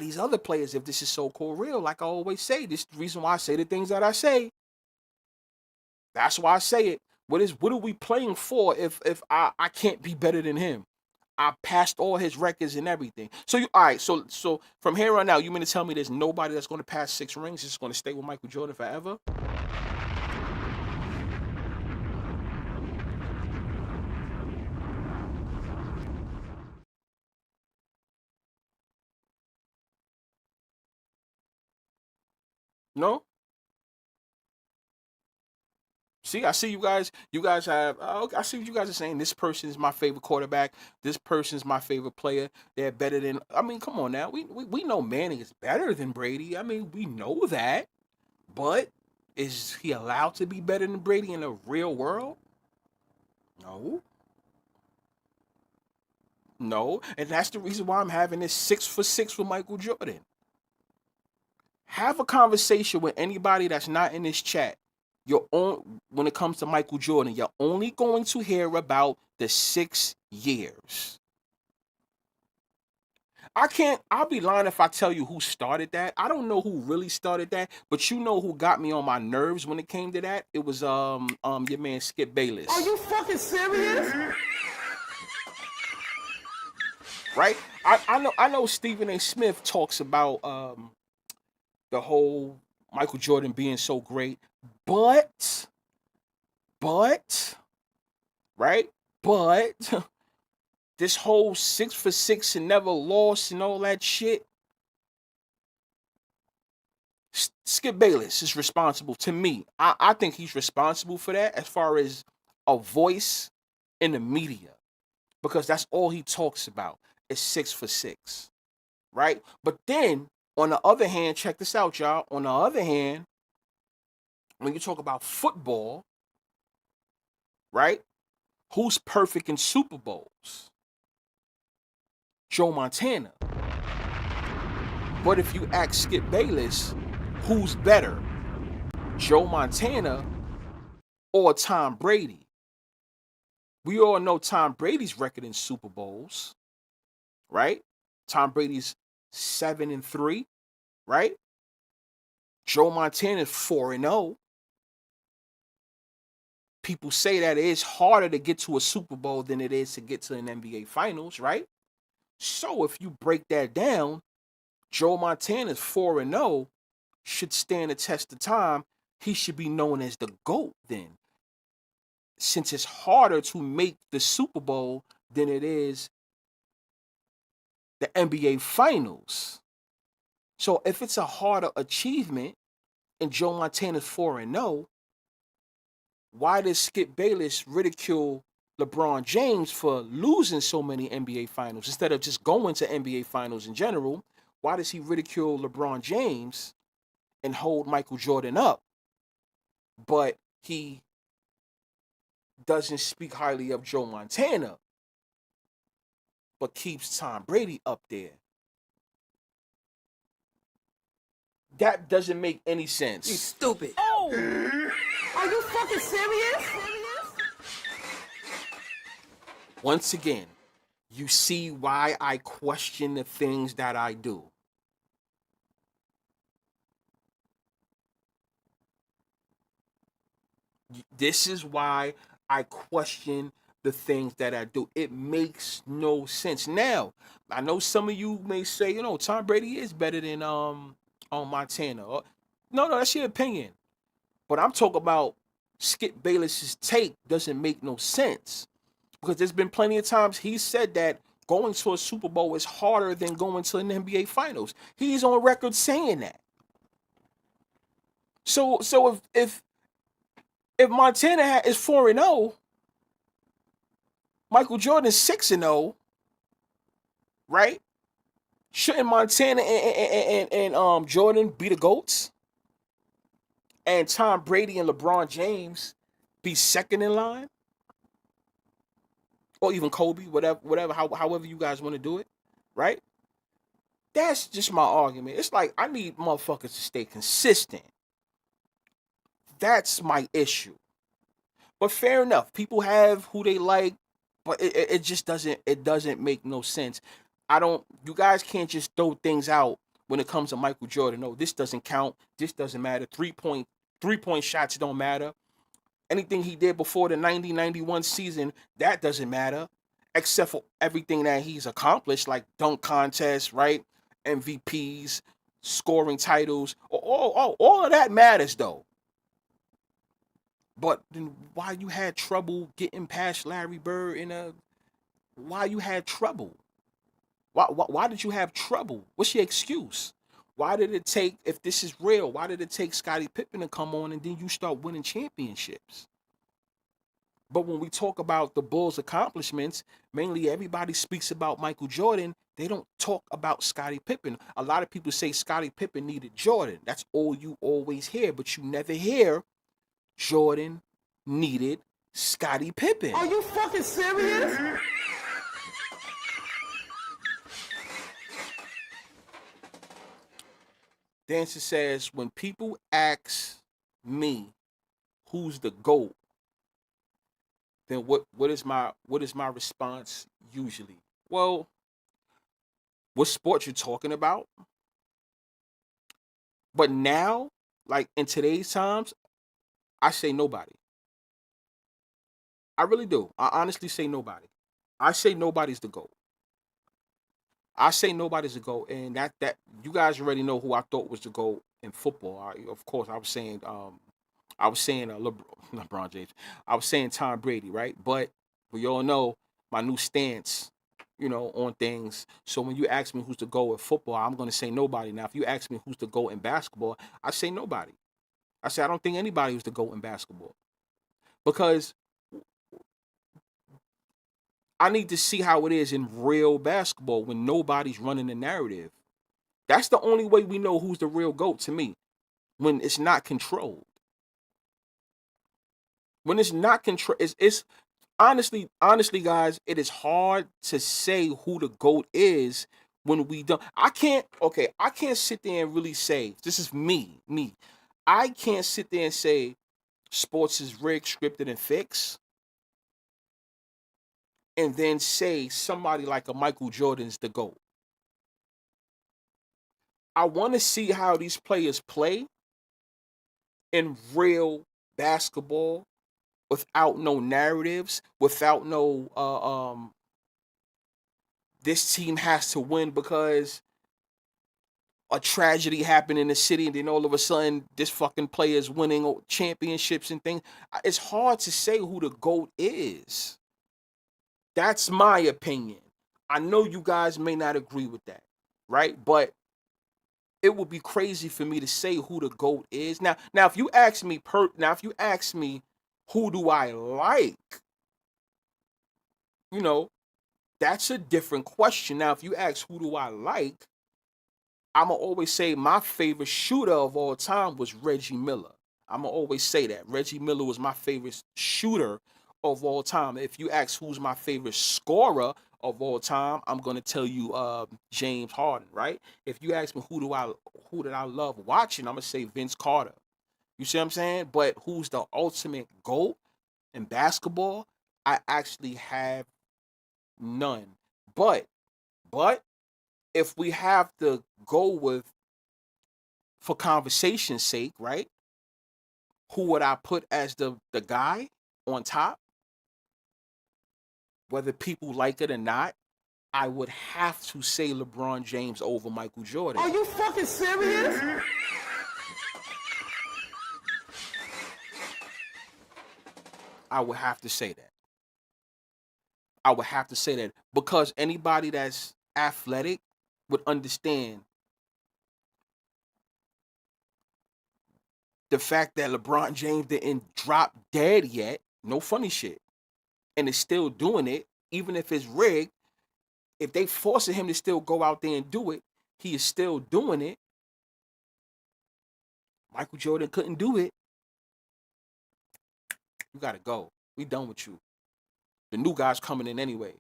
Speaker 1: these other players if this is so-called real. Like I always say, this is the reason why I say the things that I say. That's why I say it. What are we playing for if I can't be better than him? I passed all his records and everything. So all right. So from here on out, you mean to tell me there's nobody that's going to pass 6 rings? It's going to stay with Michael Jordan forever? No. See, I see you guys. You guys have. Okay, I see what you guys are saying. This person is my favorite quarterback. This person is my favorite player. They're better than. I mean, come on now. We know Manning is better than Brady. I mean, we know that. But is he allowed to be better than Brady in the real world? No. No. And that's the reason why I'm having this 6 for 6 with Michael Jordan. Have a conversation with anybody that's not in this chat. When it comes to Michael Jordan, you're only going to hear about the 6 years. I'll be lying if I tell you who started that. I don't know who really started that, but you know who got me on my nerves when it came to that? It was your man Skip Bayless.
Speaker 2: Are you fucking serious?
Speaker 1: Right? I know Stephen A. Smith talks about the whole Michael Jordan being so great, but right? But this whole 6 for 6 and never lost and all that shit. Skip Bayless is responsible to me. I think he's responsible for that as far as a voice in the media, because that's all he talks about is 6 for 6, right? But then on the other hand, check this out, y'all. On the other hand, when you talk about football, right? Who's perfect in Super Bowls? Joe Montana. But if you ask Skip Bayless, who's better, Joe Montana or Tom Brady? We all know Tom Brady's record in Super Bowls, right? Tom Brady's 7-3, right? Joe Montana's 4-0. People say that it is harder to get to a Super Bowl than it is to get to an NBA Finals, right? So if you break that down, Joe Montana's 4-0 should stand the test of time. He should be known as the GOAT then, since it's harder to make the Super Bowl than it is the NBA Finals. So if it's a harder achievement and Joe Montana's 4-0, why does Skip Bayless ridicule LeBron James for losing so many NBA Finals instead of just going to NBA Finals in general? Why does he ridicule LeBron James and hold Michael Jordan up, but he doesn't speak highly of Joe Montana, but keeps Tom Brady up there? That doesn't make any sense.
Speaker 2: You stupid. Oh! Are you fucking serious?
Speaker 1: Once again, you see why I question the things that I do. This is why I question the things that I do. It makes no sense. Now, I know some of you may say, Tom Brady is better than Montana. No, that's your opinion. But I'm talking about Skip Bayless's take doesn't make no sense. Because there's been plenty of times he said that going to a Super Bowl is harder than going to an NBA Finals. He's on record saying that. So if Montana is 4-0, Michael Jordan is 6-0, right? Shouldn't Montana and Jordan be the GOATs? And Tom Brady and LeBron James be second in line? Or even Kobe, however you guys want to do it, right? That's just my argument. It's like I need motherfuckers to stay consistent. That's my issue. But fair enough. People have who they like, but it just doesn't make no sense. You guys can't just throw things out when it comes to Michael Jordan. No, this doesn't count. This doesn't matter. Three-point shots don't matter. Anything he did before the 90-91 season, that doesn't matter, except for everything that he's accomplished, like dunk contests, right? MVPs, scoring titles. All of that matters, though. But then why you had trouble getting past Larry Bird why you had trouble? Why did you have trouble? What's your excuse? Why did it take, if this is real, why did it take Scottie Pippen to come on and then you start winning championships? But when we talk about the Bulls' accomplishments, mainly everybody speaks about Michael Jordan. They don't talk about Scottie Pippen. A lot of people say Scottie Pippen needed Jordan. That's all you always hear, but you never hear Jordan needed Scottie Pippen.
Speaker 2: Are you fucking serious?
Speaker 1: Dancer says, when people ask me who's the GOAT, then what is my response usually? Well, what sport you're talking about? But now, like in today's times, I say nobody. I really do. I honestly say nobody. I say nobody's the GOAT. I say nobody's the GOAT, and that you guys already know who I thought was the GOAT in football. Of course, I was saying LeBron James. I was saying Tom Brady, right? But we all know my new stance, on things. So when you ask me who's the GOAT in football, I'm gonna say nobody. Now, if you ask me who's the GOAT in basketball, I say nobody. I say I don't think anybody was the GOAT in basketball because I need to see how it is in real basketball when nobody's running the narrative. That's the only way we know who's the real GOAT to me, when it's not controlled. When it's not controlled, it's honestly, guys, it is hard to say who the GOAT is when we don't. I can't sit there and really say, this is me. I can't sit there and say sports is rigged, scripted, and fixed, and then say somebody like a Michael Jordan's the GOAT. I want to see how these players play in real basketball without no narratives, without no this team has to win because a tragedy happened in the city and then all of a sudden this fucking player is winning championships and things. It's hard to say who the GOAT is. That's my opinion. I know you guys may not agree with that, right? But it would be crazy for me to say who the GOAT is. Now if you ask me who do I like, that's a different question. Now, if you ask who do I like, I'ma always say my favorite shooter of all time was Reggie Miller. I'ma always say that. Reggie Miller was my favorite shooter of all time. If you ask who's my favorite scorer of all time, I'm gonna tell you James Harden, right? If you ask me who did I love watching, I'm gonna say Vince Carter. You see what I'm saying? But who's the ultimate GOAT in basketball? I actually have none. But if we have to go with, for conversation's sake, right? Who would I put as the guy on top? Whether people like it or not, I would have to say LeBron James over Michael Jordan.
Speaker 2: Are you fucking serious?
Speaker 1: I would have to say that. I would have to say that because anybody that's athletic would understand the fact that LeBron James didn't drop dead yet, no funny shit, and is still doing it, even if it's rigged. If they forcing him to still go out there and do it, he is still doing it. Michael Jordan couldn't do it. You gotta go. We done with you. The new guy's coming in anyway.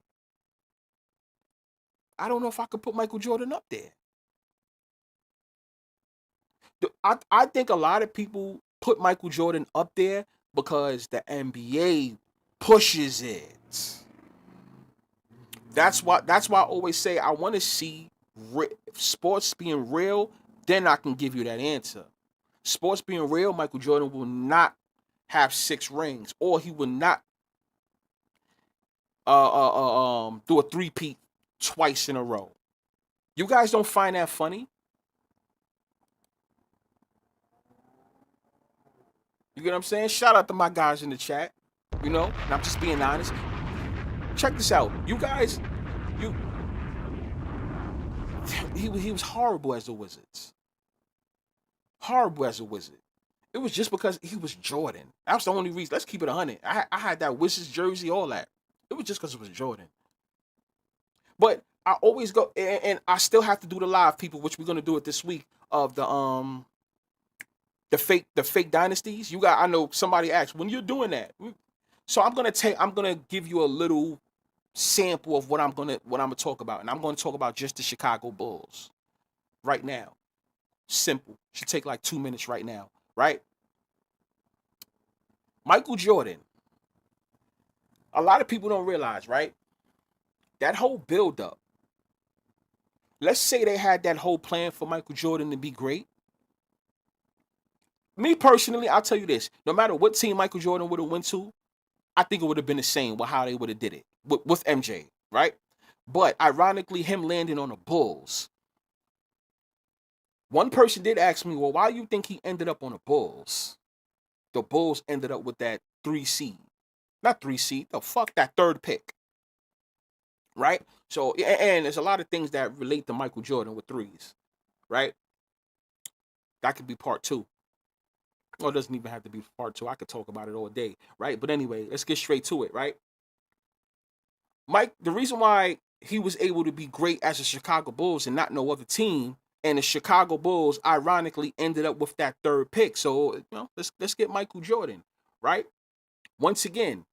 Speaker 1: I don't know if I could put Michael Jordan up there. I think a lot of people put Michael Jordan up there because the NBA pushes it. That's why I always say I want to see sports being real. Then I can give you that answer. Sports being real, Michael Jordan will not have 6 rings, or he will not do a three-peat twice in a row. You guys don't find that funny? You get what I'm saying? Shout out to my guys in the chat. And I'm just being honest. Check this out. You guys, he was horrible as the Wizards. Horrible as a wizard. It was just because he was Jordan. That was the only reason. Let's keep it 100. I had that Wizards jersey, all that. It was just because it was Jordan. But I always go, and I still have to do the live, people, which we're gonna do it this week of the fake dynasties. You got. I know somebody asked when you're doing that. So I'm gonna give you a little sample of what I'm gonna talk about, and I'm gonna talk about just the Chicago Bulls right now. Simple. Should take like 2 minutes right now. Right. Michael Jordan. A lot of people don't realize, right? That whole build up. Let's say they had that whole plan for Michael Jordan to be great. Me personally, I'll tell you this: no matter what team Michael Jordan would have went to, I think it would have been the same with how they would have did it with MJ, right? But ironically, him landing on the Bulls. One person did ask me, well, why do you think he ended up on the Bulls? The Bulls ended up with that 3 seed. Not 3 seed, the fuck that third pick. Right? So, and there's a lot of things that relate to Michael Jordan with threes. Right? That could be part two. Or it doesn't even have to be part two. I could talk about it all day. Right? But anyway, let's get straight to it. Right? Mike, the reason why he was able to be great as a Chicago Bulls and not no other team, and the Chicago Bulls ironically ended up with that third pick. So, let's get Michael Jordan, right? Once again,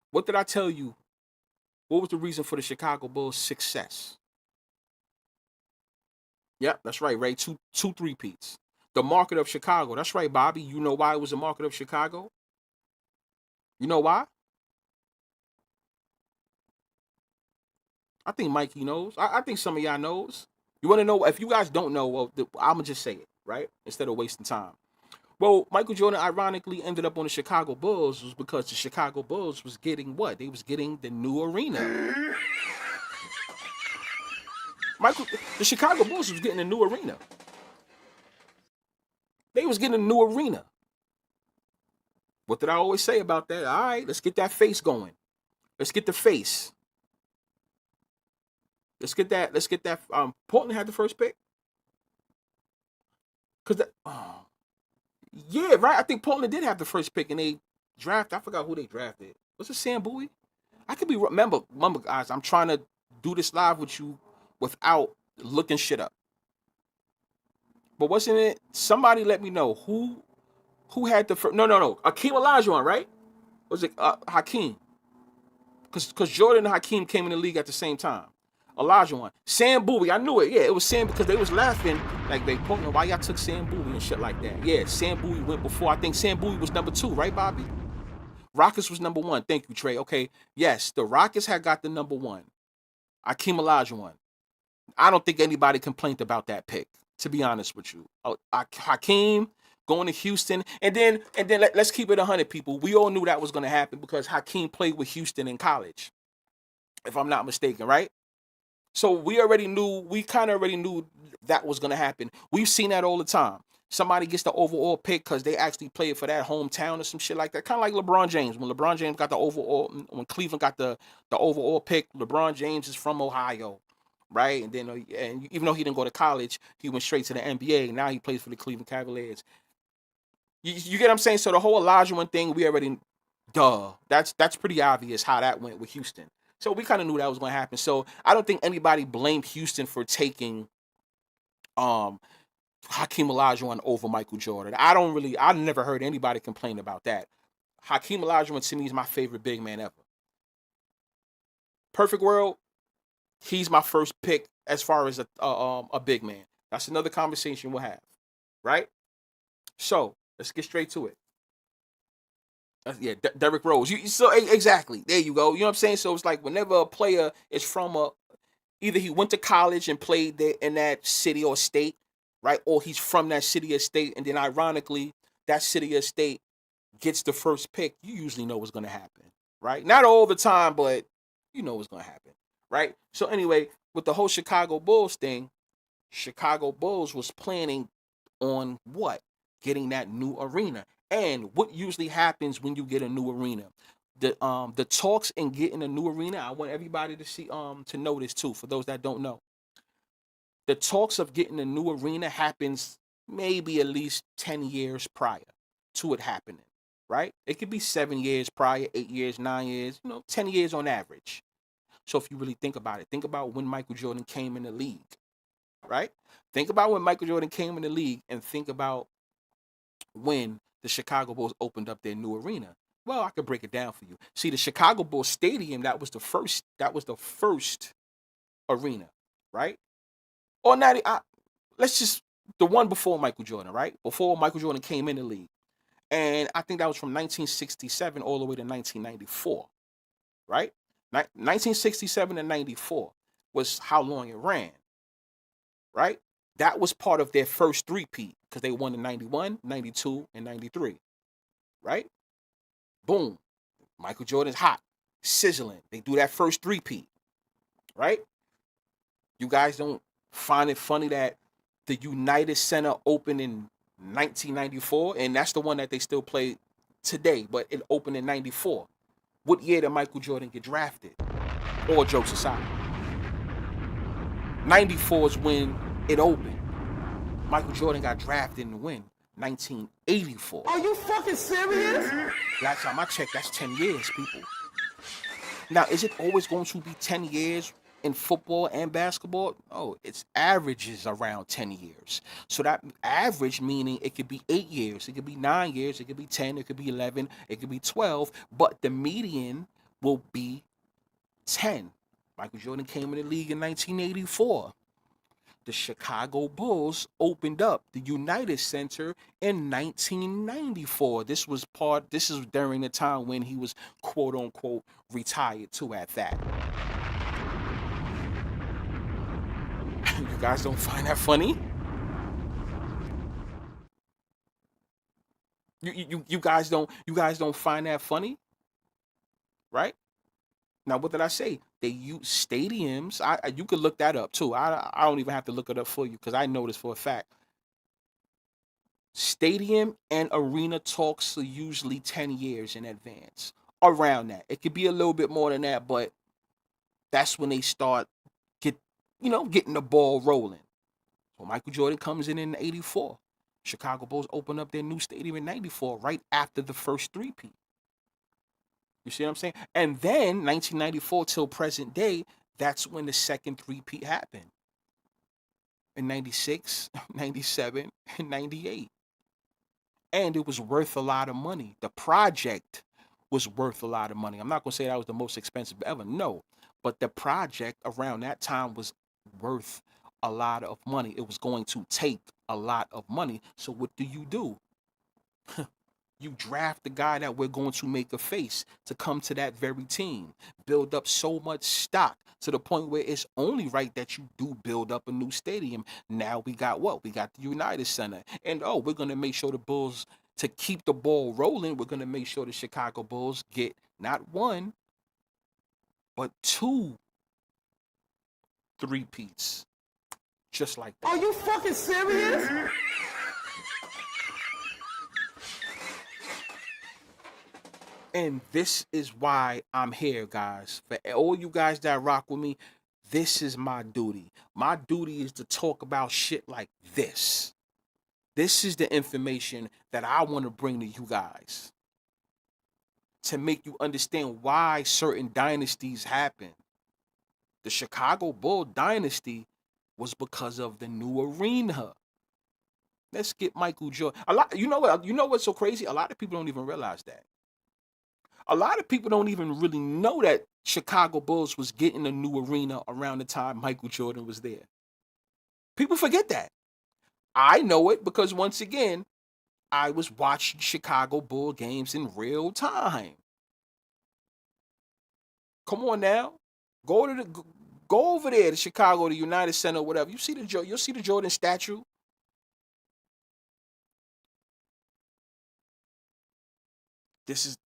Speaker 1: what did I tell you? What was the reason for the Chicago Bulls' success? Yep, that's right, Ray. Two three-peats. The market of Chicago. That's right, Bobby. You know why it was the market of Chicago? You know why? I think Mikey knows. I think some of y'all knows. You want to know? If you guys don't know, well, I'm going to just say it, right? Instead of wasting time. Well, Michael Jordan ironically ended up on the Chicago Bulls was because the Chicago Bulls was getting what? They was getting the new arena. The Chicago Bulls was getting a new arena. They was getting a new arena. What did I always say about that? All right, let's get that face going. Let's get the face. Let's get that. Portland had the first pick. Yeah, right. I think Portland did have the first pick, and they drafted. I forgot who they drafted. Was it Sam Bowie? I could be remember, guys. I'm trying to do this live with you without looking shit up. But wasn't it? Somebody let me know who had the first. No. Hakeem Olajuwon, right? Was it Hakeem? Because Jordan and Hakeem came in the league at the same time. Olajuwon. Sam Bowie. I knew it. Yeah, it was Sam because they was laughing. Like they pointing why y'all took Sam Bowie and shit like that. Yeah, Sam Bowie went before. I think Sam Bowie was number 2, right, Bobby? Rockets was number 1. Thank you, Trey. Okay. Yes, the Rockets had got the number 1. Hakeem Olajuwon. I don't think anybody complained about that pick, to be honest with you. Hakeem going to Houston. And then let's keep it 100, people. We all knew that was going to happen because Hakeem played with Houston in college, if I'm not mistaken, right? So we kind of already knew that was going to happen. We've seen that all the time. Somebody gets the overall pick because they actually played for that hometown or some shit like that. Kind of like LeBron James. When LeBron James got the overall, when Cleveland got the overall pick, LeBron James is from Ohio, right? And then, and even though he didn't go to college, he went straight to the NBA. Now he plays for the Cleveland Cavaliers. You get what I'm saying? So the whole Olajuwon thing, we already, that's pretty obvious how that went with Houston. So we kind of knew that was going to happen. So I don't think anybody blamed Houston for taking Hakeem Olajuwon over Michael Jordan. I never heard anybody complain about that. Hakeem Olajuwon to me is my favorite big man ever. Perfect world, he's my first pick as far as a big man. That's another conversation we'll have, right? So let's get straight to it. Yeah, Derrick Rose. So exactly. There you go. You know what I'm saying? So it's like whenever a player is from either he went to college and played there in that city or state, right? Or he's from that city or state, and then ironically, that city or state gets the first pick. You usually know what's going to happen, right? Not all the time, but you know what's going to happen, right? So anyway, with the whole Chicago Bulls thing, Chicago Bulls was planning on what? Getting that new arena. And what usually happens when you get a new arena? The talks in getting a new arena, I want everybody to see to know this too, for those that don't know. The talks of getting a new arena happens maybe at least 10 years prior to it happening, right? It could be 7 years prior, 8 years, 9 years, 10 years on average. So if you really think about it, think about when Michael Jordan came in the league, right? Think about when Michael Jordan came in the league and think about when the Chicago Bulls opened up their new arena. Well, I could break it down for you. See, the Chicago Bulls Stadium, that was the first arena, right? Or not, let's just the one before Michael Jordan, right? Before Michael Jordan came in the league. And I think that was from 1967 all the way to 1994, right? 1967 and 94 was how long it ran, right? That was part of their first three-peat because they won in 91, 92, and 93, right? Boom. Michael Jordan's hot, sizzling. They do that first three-peat, right? You guys don't find it funny that the United Center opened in 1994, and that's the one that they still play today, but it opened in 94. What year did Michael Jordan get drafted? All jokes aside. 94 is when it opened. Michael Jordan got drafted in the win. 1984.
Speaker 2: Are you fucking serious?
Speaker 1: Last time I checked, that's 10 years, people. Now, is it always going to be 10 years in football and basketball? Oh, its averages around 10 years. So that average meaning it could be 8 years, it could be 9 years, it could be 10, it could be 11, it could be 12, but the median will be 10. Michael Jordan came in the league in 1984. The Chicago Bulls opened up the United Center in 1994. This is during the time when he was quote unquote retired too at that. You guys don't find that funny? You guys don't find that funny? Right? Now, what did I say? They use stadiums. You could look that up too. I don't even have to look it up for you because I know this for a fact. Stadium and arena talks are usually 10 years in advance. Around that. It could be a little bit more than that, but that's when they start getting the ball rolling. So Michael Jordan comes in 84. Chicago Bulls open up their new stadium in 94, right after the first three-peat. You see what I'm saying? And then 1994 till present day, that's when the second three-peat happened. In 96, 97, and 98. And it was worth a lot of money. The project was worth a lot of money. I'm not going to say that was the most expensive ever. No. But the project around that time was worth a lot of money. It was going to take a lot of money. So what do? You draft the guy that we're going to make a face to come to that very team. Build up so much stock to the point where it's only right that you do build up a new stadium. Now we got what? We got the United Center. And we're going to make sure the Bulls, to keep the ball rolling, we're going to make sure the Chicago Bulls get not one, but two three-peats. Just like that.
Speaker 2: Are you fucking serious?
Speaker 1: And this is why I'm here, guys. For all you guys that rock with me, this is my duty. My duty is to talk about shit like this. This is the information that I want to bring to you guys to make you understand why certain dynasties happen. The Chicago Bull dynasty was because of the new arena. Let's get Michael Jordan. You know what? You know what's so crazy? A lot of people don't even realize that. A lot of people don't even really know that Chicago Bulls was getting a new arena around the time Michael Jordan was there. People forget that. I know it because once again, I was watching Chicago Bull games in real time. Come on now. Go over there to Chicago, the United Center, whatever. You'll see the Jordan statue.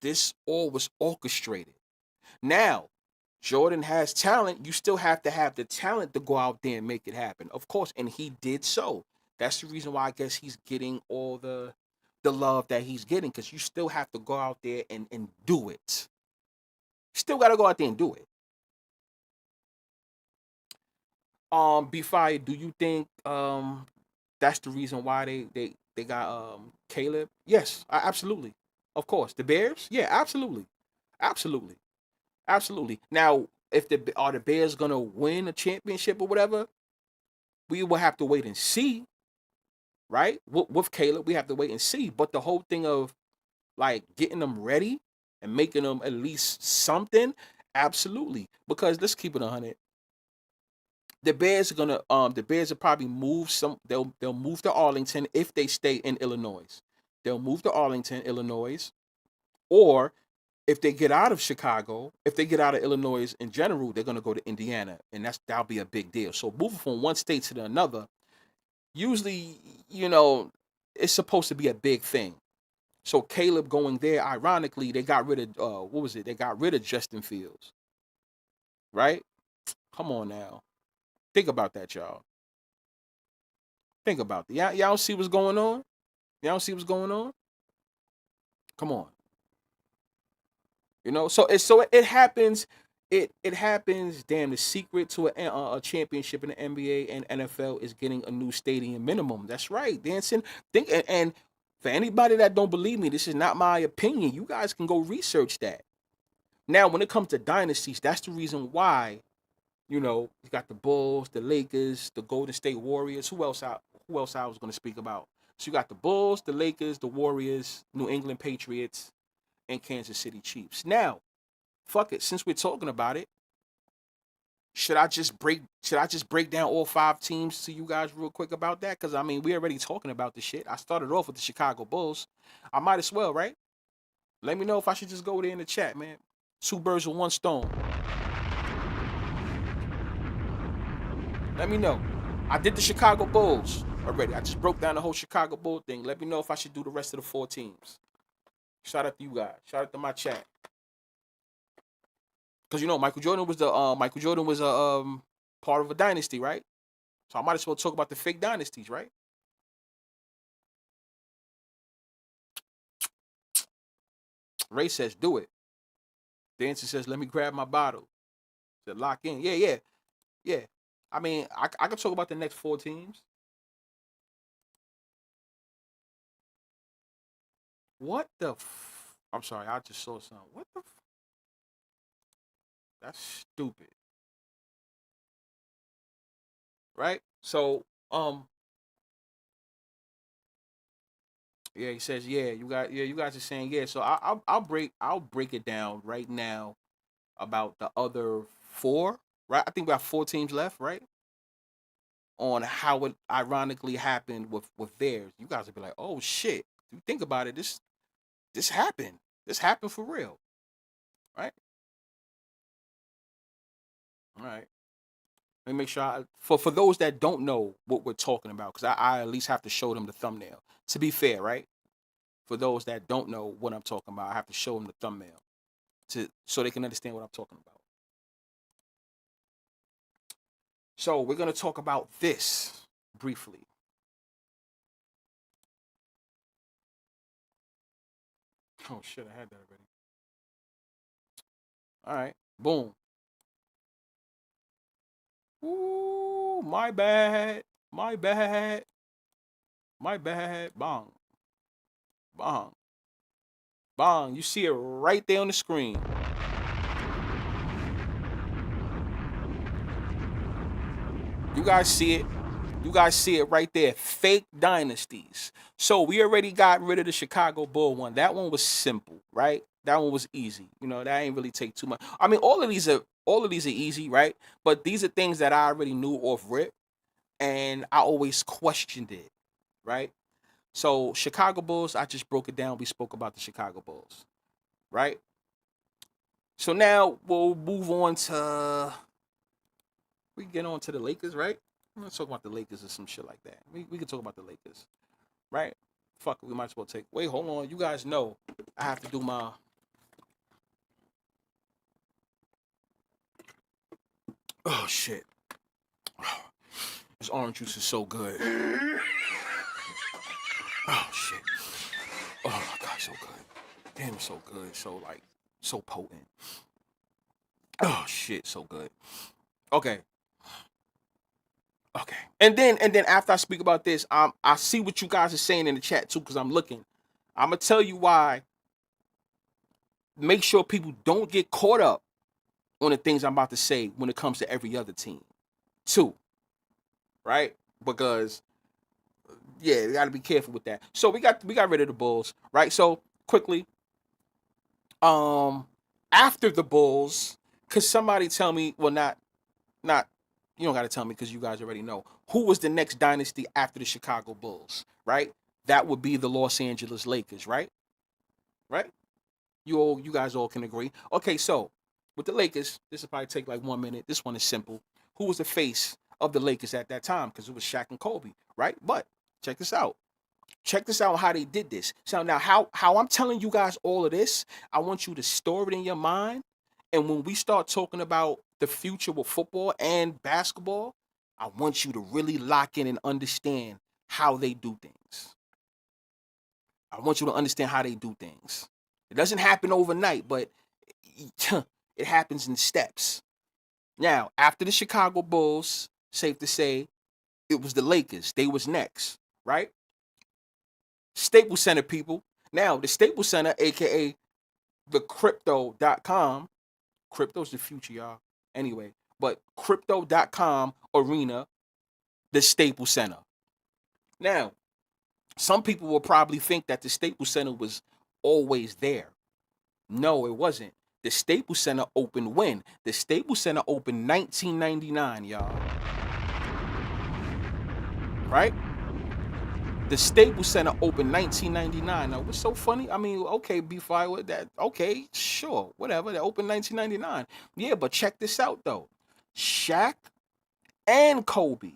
Speaker 1: This all was orchestrated. Now, Jordan has talent. You still have to have the talent to go out there and make it happen. Of course, and he did so. That's the reason why I guess he's getting all the love that he's getting, because you still have to go out there and do it. Still got to go out there and do it. B-Fire, do you think that's the reason why they got Caleb. Yes, absolutely. Of course. The Bears? Yeah, absolutely. Absolutely. Absolutely. Now, if the Bears gonna win a championship or whatever, we will have to wait and see, right? With Caleb, we have to wait and see. But the whole thing of like getting them ready and making them at least something, absolutely. Because let's keep it 100. The Bears will probably move some. They'll move to Arlington if they stay in Illinois. They'll move to Arlington, Illinois, or if they get out of Chicago, if they get out of Illinois in general, they're gonna go to Indiana, and that'll be a big deal. So moving from one state to another, usually, it's supposed to be a big thing. So Caleb going there, ironically, they got rid of what was it? They got rid of Justin Fields, right? Come on now, think about that, y'all. Think about that. Y'all don't see what's going on. Y'all don't see what's going on. Come on, it happens. It happens. Damn, the secret to a championship in the NBA and NFL is getting a new stadium minimum. That's right, dancing. And for anybody that don't believe me, this is not my opinion. You guys can go research that. Now, when it comes to dynasties, that's the reason why. You got the Bulls, the Lakers, the Golden State Warriors. Who else I was going to speak about? So you got the Bulls, the Lakers, the Warriors, New England Patriots, and Kansas City Chiefs. Now, fuck it. Since we're talking about it, should I just break down all 5 teams to you guys real quick about that? Because I mean, we already talking about the shit. I started off with the Chicago Bulls. I might as well, right? Let me know if I should just go there in the chat, man. 2 birds with 1 stone. Let me know. I did the Chicago Bulls already. I just broke down the whole Chicago Bull thing. Let me know if I should do the rest of the 4 teams. Shout out to you guys. Shout out to my chat. Because Michael Jordan was a part of a dynasty, right? So I might as well talk about the fake dynasties, right? Ray says, do it. Dancer says, let me grab my bottle. Said, lock in. Yeah. I mean, I could talk about the next 4 teams. What the I'm sorry, I just saw something. What the That's stupid. Right? So, yeah, he says, you guys are saying, yeah. So I'll break it down right now about the other 4, right? I think we have 4 teams left, right? On how it ironically happened with theirs. You guys will be like, oh shit. If you think about it, this happened. This happened for real. Right? All right. Let me make sure for those that don't know what we're talking about, because I at least have to show them the thumbnail. To be fair, right? For those that don't know what I'm talking about, I have to show them the thumbnail so they can understand what I'm talking about. So we're gonna talk about this briefly. Oh shit, I had that already. All right, boom. Ooh, my bad, my bad, my bad. Bong, bong, bong. You see it right there on the screen. You guys see it. You guys see it right there. Fake dynasties. So we already got rid of the Chicago Bull one. That one was simple, right? That one was easy. That ain't really take too much. I mean, all of these are easy, right? But these are things that I already knew off rip, and I always questioned it, right? So Chicago Bulls, I just broke it down. We spoke about the Chicago Bulls, right? So now we'll move on to we get on to the Lakers, right? Let's talk about the Lakers or some shit like that. We can talk about the Lakers, right? Fuck it, we might as well take. Wait, hold on. You guys know I have to do my. Oh shit! This orange juice is so good. Oh shit! Oh my god, so good. Damn, it's so good. So potent. Oh shit, so good. Okay. Okay. And then after I speak about this, I see what you guys are saying in the chat too, because I'm looking. I'm gonna tell you why. Make sure people don't get caught up on the things I'm about to say when it comes to every other team. Too. Right? Because yeah, we gotta be careful with that. So we got rid of the Bulls, right? So quickly, um, after the Bulls, could somebody tell me? Well, not you don't got to tell me because you guys already know who was the next dynasty after the Chicago Bulls, right? That would be the Los Angeles Lakers, right? Right? You guys all can agree. Okay, so with the Lakers, this will probably take like 1 minute. This one is simple. Who was the face of the Lakers at that time? Because it was Shaq and Kobe, right? But check this out. Check this out how they did this. So now how I'm telling you guys all of this, I want you to store it in your mind. And when we start talking about the future with football and basketball, I want you to really lock in and understand how they do things. I want you to understand how they do things. It doesn't happen overnight, but it happens in steps. Now, after the Chicago Bulls, safe to say, it was the Lakers. They was next, right? Staples Center people. Now, the Staples Center, aka the crypto.com, crypto's the future, y'all. Anyway, but crypto.com arena, the Staples Center. Now, some people will probably think that the Staples Center was always there. No, it wasn't. The Staples Center opened when? The Staples Center opened 1999, y'all. Right? The Staples Center opened 1999. Now, what's so funny? I mean, okay, B5 with that. Okay, sure, whatever. They opened 1999. Yeah, but check this out though. Shaq and Kobe,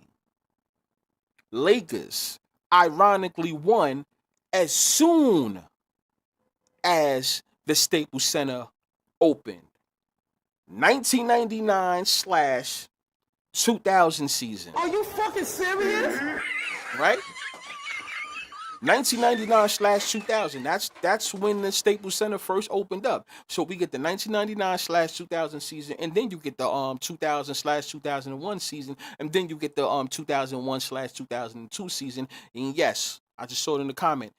Speaker 1: Lakers, ironically won as soon as the Staples Center opened. 1999 slash 2000 season.
Speaker 2: Are you fucking serious?
Speaker 1: Right? 1999 slash 2000. That's when the Staples Center first opened up. So we get the 1999 slash 2000 season, and then you get the 2000 slash 2001 season, and then you get the 2001 slash 2002 season. And yes, I just saw it in the comment.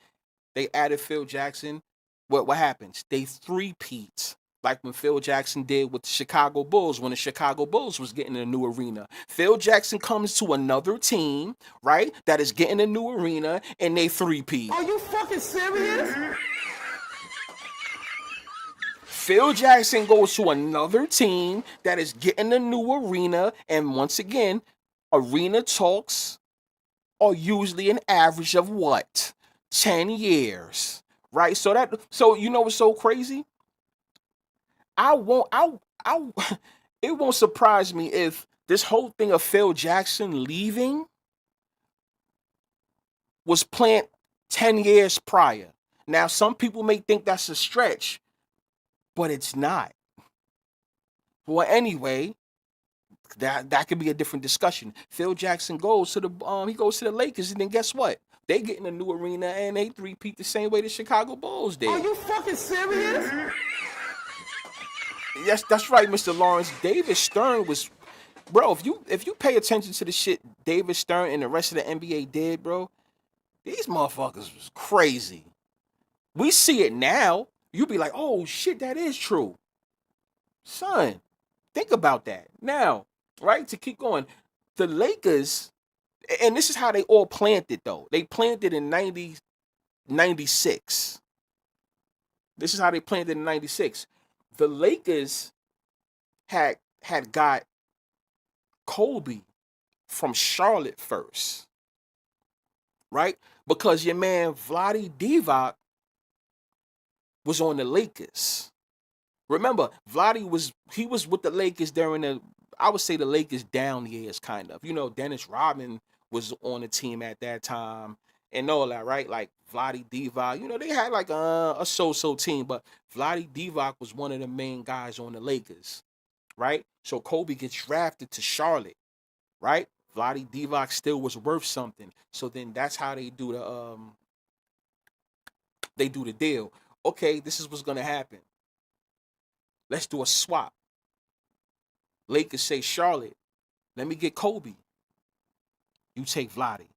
Speaker 1: They added Phil Jackson. What happens? They three-peat. Like when Phil Jackson did with the Chicago Bulls when the Chicago Bulls was getting a new arena. Phil Jackson comes to another team, right, that is getting a new arena, and they three-peat.
Speaker 2: Are you fucking serious?
Speaker 1: Phil Jackson goes to another team that is getting a new arena, and once again, arena talks are usually an average of what? 10 years, right? So you know what's so crazy? I it won't surprise me if this whole thing of Phil Jackson leaving was planned 10 years prior. Now, some people may think that's a stretch, but it's not. Well, anyway, that could be a different discussion. Phil Jackson goes to the Lakers, and then guess what? They get in a new arena and they three-peat the same way the Chicago Bulls did.
Speaker 2: Are you fucking serious?
Speaker 1: Yes, that's right, Mr. Lawrence. David Stern was, bro. If you pay attention to the shit David Stern and the rest of the NBA did, bro, these motherfuckers was crazy. We see it now. You be like, oh shit, that is true, son. Think about that now, right? To keep going, the Lakers, and this is how they all planted though. They planted in 96. This is how they planted in 96. The Lakers had got Kobe from Charlotte first, right? Because your man Vlade Divac was on the Lakers. Remember, Vlade was with the Lakers during I would say the Lakers down years, kind of. You know, Dennis Rodman was on the team at that time and all that, right? Like Vlade Divac, you know, they had like a so-so team, but Vlade Divac was one of the main guys on the Lakers, right? So Kobe gets drafted to Charlotte, right? Vlade Divac still was worth something. So then that's how they do the deal. Okay, this is what's gonna happen. Let's do a swap. Lakers say, Charlotte, let me get Kobe. You take Vladdy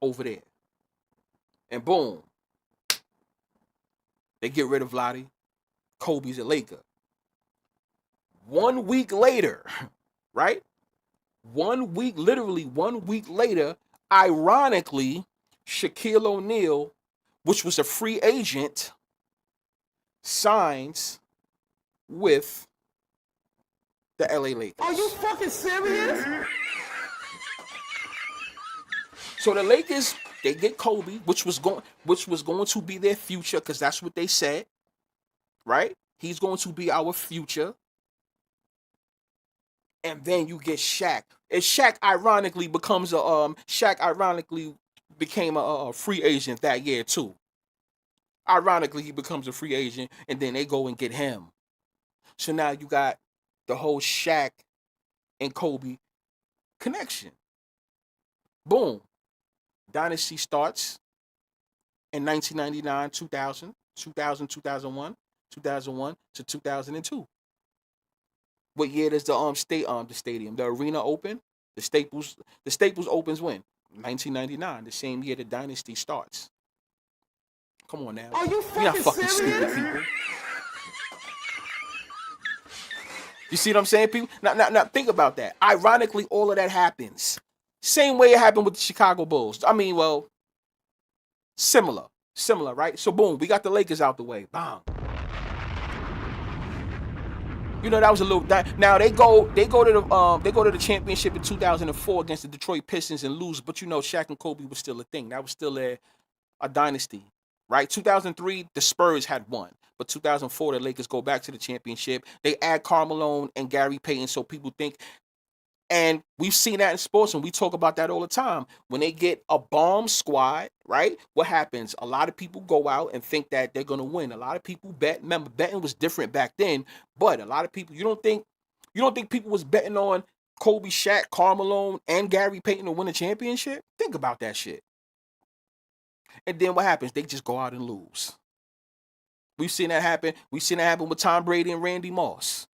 Speaker 1: over there. And boom, they get rid of Vladdy. Kobe's a Laker. 1 week later, right? 1 week, literally 1 week later, ironically, Shaquille O'Neal, which was a free agent, signs with the LA Lakers.
Speaker 2: Are you fucking serious?
Speaker 1: So the Lakers, they get Kobe, which was going to be their future, because that's what they said, right? He's going to be our future. And then you get Shaq. And Shaq ironically became a free agent that year too. Ironically, he becomes a free agent, and then they go and get him. So now you got the whole Shaq and Kobe connection. Boom. Dynasty starts in 1999, 2000, 2001, 2001 to 2002. What year does the arena open? The Staples opens when? 1999, the same year the Dynasty starts. Come on now.
Speaker 2: Are you
Speaker 1: You're not
Speaker 2: fucking
Speaker 1: fucking
Speaker 2: serious?
Speaker 1: stupid, people. You see what I'm saying, people? Now, think about that. Ironically, all of that happens. Same way it happened with the Chicago Bulls. I mean, well, similar, right? So boom, we got the Lakers out the way. Bang. You know, that was a little. Now they go to the championship in 2004 against the Detroit Pistons and lose. But you know, Shaq and Kobe was still a thing. That was still a dynasty, right? 2003, the Spurs had won, but 2004, the Lakers go back to the championship. They add Karl Malone and Gary Payton, so people think. And we've seen that in sports, and we talk about that all the time. When they get a bomb squad, right? What happens? A lot of people go out and think that they're gonna win. A lot of people bet. Remember, betting was different back then. But a lot of people, you don't think people was betting on Kobe, Shaq, Karl Malone, and Gary Payton to win a championship? Think about that shit. And then what happens? They just go out and lose. We've seen that happen. We've seen that happen with Tom Brady and Randy Moss.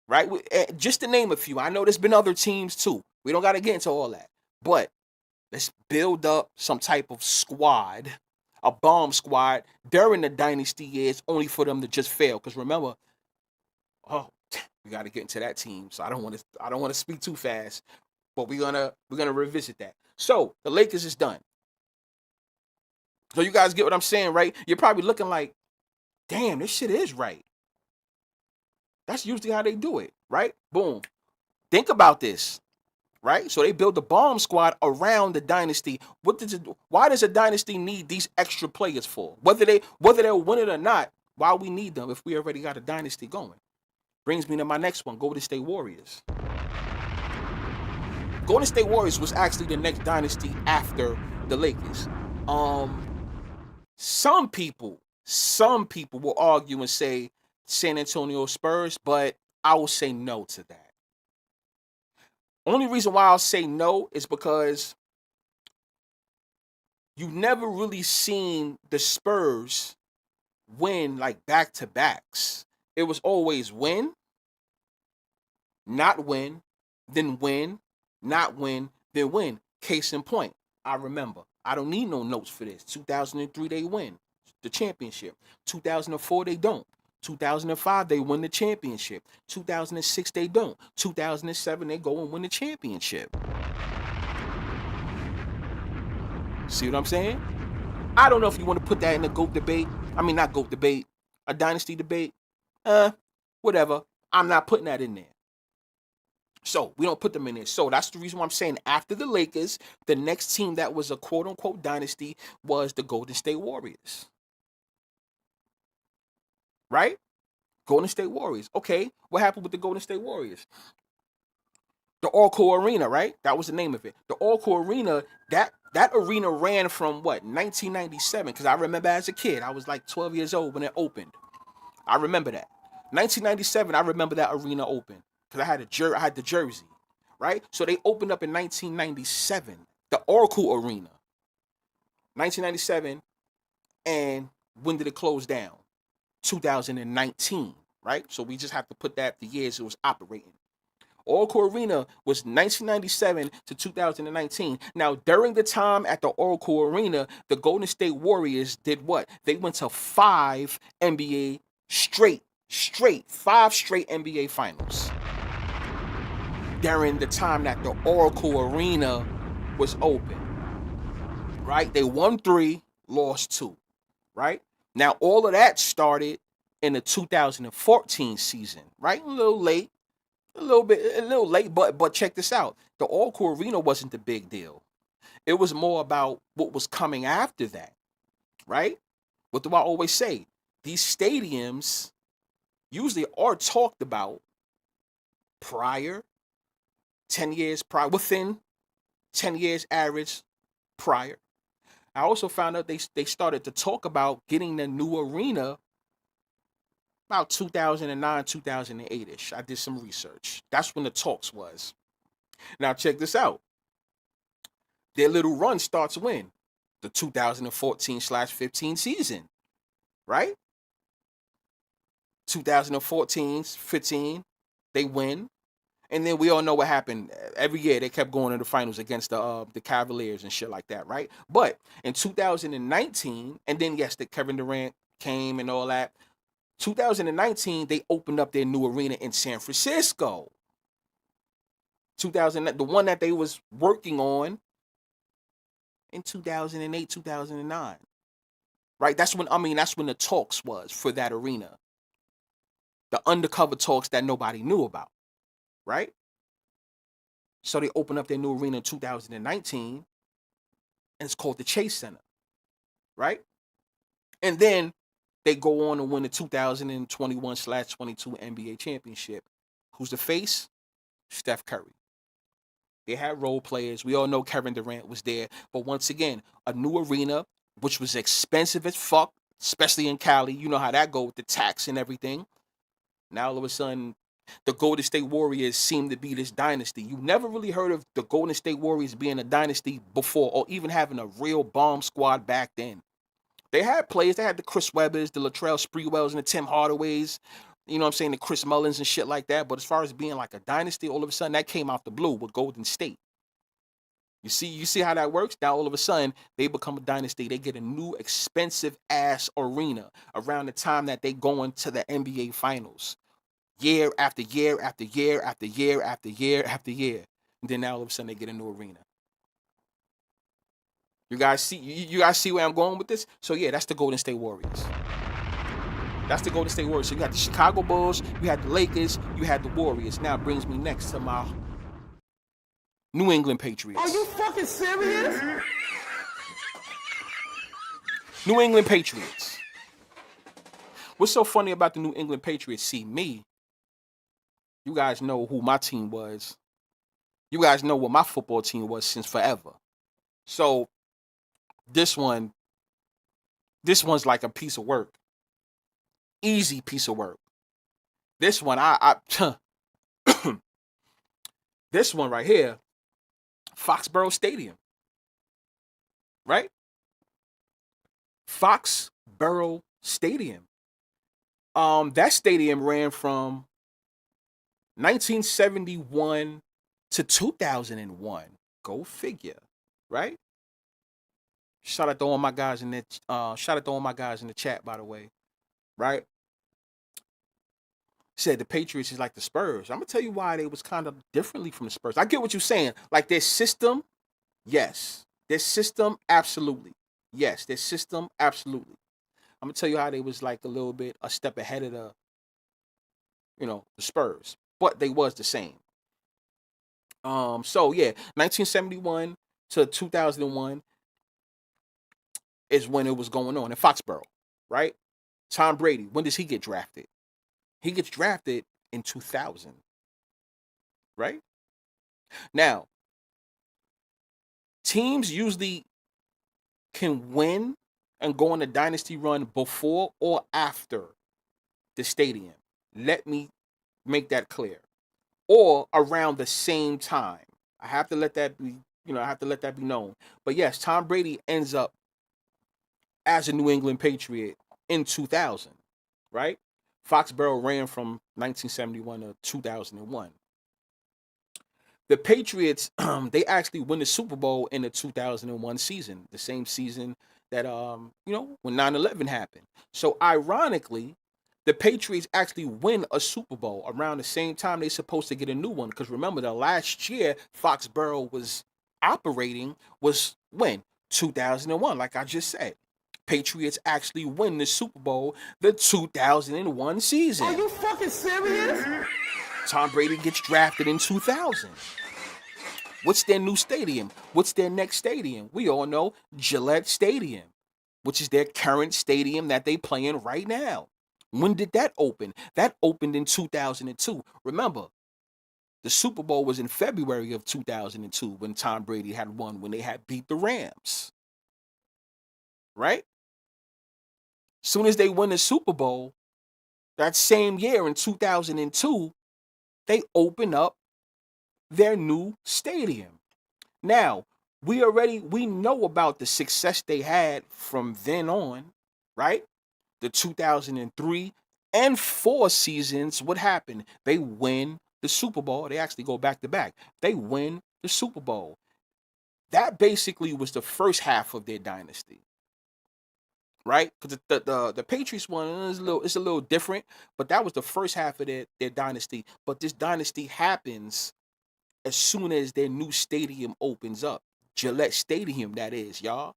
Speaker 1: Right? Just to name a few. I know there's been other teams too. We don't got to get into all that. But let's build up some type of squad, a bomb squad during the dynasty years, only for them to just fail. Because remember, we got to get into that team. So I don't want to speak too fast. But we're gonna revisit that. So the Lakers is done. So you guys get what I'm saying, right? You're probably looking like, damn, this shit is right. That's usually how they do it, right? Boom. Think about this, right? So they build the bomb squad around the dynasty. Why does a dynasty need these extra players for? Whether they'll win it or not, why we need them if we already got a dynasty going? Brings me to my next one, Golden State Warriors. Golden State Warriors was actually the next dynasty after the Lakers. Some people will argue and say San Antonio Spurs, but I will say no to that. Only reason why I'll say no is because you've never really seen the Spurs win like back-to-backs. It was always win, not win, then win, not win, then win. Case in point, I remember. I don't need no notes for this. 2003, they win the championship. 2004, they don't. 2005, they win the championship. 2006, they don't. 2007, they go and win the championship. See what I'm saying? I don't know if you want to put that in the GOAT debate. I mean, not GOAT debate, a dynasty debate. Whatever. I'm not putting that in there. So we don't put them in there. So that's the reason why I'm saying after the Lakers, the next team that was a quote-unquote dynasty was the Golden State Warriors. Right? Golden State Warriors. Okay, what happened with the Golden State Warriors? The Oracle Arena, right? That was the name of it. The Oracle Arena, that arena ran from what? 1997, because I remember as a kid, I was like 12 years old when it opened. I remember that. 1997, I remember that arena opened, because I had the jersey, right? So they opened up in 1997, the Oracle Arena. 1997, and when did it close down? 2019, right? So we just have to put that the years it was operating. Oracle Arena was 1997 to 2019. Now, during the time at the Oracle Arena, the Golden State Warriors did what? They went to 5 NBA five straight NBA finals during the time that the Oracle Arena was open, right? They won 3, lost 2, right? Now, all of that started in the 2014 season, right? A little late, a little late, but check this out. The Oracle Arena wasn't the big deal. It was more about what was coming after that, right? What do I always say? These stadiums usually are talked about prior, 10 years prior, within 10 years average prior. I also found out they started to talk about getting the new arena about 2009, 2008-ish. I did some research. That's when the talks was. Now check this out. Their little run starts when? The 2014/15 season, right? 2014-15, they win. And then we all know what happened. Every year they kept going to the finals against the Cavaliers and shit like that, right? But in 2019, and then yes, the Kevin Durant came and all that. 2019, they opened up their new arena in San Francisco. 2000, the one that they was working on in 2008, 2009. Right? That's when the talks was for that arena. The undercover talks that nobody knew about, right? So they opened up their new arena in 2019, and it's called the Chase Center, right? And then they go on to win the 2021/22 NBA championship. Who's the face? Steph Curry. They had role players. We all know Kevin Durant was there. But once again, a new arena, which was expensive as fuck, especially in Cali. You know how that go with the tax and everything. Now all of a sudden, the Golden State Warriors seem to be this dynasty. You never really heard of the Golden State Warriors being a dynasty before, or even having a real bomb squad back then. They had players. They had the Chris Webbers, the Latrell Sprewells, and the Tim Hardaways. You know what I'm saying? The Chris Mullins and shit like that. But as far as being like a dynasty, all of a sudden that came out the blue with Golden State. You see how that works? Now all of a sudden they become a dynasty. They get a new expensive ass arena around the time that they go into the NBA finals. Year after year after year after year after year after year. And then now all of a sudden they get a new arena. You guys see where I'm going with this? So yeah, that's the Golden State Warriors. That's the Golden State Warriors. So you got the Chicago Bulls, you had the Lakers, you had the Warriors. Now it brings me next to my New England Patriots.
Speaker 2: Are you fucking serious?
Speaker 1: New England Patriots. What's so funny about the New England Patriots? See, me, you guys know who my team was. You guys know what my football team was since forever. So this one's like a piece of work. Easy piece of work. This one, this one right here, Foxborough Stadium. Right? Foxborough Stadium. That stadium ran from 1971 to 2001. Go figure, right? Shout out to all my guys in the chat, by the way, right? Said the Patriots is like the Spurs. I'm gonna tell you why they was kind of differently from the Spurs. I get what you're saying. Like their system, yes. Their system, absolutely. Yes, their system, absolutely. I'm gonna tell you how they was like a little bit a step ahead of the Spurs, but they was the same. So yeah, 1971 to 2001 is when it was going on in Foxborough, right? Tom Brady, when does he get drafted? He gets drafted in 2000, right? Now, teams usually can win and go on a dynasty run before or after the stadium. Let me make that clear. Or around the same time. I have to let that be known. But yes, Tom Brady ends up as a New England Patriot in 2000, right? Foxborough ran from 1971 to 2001. The Patriots, they actually win the Super Bowl in the 2001 season, the same season that when 9/11 happened. So ironically, the Patriots actually win a Super Bowl around the same time they're supposed to get a new one. Because remember, the last year Foxborough was operating was when 2001, like I just said. Patriots actually win the Super Bowl the 2001 season.
Speaker 2: Are you fucking serious?
Speaker 1: Tom Brady gets drafted in 2000. What's their new stadium? What's their next stadium? We all know Gillette Stadium, which is their current stadium that they play in right now. When did that open? That opened in 2002. Remember, the Super Bowl was in February of 2002 when Tom Brady had won, when they had beat the Rams. Right? Soon as they win the Super Bowl, that same year in 2002, they open up their new stadium. Now, we know about the success they had from then on, right? The 2003 and 4 seasons, what happened? They win the Super Bowl. They actually go back to back. They win the Super Bowl. That basically was the first half of their dynasty. Right? Because the Patriots one is a little different, but that was the first half of their dynasty. But this dynasty happens as soon as their new stadium opens up. Gillette Stadium, that is, y'all.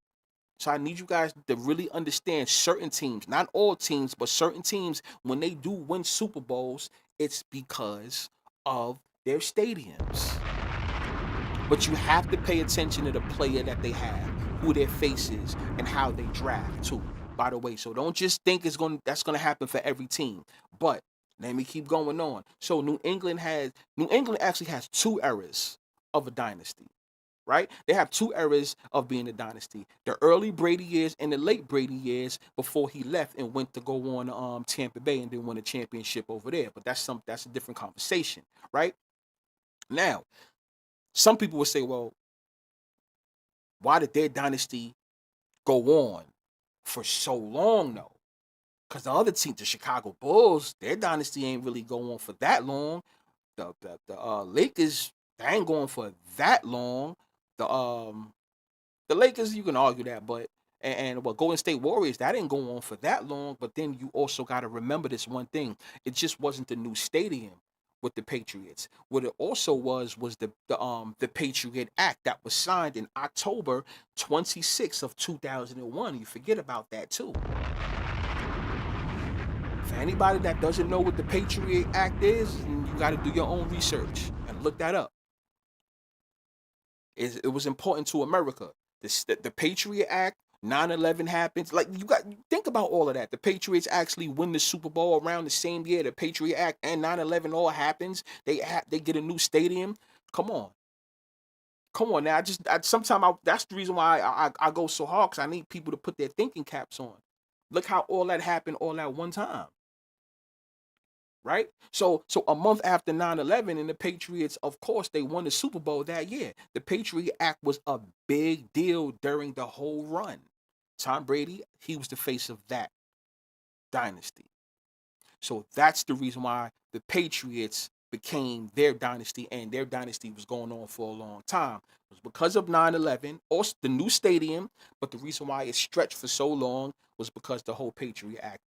Speaker 1: So I need you guys to really understand certain teams, not all teams, but certain teams, when they do win Super Bowls, it's because of their stadiums. But you have to pay attention to the player that they have, who their face is, and how they draft too. By the way, so don't just think that's gonna happen for every team. But let me keep going on. So New England actually has 2 eras of a dynasty. Right? They have 2 eras of being a dynasty. The early Brady years and the late Brady years before he left and went to go on Tampa Bay and then win a championship over there. But that's a different conversation, right? Now, some people would say, well, why did their dynasty go on for so long though? Because the other team, the Chicago Bulls, their dynasty ain't really go on for that long. The Lakers, they ain't going for that long. The Lakers, you can argue that, but Golden State Warriors, that didn't go on for that long. But then you also got to remember this one thing: it just wasn't the new stadium with the Patriots. What it also was the Patriot Act that was signed in October 26th of 2001. You forget about that too. For anybody that doesn't know what the Patriot Act is, you got to do your own research and look that up. It was important to America. The Patriot Act, 9/11 happens. Like think about all of that. The Patriots actually win the Super Bowl around the same year. The Patriot Act and 9/11 all happens. They get a new stadium. Come on now. That's the reason why I go so hard, because I need people to put their thinking caps on. Look how all that happened all at one time. Right? So a month after 9/11 and the Patriots, of course, they won the Super Bowl that year. The Patriot Act was a big deal during the whole run. Tom Brady, he was the face of that dynasty. So that's the reason why the Patriots became their dynasty, and their dynasty was going on for a long time. It was because of 9/11, also the new stadium, but the reason why it stretched for so long was because the whole Patriot Act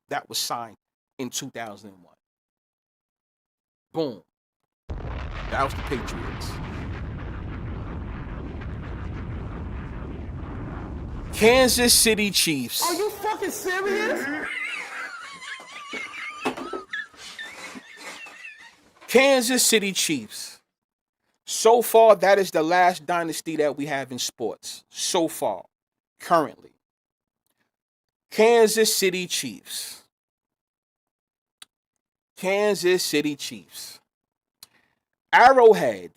Speaker 1: that was signed in 2001. Boom. That was the Patriots. Kansas City Chiefs.
Speaker 2: Are you fucking serious?
Speaker 1: Kansas City Chiefs. So far, that is the last dynasty that we have in sports. So far, currently. Kansas City Chiefs. Kansas City Chiefs. Arrowhead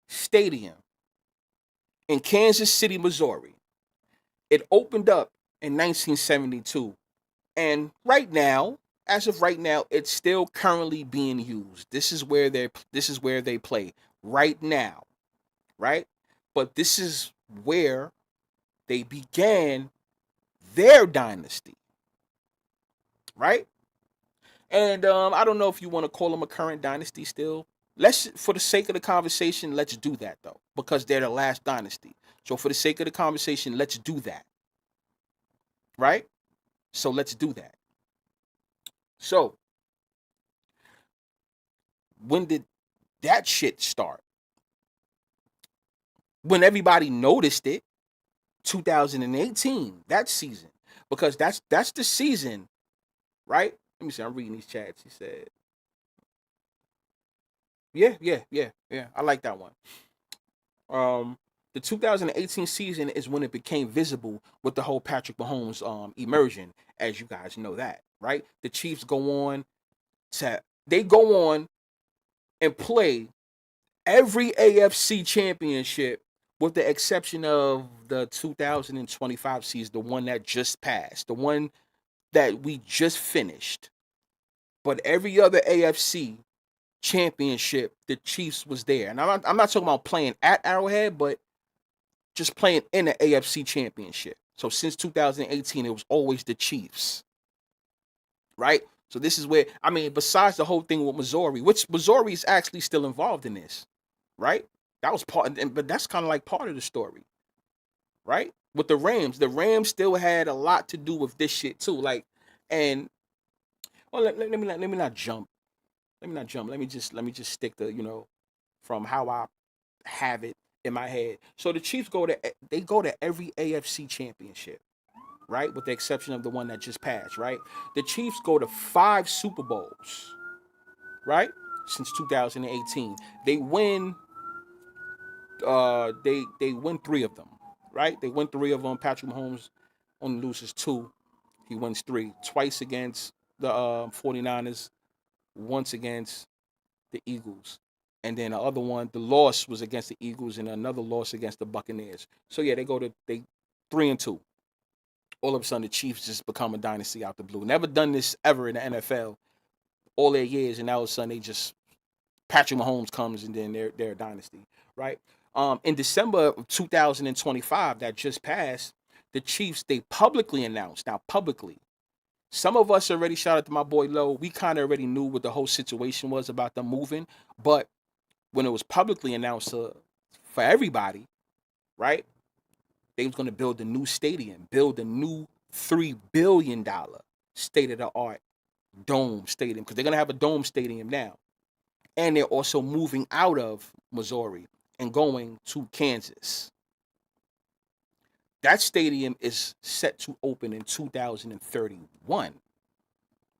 Speaker 1: Stadium in Kansas City, Missouri. It opened up in 1972. And right now, as of right now, it's still currently being used. This is where they play right now. Right? But this is where they began their dynasty. Right? And I don't know if you want to call them a current dynasty still. For the sake of the conversation, let's do that though, because they're the last dynasty. So for the sake of the conversation, let's do that. Right? So let's do that. So when did that shit start? When everybody noticed it, 2018, that season. Because that's the season, right? Let me see, I'm reading these chats. He said, yeah. I like that one. The 2018 season is when it became visible with the whole Patrick Mahomes immersion, as you guys know that, right? The Chiefs go on and play every AFC championship with the exception of the 2025 season, the one that just passed, the one that we just finished. But every other AFC championship, the Chiefs was there. And I'm not talking about playing at Arrowhead, but just playing in the AFC championship. So since 2018, it was always the Chiefs, right? So this is where, I mean, besides the whole thing with Missouri, which Missouri is actually still involved in this, right? That was but that's kind of like part of the story, right? With the Rams still had a lot to do with this shit too. Like, and well, let me not jump. Let me not jump. Let me just stick to from how I have it in my head. So the Chiefs go to every AFC championship, right? With the exception of the one that just passed, right? The Chiefs go to 5 Super Bowls, right? Since 2018. They win they win 3 of them, right? They win 3 of them. Patrick Mahomes only loses 2. He wins 3. Twice against the 49ers, once against the Eagles. And then the other one, the loss was against the Eagles and another loss against the Buccaneers. So yeah, they 3-2. All of a sudden the Chiefs just become a dynasty out the blue. Never done this ever in the NFL all their years, and all of a sudden they just Patrick Mahomes comes and then they're a dynasty, right? In December of 2025 that just passed, the Chiefs they publicly announced. Now publicly, some of us already, shout out to my boy Low, we kind of already knew what the whole situation was about them moving, but when it was publicly announced for everybody, right? They was going to build a new stadium, build a new $3 billion state of the art dome stadium, because they're going to have a dome stadium now. And they're also moving out of Missouri and going to Kansas. That stadium is set to open in 2031,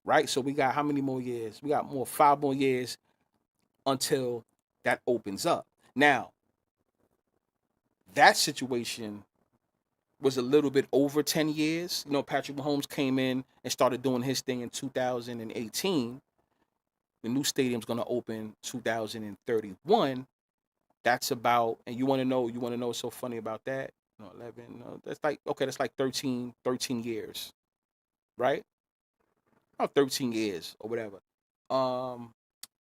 Speaker 1: right? So we got how many more years? We got 5 more years until that opens up. Now, that situation was a little bit over 10 years. Patrick Mahomes came in and started doing his thing in 2018. The new stadium's going to open 2031. That's about, and you want to know what's so funny about that? 11, that's like 13 years, right? About 13 years or whatever.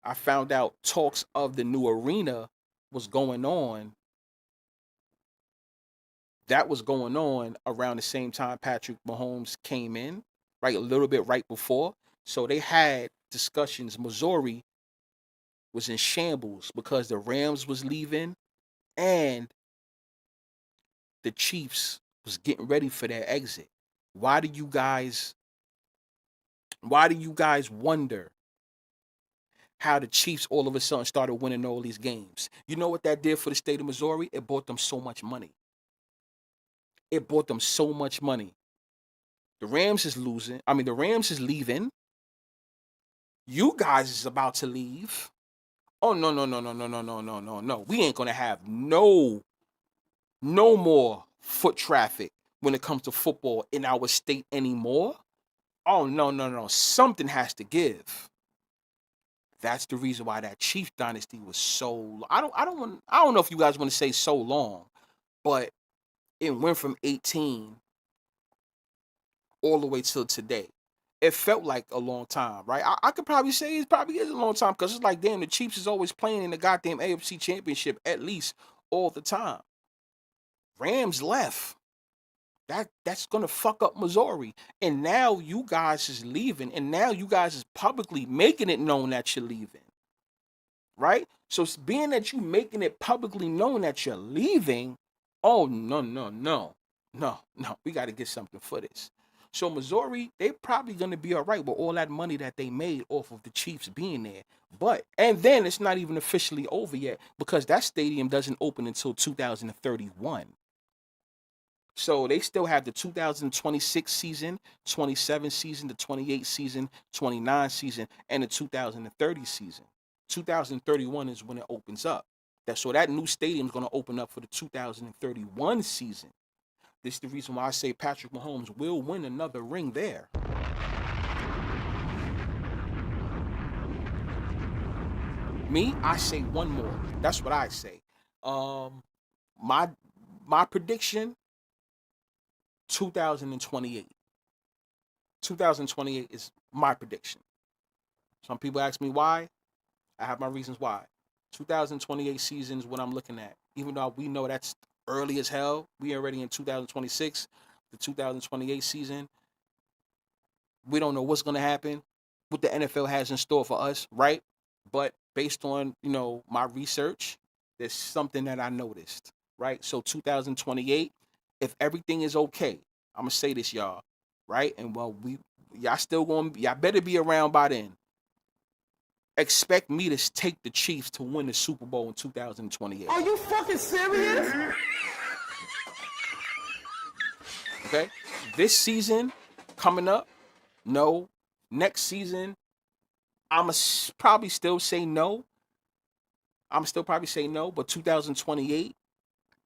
Speaker 1: I found out talks of the new arena was going on. That was going on around the same time Patrick Mahomes came in, right? A little bit right before. So they had discussions. Missouri was in shambles because the Rams was leaving and the Chiefs was getting ready for their exit. Why do you guys wonder how the Chiefs all of a sudden started winning all these games? You know what that did for the state of Missouri? It bought them so much money. It bought them so much money. The Rams is losing. I mean, the Rams is leaving. You guys is about to leave. Oh no. We ain't gonna have no more foot traffic when it comes to football in our state anymore. Oh no. Something has to give. That's the reason why that Chief dynasty was so. I don't know if you guys want to say so long, but it went from 18 all the way till today. It felt like a long time, right? I could probably say it probably is a long time because it's like, damn, the Chiefs is always playing in the goddamn AFC Championship at least all the time. Rams left. That's gonna fuck up Missouri. And now you guys is leaving, and now you guys is publicly making it known that you're leaving. right? So being that you making it publicly known that you're leaving, oh no, we got to get something for this. So Missouri, they probably gonna be all right with all that money that they made off of the Chiefs being there. But and then it's not even officially over yet because that stadium doesn't open until 2031. So they still have the 2026 season, 27 season, the 28 season, 29 season, and the 2030 season. 2031 is when it opens up. So that new stadium is going to open up for the 2031 season. This is the reason why I say Patrick Mahomes will win another ring there. Me, I say one more. That's what I say. My my prediction, 2028. 2028 is my prediction. Some people ask me why. I have my reasons why. 2028 season is what I'm looking at. Even though we know that's early as hell, we already in 2026. The 2028 season, we don't know what's going to happen, what the NFL has in store for us, right? But based on, my research, there's something that I noticed, right? So 2028, if everything is okay, I'm going to say this, y'all, right? And y'all better be around by then. Expect me to take the Chiefs to win the Super Bowl in 2028.
Speaker 2: Are you fucking serious?
Speaker 1: Okay? This season coming up, no. Next season, I'ma probably still say no. I'm still probably say no, but 2028,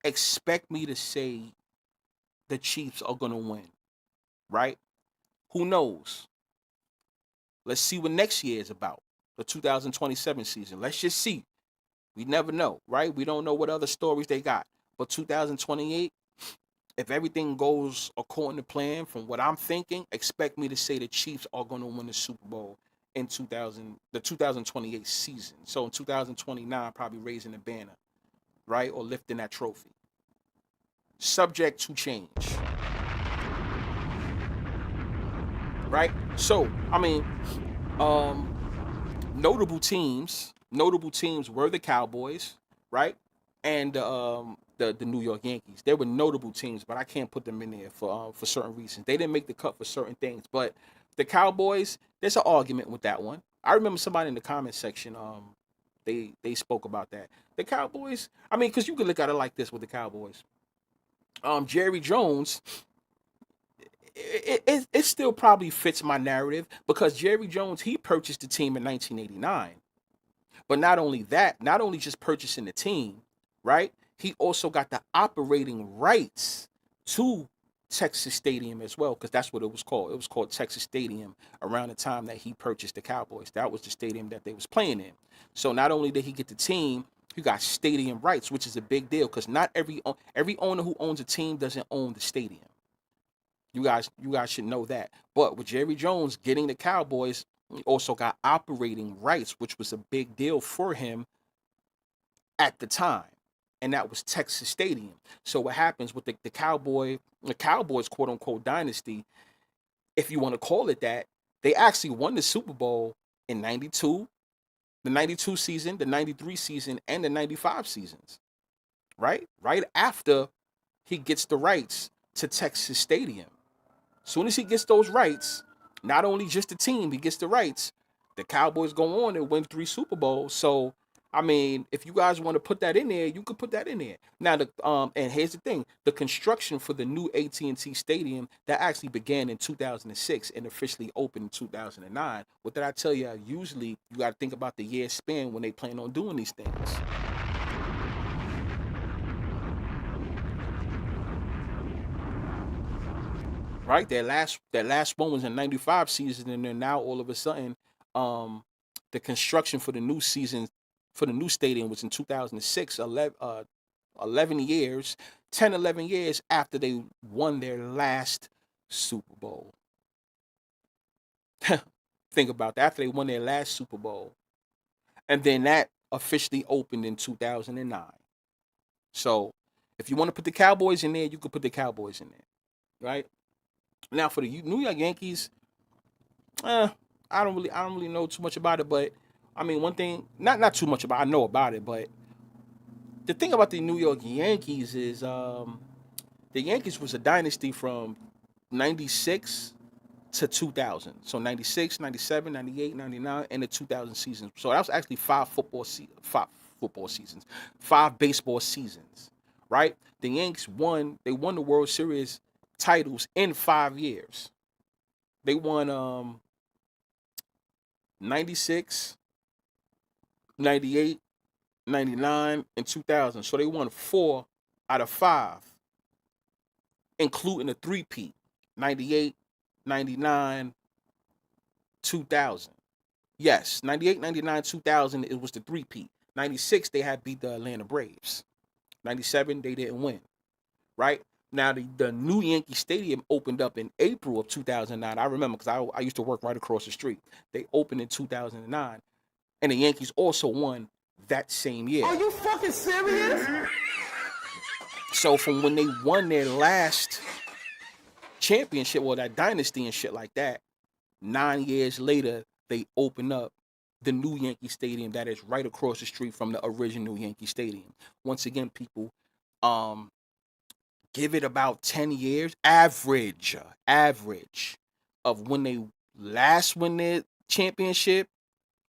Speaker 1: expect me to say the Chiefs are gonna win, right? Who knows? Let's see what next year is about, the 2027 season. Let's just see. We never know, right? We don't know what other stories they got. But 2028, if everything goes according to plan, from what I'm thinking, expect me to say the Chiefs are going to win the Super Bowl in the 2028 season. So in 2029, probably raising the banner, right? Or lifting that trophy. Subject to change. Right? So, notable teams were the Cowboys, right? And the New York Yankees. They were notable teams, but I can't put them in there for certain reasons. They didn't make the cut for certain things, but the Cowboys, there's an argument with that one. I remember somebody in the comment section, they spoke about that. The Cowboys, because you could look at it like this with the Cowboys. Jerry Jones, it still probably fits my narrative because Jerry Jones, he purchased the team in 1989. But not only that, not only just purchasing the team, right? He also got the operating rights to Texas Stadium as well, because that's what it was called. It was called Texas Stadium around the time that he purchased the Cowboys. That was the stadium that they was playing in. So not only did he get the team, he got stadium rights, which is a big deal because not every owner who owns a team doesn't own the stadium. You guys should know that. But with Jerry Jones getting the Cowboys, he also got operating rights, which was a big deal for him at the time. And that was Texas Stadium. So what happens with the Cowboys, quote unquote dynasty, if you want to call it that, they actually won the Super Bowl in 92, the 92 season, the 93 season, and the 95 seasons. Right? Right after he gets the rights to Texas Stadium. Soon as he gets those rights, not only just the team, he gets the rights. The Cowboys go on and win 3 Super Bowls. So, if you guys want to put that in there, you could put that in there. Now, and here's the thing: the construction for the new AT&T Stadium that actually began in 2006 and officially opened in 2009. What did I tell you? Usually, you got to think about the year span when they plan on doing these things. Right, that last one was in 95 season, and then now all of a sudden, the construction for the new season, for the new stadium was in 2006. 11 years, 10, 11 years after they won their last Super Bowl. Think about that. After they won their last Super Bowl, and then that officially opened in 2009. So, if you want to put the Cowboys in there, you could put the Cowboys in there, right? Now for the New York Yankees, I don't really know too much about it, but I mean, one thing, not too much about. I know about it, but the thing about the New York Yankees is the Yankees was a dynasty from '96 to 2000. So 96, 97, 98, 99, and the 2000 seasons. So that was actually five football seasons, five baseball seasons, right? The Yankees won the World Series titles in 5 years. They won 96, 98, 99, and 2000. So they won 4 out of 5, including a three-peat, 98, 99, 2000. Yes, 98, 99, 2000, it was the three-peat. 96, they had beat the Atlanta Braves. 97, they didn't win, right? Now, the new Yankee Stadium opened up in April of 2009. I remember because I used to work right across the street. They opened in 2009, and the Yankees also won that same year.
Speaker 2: Are you fucking serious?
Speaker 1: So from when they won their last championship, or that dynasty and shit like that, 9 years later, they open up the new Yankee Stadium that is right across the street from the original Yankee Stadium. Once again, people, give it about 10 years, average of when they last win their championship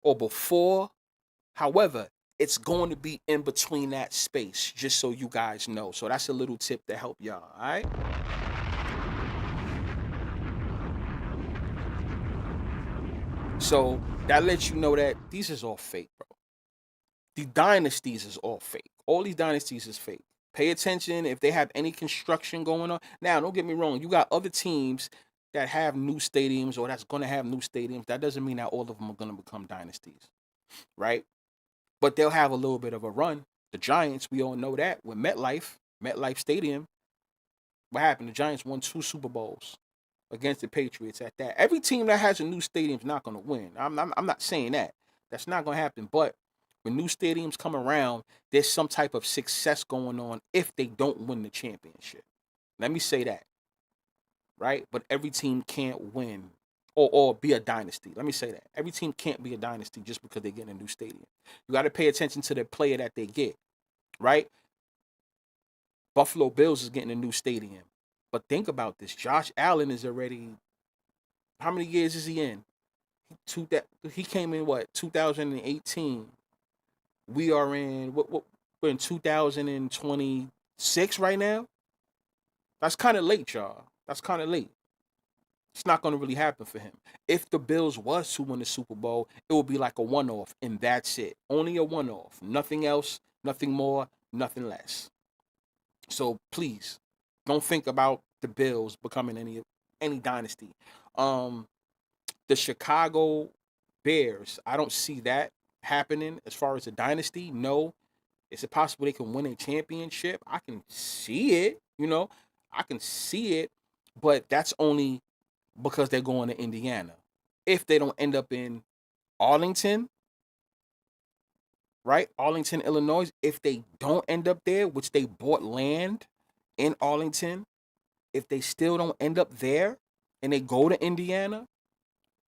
Speaker 1: or before. However, it's going to be in between that space, just so you guys know. So that's a little tip to help y'all, all right? So that lets you know that these is all fake, bro. The dynasties is all fake. All these dynasties is fake. Pay attention if they have any construction going on. Now, don't get me wrong. You got other teams that have new stadiums or that's going to have new stadiums. That doesn't mean that all of them are going to become dynasties, right? But they'll have a little bit of a run. The Giants, we all know that with MetLife Stadium. What happened? The Giants won 2 Super Bowls against the Patriots at that. Every team that has a new stadium is not going to win. I'm not saying that. That's not going to happen. But when new stadiums come around, there's some type of success going on if they don't win the championship. Let me say that, right? But every team can't win or be a dynasty. Let me say that. Every team can't be a dynasty just because they get a new stadium. You got to pay attention to the player that they get, right? Buffalo Bills is getting a new stadium. But think about this. Josh Allen is already, how many years is he in? He came in, 2018. We are in, we're in 2026 right now? That's kind of late, y'all. That's kind of late. It's not going to really happen for him. If the Bills was to win the Super Bowl, it would be like a one-off, and that's it. Only a one-off. Nothing else, nothing more, nothing less. So please, don't think about the Bills becoming any dynasty. The Chicago Bears, I don't see that happening as far as a dynasty. No. Is it possible they can win a championship? I can see it, I can see it, but that's only because they're going to Indiana. If they don't end up in Arlington, right? Arlington, Illinois, if they don't end up there, which they bought land in Arlington, if they still don't end up there and they go to Indiana,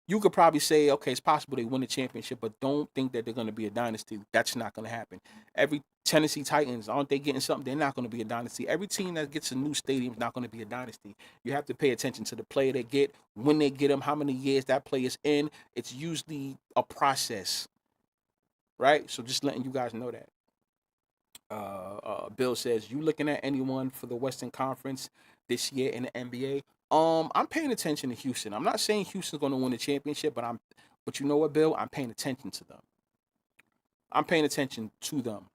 Speaker 1: you could probably say, okay, it's possible they win the championship, but don't think that they're going to be a dynasty. That's not going to happen. Every Tennessee Titans, aren't they getting something? They're not going to be a dynasty. Every team that gets a new stadium is not going to be a dynasty. You have to pay attention to the player they get, when they get them, how many years that player's in. It's usually a process, right? So just letting you guys know that. Bill says, you looking at anyone for the Western Conference this year in the NBA? I'm paying attention to Houston. I'm not saying Houston's going to win the championship, but you know what, Bill? I'm paying attention to them. I'm paying attention to them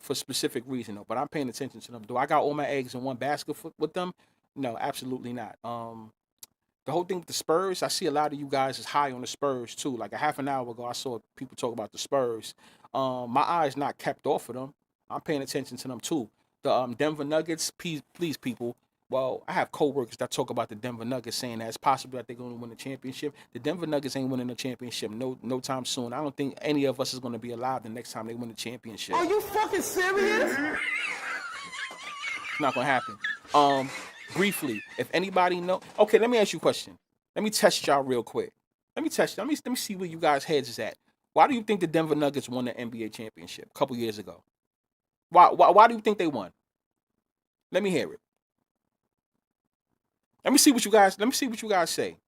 Speaker 1: for a specific reason, though. But I'm paying attention to them. Do I got all my eggs in one basket with them? No, absolutely not. The whole thing with the Spurs, I see a lot of you guys is high on the Spurs too. Like a half an hour ago, I saw people talk about the Spurs. My eyes not kept off of them. I'm paying attention to them too. The Denver Nuggets, please, people. Well, I have coworkers that talk about the Denver Nuggets, saying that it's possible that they're going to win the championship. The Denver Nuggets ain't winning the championship no time soon. I don't think any of us is going to be alive the next time they win the championship.
Speaker 2: Are you fucking serious?
Speaker 1: It's not going to happen. Briefly, if anybody know, okay, let me ask you a question. Let me test y'all real quick. Let me see where you guys' heads is at. Why do you think the Denver Nuggets won the NBA championship a couple years ago? Why do you think they won? Let me hear it. Let me see what you guys say.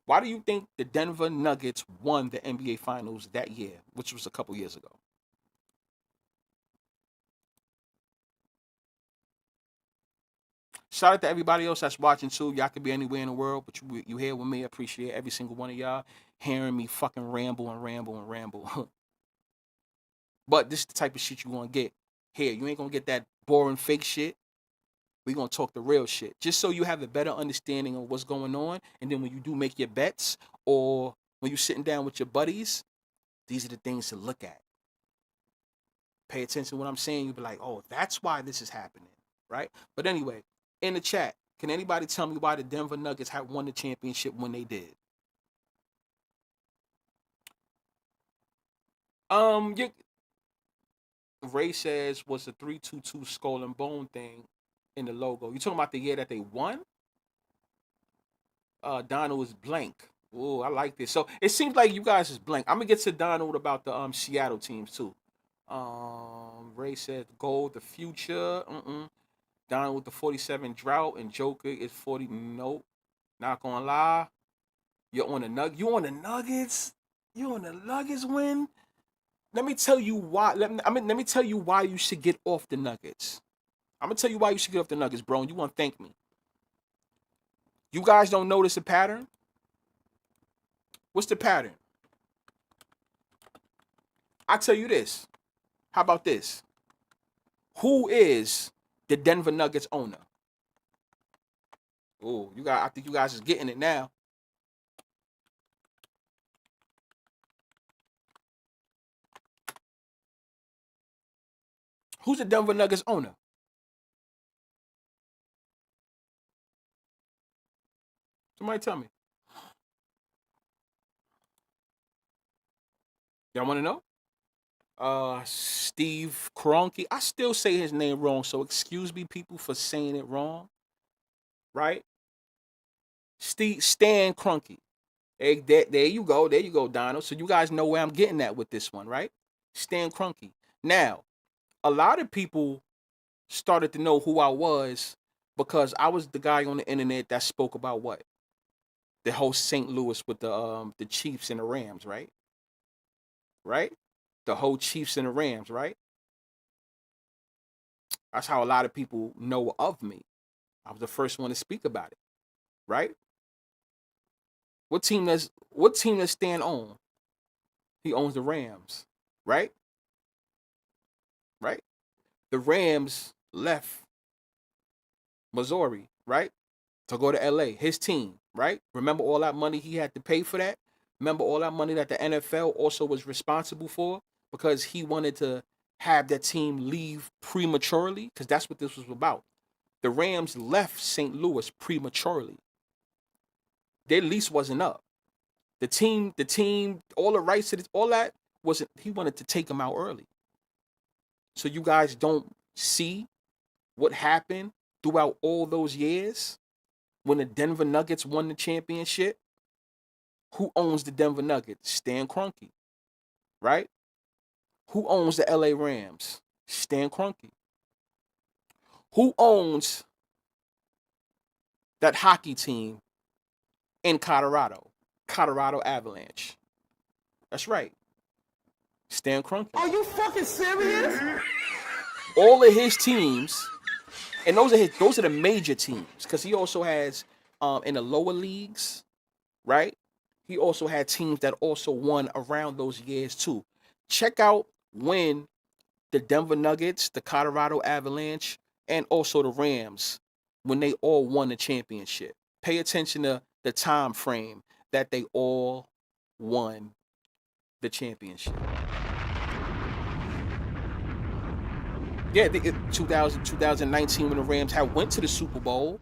Speaker 1: Why do you think the Denver Nuggets won the NBA Finals that year, which was a couple years ago? Shout out to everybody else that's watching too. Y'all could be anywhere in the world, but you here with me. I appreciate every single one of y'all hearing me fucking ramble and ramble and ramble. But this is the type of shit you gonna get here. You ain't gonna get that boring fake shit. We gonna talk the real shit, just so you have a better understanding of what's going on. And then when you do make your bets, or when you're sitting down with your buddies, these are the things to look at. Pay attention to what I'm saying. You'll be like, oh, that's why this is happening, right? But anyway, in the chat, can anybody tell me why the Denver Nuggets had won the championship when they did? You, Ray says was the 322 skull and bone thing in the logo. You talking about the year that they won? Donald is blank. Oh, I like this. So it seems like you guys is blank. I'm gonna get to Donald about the Seattle teams too. Ray said gold, the future. Donald with the 47 drought, and Joker is 40. Nope, not gonna lie. You're on the You on the Nuggets? You on the Nuggets win? Let me tell you why. Let me tell you why you should get off the Nuggets. I'm gonna tell you why you should get off the Nuggets, bro. And you want to thank me. You guys don't notice a pattern? What's the pattern? I tell you this. How about this? Who is the Denver Nuggets owner? Oh, I think you guys is getting it now. Who's the Denver Nuggets owner? Somebody tell me. Y'all want to know? Steve Kroenke. I still say his name wrong, so excuse me, people, for saying it wrong. Right? Stan Kroenke. Hey, there you go. There you go, Donald. So you guys know where I'm getting at with this one, right? Stan Kroenke. Now, a lot of people started to know who I was because I was the guy on the internet that spoke about what? The whole St. Louis with the Chiefs and the Rams, right? Right? The whole Chiefs and the Rams, right? That's how a lot of people know of me. I was the first one to speak about it, right? What team does Stan own? He owns the Rams, right? Right? The Rams left Missouri, right? To go to LA, his team, right? Remember all that money he had to pay for that? Remember all that money that the NFL also was responsible for because he wanted to have that team leave prematurely? Because that's what this was about. The Rams left St. Louis prematurely. Their lease wasn't up. The team, all the rights to this, all that wasn't, he wanted to take them out early. So you guys don't see what happened throughout all those years when the Denver Nuggets won the championship? Who owns the Denver Nuggets? Stan Kroenke, right? Who owns the LA Rams? Stan Kroenke. Who owns that hockey team in Colorado? Colorado Avalanche. That's right. Stan Kroenke.
Speaker 2: Are you fucking serious?
Speaker 1: All of his teams, and those are the major teams, because he also has in the lower leagues, right? He also had teams that also won around those years too. Check out when the Denver Nuggets, the Colorado Avalanche, and also the Rams, when they all won the championship. Pay attention to the time frame that they all won the championship. Yeah, 2019 when the Rams had went to the Super Bowl,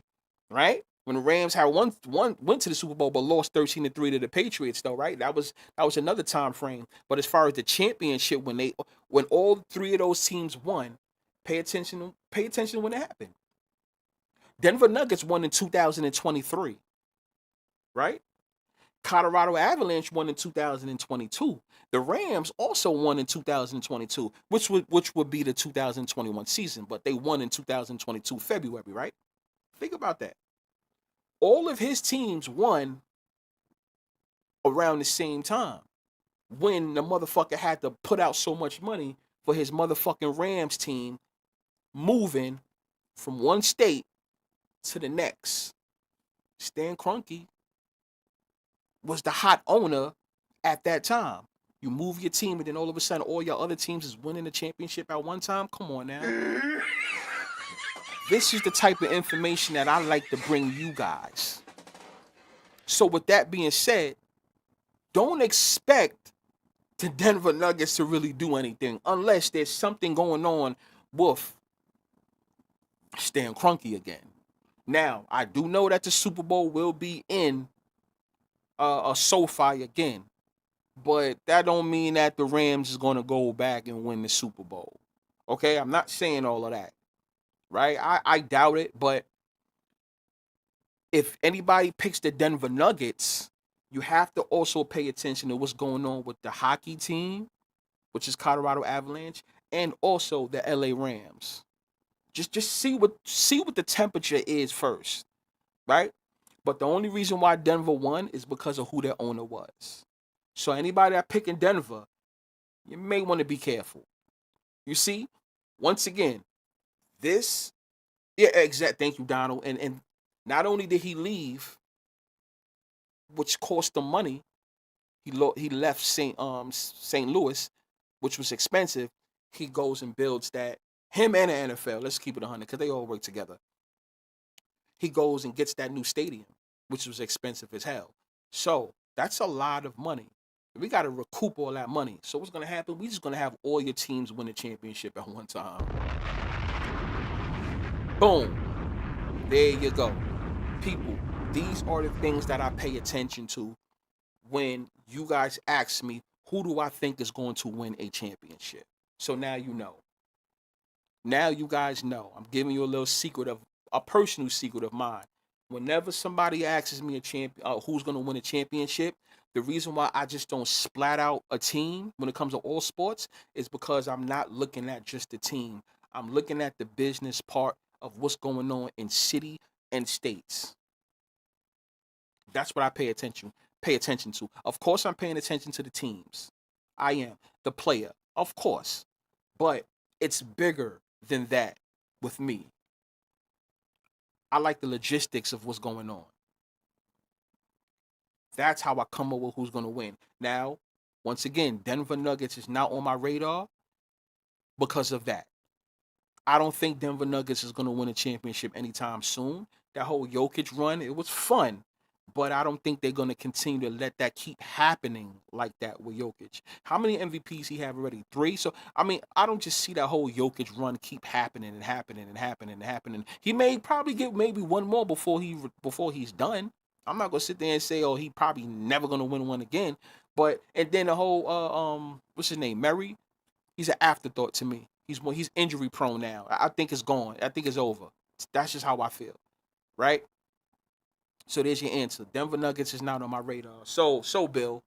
Speaker 1: right? When the Rams had went to the Super Bowl but lost 13-3 to the Patriots, though, right? That was another time frame. But as far as the championship, when all three of those teams won, pay attention when it happened. Denver Nuggets won in 2023, right? Colorado Avalanche won in 2022. The Rams also won in 2022, which would be the 2021 season, but they won in 2022 February, right? Think about that. All of his teams won around the same time when the motherfucker had to put out so much money for his motherfucking Rams team moving from one state to the next. Stan Kroenke was the hot owner at that time. You move your team, and then all of a sudden, all your other teams is winning the championship at one time. Come on now. This is the type of information that I like to bring you guys. So with that being said, don't expect the Denver Nuggets to really do anything unless there's something going on with Stan Kroenke again. Now, I do know that the Super Bowl will be in a SoFi again. But that don't mean that the Rams is going to go back and win the Super Bowl. Okay, I'm not saying all of that, right? I doubt it, but if anybody picks the Denver Nuggets, you have to also pay attention to what's going on with the hockey team, which is Colorado Avalanche, and also the LA Rams. Just see what the temperature is first, right? But the only reason why Denver won is because of who their owner was. So anybody that picking Denver, you may want to be careful. You see, once again, this, yeah, exact. Thank you, Donald. And not only did he leave, which cost him money, he left St. Louis, which was expensive. He goes and builds that, him and the NFL. Let's keep it 100 because they all work together. He goes and gets that new stadium, which was expensive as hell. So that's a lot of money. We got to recoup all that money. So what's going to happen? We just going to have all your teams win the championship at one time. Boom. There you go. People, these are the things that I pay attention to when you guys ask me, who do I think is going to win a championship? So now you know. Now you guys know. I'm giving you a personal secret of mine. Whenever somebody asks me who's going to win a championship, the reason why I just don't splat out a team when it comes to all sports is because I'm not looking at just the team. I'm looking at the business part of what's going on in city and states. That's what I pay attention to. Of course, I'm paying attention to the teams. I am the player, of course, but it's bigger than that with me. I like the logistics of what's going on. That's how I come up with who's going to win. Now, once again, Denver Nuggets is not on my radar because of that. I don't think Denver Nuggets is going to win a championship anytime soon. That whole Jokic run, it was fun, but I don't think they're going to continue to let that keep happening like that with Jokic. How many MVPs he have already? 3. So, I mean, I don't just see that whole Jokic run keep happening and happening and happening and happening. He may probably get maybe one more before he's done. I'm not going to sit there and say, oh, he probably never going to win one again. But, and then the whole, what's his name? Murray? He's an afterthought to me. He's injury prone now. I think it's gone. I think it's over. That's just how I feel, right? So there's your answer. Denver Nuggets is not on my radar. So Bill,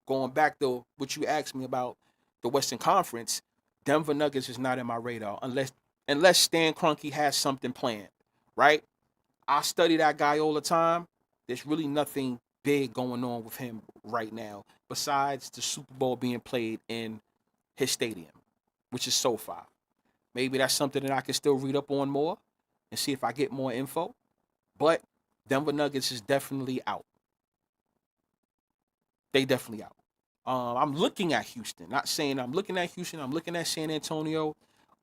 Speaker 1: going back to what you asked me about the Western Conference, Denver Nuggets is not in my radar unless Stan Kroenke has something planned, right? I study that guy all the time. There's really nothing big going on with him right now besides the Super Bowl being played in his stadium, which is SoFi. Maybe that's something that I can still read up on more and see if I get more info. But Denver Nuggets is definitely out. They definitely out. I'm looking at Houston. Not saying I'm looking at Houston. I'm looking at San Antonio.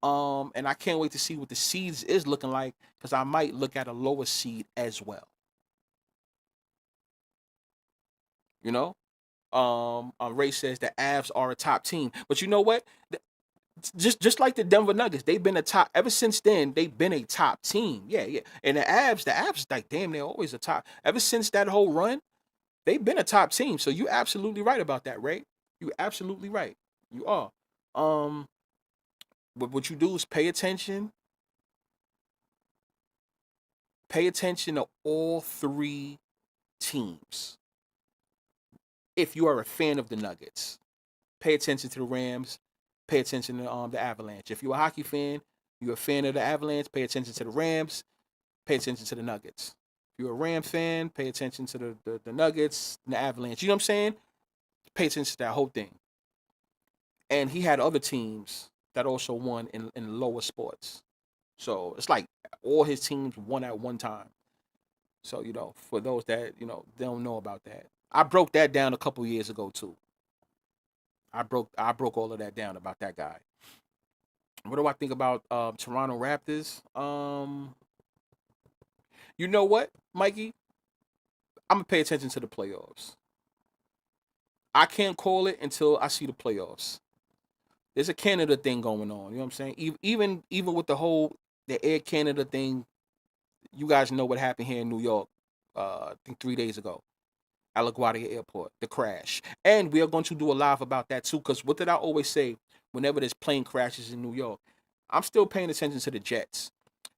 Speaker 1: And I can't wait to see what the seeds is looking like because I might look at a lower seed as well. You know? Ray says the Avs are a top team. But you know what? Just like the Denver Nuggets, they've been a top ever since then. They've been a top team, yeah. And the Avs, like damn, they're always a top. Ever since that whole run, they've been a top team. So you absolutely right about that, Ray. You absolutely right. You are. But what you do is pay attention. Pay attention to all 3 teams. if you are a fan of the Nuggets. Pay attention to the Rams. Pay attention to the Avalanche. If you're a hockey fan, you're a fan of the Avalanche, pay attention to the Rams. Pay attention to the Nuggets. If you're a Ram fan, pay attention to the Nuggets and the Avalanche. You know what I'm saying? Pay attention to that whole thing. And he had other teams that also won in lower sports. So it's like all his teams won at one time. So, for those that, they don't know about that. I broke that down a couple years ago too. I broke all of that down about that guy. What do I think about Toronto Raptors? You know what, Mikey? I'm gonna pay attention to the playoffs. I can't call it until I see the playoffs. There's a Canada thing going on. You know what I'm saying? Even with the Air Canada thing, you guys know what happened here in New York. I think 3 days ago, at LaGuardia Airport, the crash, and we are going to do a live about that too. Because what did I always say? Whenever there's plane crashes in New York, I'm still paying attention to the Jets.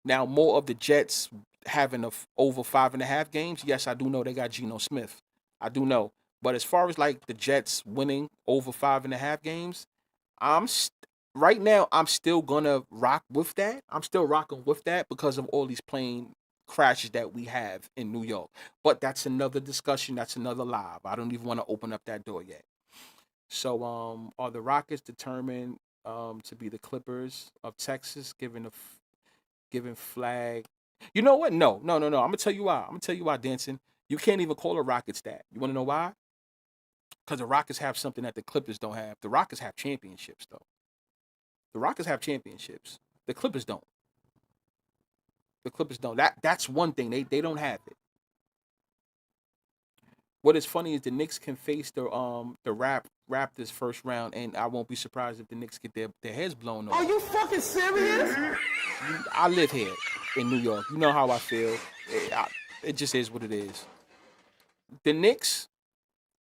Speaker 1: Now, more of the Jets having over 5.5 games. Yes, I do know they got Geno Smith. I do know. But as far as like the Jets winning over 5.5 games, I'm right now. I'm still gonna rock with that. I'm still rocking with that because of all these plane crashes that we have in New York. But that's another discussion. That's another live. I don't even want to open up that door yet. So, are the Rockets determined to be the Clippers of Texas, giving flag? You know what? No, no, no, no. I'm gonna tell you why. I'm gonna tell you why, Dancing. You can't even call the Rockets that. You want to know why? Because the Rockets have something that the Clippers don't have. The Rockets have championships, though. The Rockets have championships. The Clippers don't. The Clippers don't. That's one thing. They don't have it. What is funny is the Knicks can face the Raptors first round, and I won't be surprised if the Knicks get their heads blown off.
Speaker 2: Are you fucking serious?
Speaker 1: I live here in New York. You know how I feel. It just is what it is. The Knicks,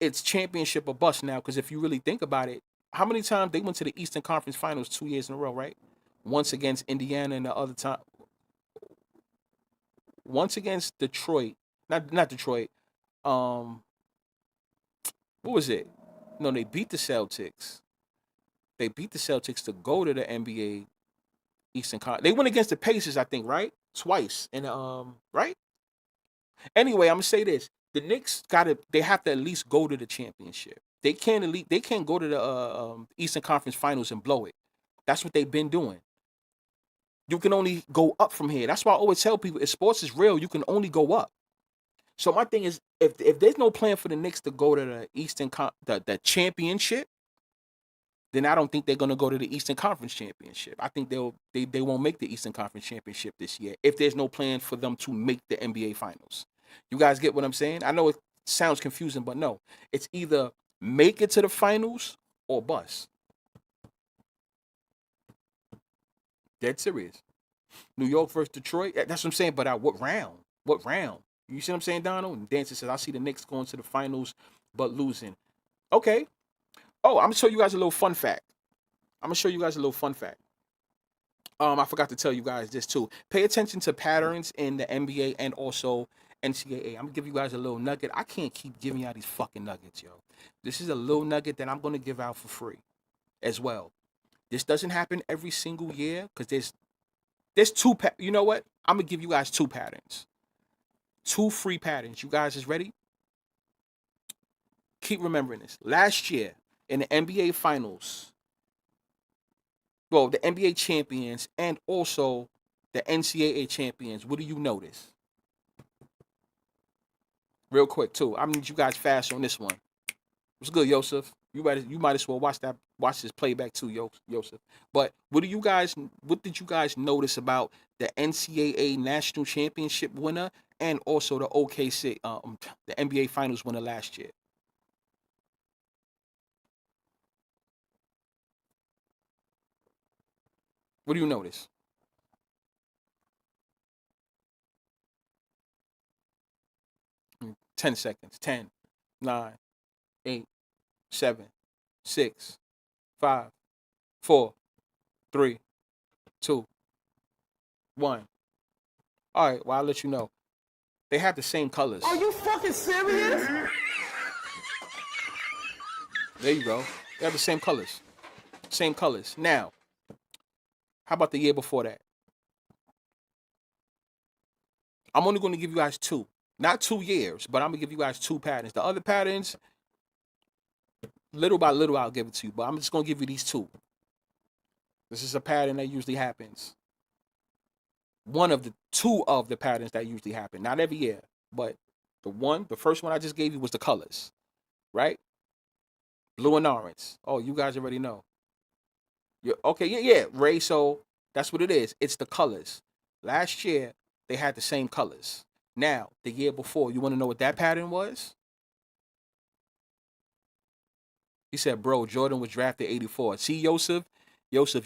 Speaker 1: it's championship or bust now. Because if you really think about it, how many times they went to the Eastern Conference Finals 2 years in a row, right? Once against Indiana, and the other time, once against Detroit. Not Detroit. Um, what was it? No, they beat the Celtics. They beat the Celtics to go to the NBA Eastern Conference. They went against the Pacers, I think, right? Twice, and right. Anyway, I'm gonna say this: the Knicks they have to at least go to the championship. They can't go to the Eastern Conference Finals and blow it. That's what they've been doing. You can only go up from here. That's why I always tell people: if sports is real, you can only go up. So my thing is, if there's no plan for the Knicks to go to the the championship, then I don't think they're gonna go to the Eastern Conference Championship. I think they won't make the Eastern Conference Championship this year if there's no plan for them to make the NBA Finals. You guys get what I'm saying? I know it sounds confusing, but no, it's either make it to the finals or bust. Dead serious. New York versus Detroit. That's what I'm saying. But what round? What round? You see what I'm saying, Donald? And Dancer says, I see the Knicks going to the finals, but losing. Okay. Oh, I'm gonna show you guys a little fun fact. I forgot to tell you guys this too. Pay attention to patterns in the NBA and also NCAA. I'm gonna give you guys a little nugget. I can't keep giving y'all these fucking nuggets, yo. This is a little nugget that I'm gonna give out for free as well. This doesn't happen every single year because there's two. You know what? I'm gonna give you guys two patterns, two free patterns. You guys is ready? Keep remembering this. Last year in the NBA Finals, well, the NBA champions and also the NCAA champions. What do you notice? Real quick too. I need you guys fast on this one. What's good, Yosef? You might as well watch this playback too, Yosef. But what did you guys notice about the NCAA national championship winner and also the OKC the NBA Finals winner last year? What do you notice? 10 seconds. 10, 9, 8, 7, 6, 5, 4, 3, 2, 1. All right, well, I'll let you know. They have the same colors.
Speaker 2: Are you fucking serious?
Speaker 1: There you go. They have the same colors. Same colors. Now, how about the year before that? I'm only going to give you guys two. Not 2 years, but I'm going to give you guys two patterns. The other patterns, little by little, I'll give it to you. But I'm just going to give you these two. This is a pattern that usually happens. Two of the patterns that usually happen. Not every year, but the first one I just gave you was the colors, right? Blue and orange. Oh, you guys already know. Okay, yeah, Ray. So that's what it is. It's the colors. Last year, they had the same colors. Now, the year before, you want to know what that pattern was? He said, bro, Jordan was drafted 84. See, Yosef,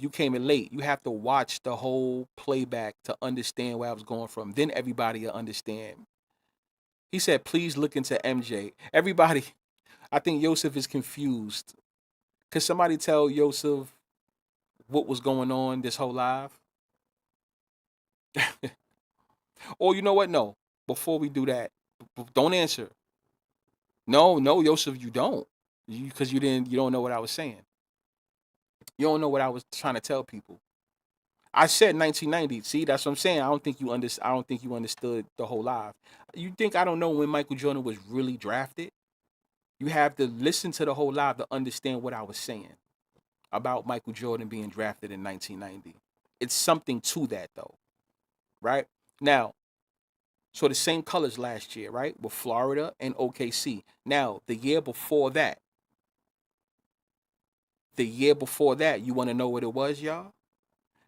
Speaker 1: you came in late. You have to watch the whole playback to understand where I was going from. Then everybody will understand. He said, please look into MJ. Everybody, I think Yosef is confused. Could somebody tell Yosef what was going on this whole live? Or you know what? No. Before we do that, don't answer. No, Yosef, you don't. Because you don't know what I was saying. You don't know what I was trying to tell people. I said 1990. See, that's what I'm saying. I don't think you understood the whole live. You think I don't know when Michael Jordan was really drafted? You have to listen to the whole live to understand what I was saying about Michael Jordan being drafted in 1990. It's something to that though, right? Now, so the same colors last year, right? With Florida and OKC. Now, the year before that, you want to know what it was, y'all?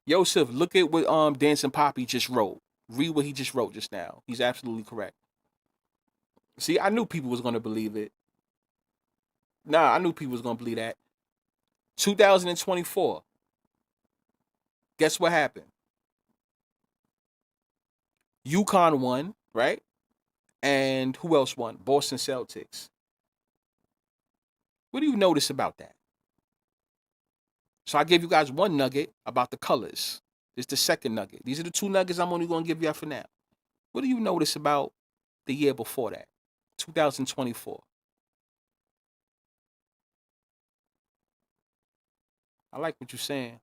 Speaker 1: Yosef, look at what Dancing Poppy just wrote. Read what he just wrote just now. He's absolutely correct. See, I knew people was gonna believe it. Nah, I knew people was gonna believe that. 2024. Guess what happened? UConn won, right? And who else won? Boston Celtics. What do you notice about that? So I gave you guys one nugget about the colors. This is the second nugget. These are the two nuggets I'm only going to give you for now. What do you notice about the year before that? 2024. I like what you're saying.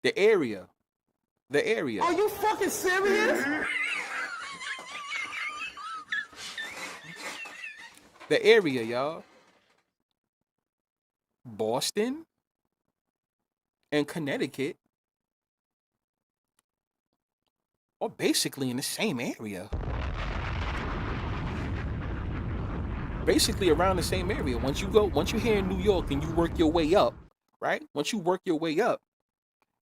Speaker 1: The area. The area.
Speaker 2: Are you fucking serious?
Speaker 1: The area, y'all. Boston and Connecticut are basically in the same area. Basically around the same area. Once you're here in New York and you work your way up, right? Once you work your way up,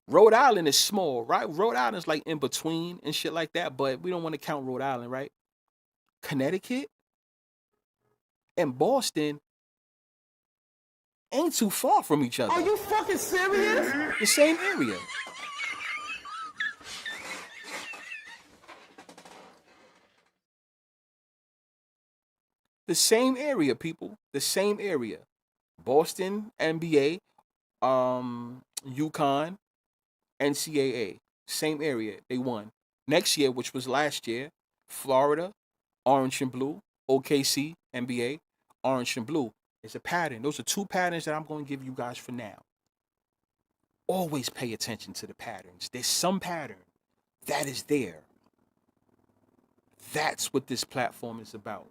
Speaker 1: Rhode Island is small, right? Rhode Island's like in between and shit like that, but we don't want to count Rhode Island, right? Connecticut and Boston ain't too far from each other.
Speaker 2: Are you fucking serious?
Speaker 1: The same area. The same area, people. The same area. Boston, NBA, UConn, NCAA. Same area. They won. Next year, which was last year, Florida, orange and blue, OKC, NBA, orange and blue. It's a pattern. Those are two patterns that I'm going to give you guys for now. Always pay attention to the patterns. There's some pattern that is there. That's what this platform is about.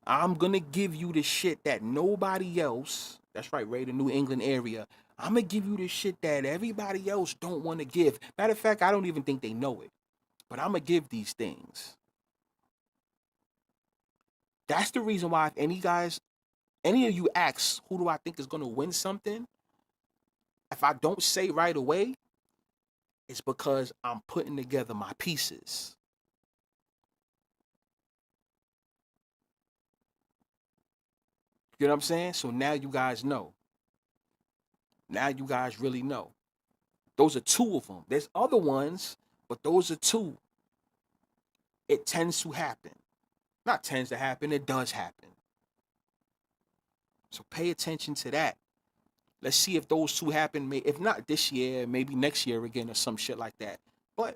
Speaker 1: I'm going to give you the shit that nobody else, that's right, Ray, the New England area, I'm going to give you the shit that everybody else don't want to give. Matter of fact, I don't even think they know it. But I'm going to give these things. That's the reason why if any of you ask, who do I think is going to win something? If I don't say right away, it's because I'm putting together my pieces. You know what I'm saying? So now you guys know. Now you guys really know. Those are two of them. There's other ones, but those are two. It tends to happen. Not tends to happen, it does happen. So pay attention to that. Let's see if those two happen. If not this year, maybe next year again or some shit like that. But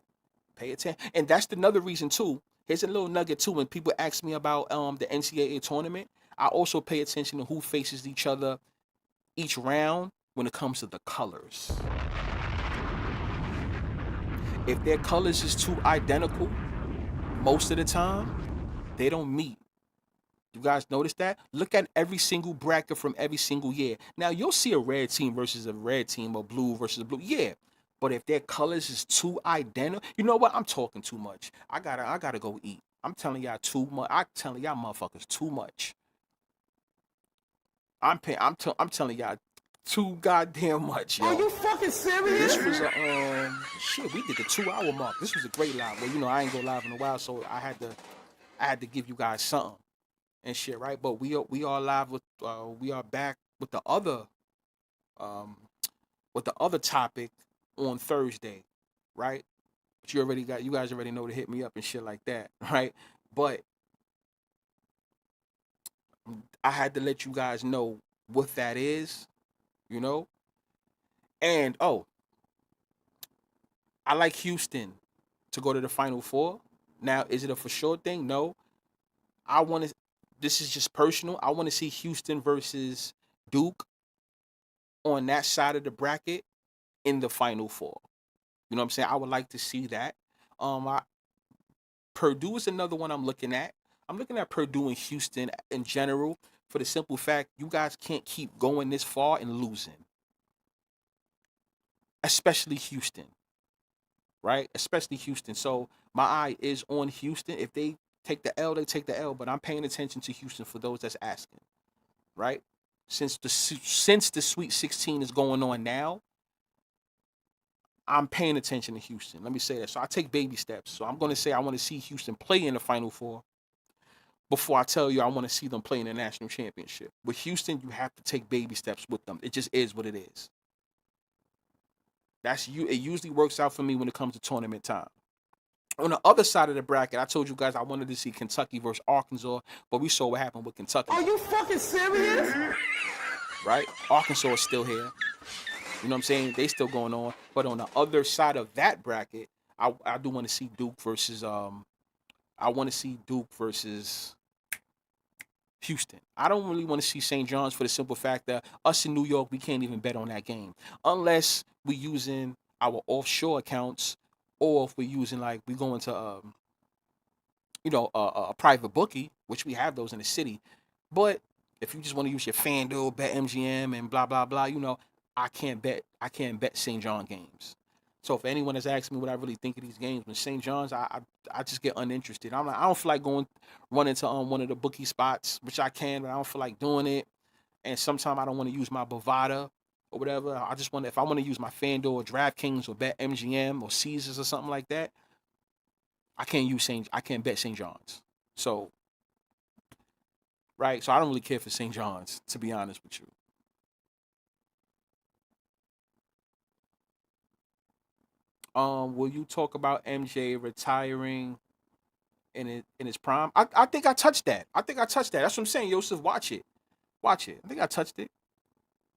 Speaker 1: pay attention. And that's another reason too. Here's a little nugget too. When people ask me about the NCAA tournament, I also pay attention to who faces each other each round when it comes to the colors. If their colors is too identical, most of the time, they don't meet. You guys notice that? Look at every single bracket from every single year. Now you'll see a red team versus a red team or blue versus blue. Yeah. But if their colors is too identical, you know what? I'm talking too much. I gotta go eat. I'm telling y'all too much. I'm telling y'all motherfuckers too much. I'm telling y'all too goddamn much, yo.
Speaker 2: Are you fucking serious?
Speaker 1: This was a shit. We did the 2 hour mark. This was a great live. Well, I ain't go live in a while, so I had to give you guys something and shit, right? But we are live with we are back um with the other topic on Thursday, right? But you guys already know to hit me up and shit like that, right? But I had to let you guys know what that is, you know? And I like Houston to go to the Final Four. Now, is it a for sure thing? No. I want to. This is just personal. I want to see Houston versus Duke on that side of the bracket in the Final Four. You know what I'm saying? I would like to see that. I, Purdue is another one I'm looking at. I'm looking at Purdue and Houston in general for the simple fact you guys can't keep going this far and losing, especially Houston, right? Especially Houston. So my eye is on Houston. If they take the L, they take the L. But I'm paying attention to Houston for those that's asking, right? Since the Sweet 16 is going on now, I'm paying attention to Houston. Let me say that. So I take baby steps. So I'm going to say I want to see Houston play in the Final Four before I tell you I want to see them play in the national championship. With Houston, you have to take baby steps with them. It just is what it is. That's you. It usually works out for me when it comes to tournament time. On the other side of the bracket, I told you guys I wanted to see Kentucky versus Arkansas, but we saw what happened with Kentucky.
Speaker 2: Are you fucking serious?
Speaker 1: Right? Arkansas is still here. You know what I'm saying? They still going on. But on the other side of that bracket, I do want to see Duke versus Houston. I don't really want to see St. John's for the simple fact that us in New York, we can't even bet on that game unless we're using our offshore accounts or if we're using we go into a private bookie, which we have those in the city. But if you just want to use your FanDuel, bet MGM, and blah blah blah, I can't bet St. John games. So if anyone has asked me what I really think of these games, when St. John's, I just get uninterested. I'm like, I don't feel like running to one of the bookie spots, which I can, but I don't feel like doing it. And sometimes I don't want to use my Bovada or whatever. I just want if I want to use my FanDuel or DraftKings or bet MGM or Caesars or something like that, I can't bet St. John's. So right, so I don't really care for St. John's, to be honest with you. Will you talk about MJ retiring in his prime? I think I touched that. That's what I'm saying. Yosef, watch it. Watch it. I think I touched it.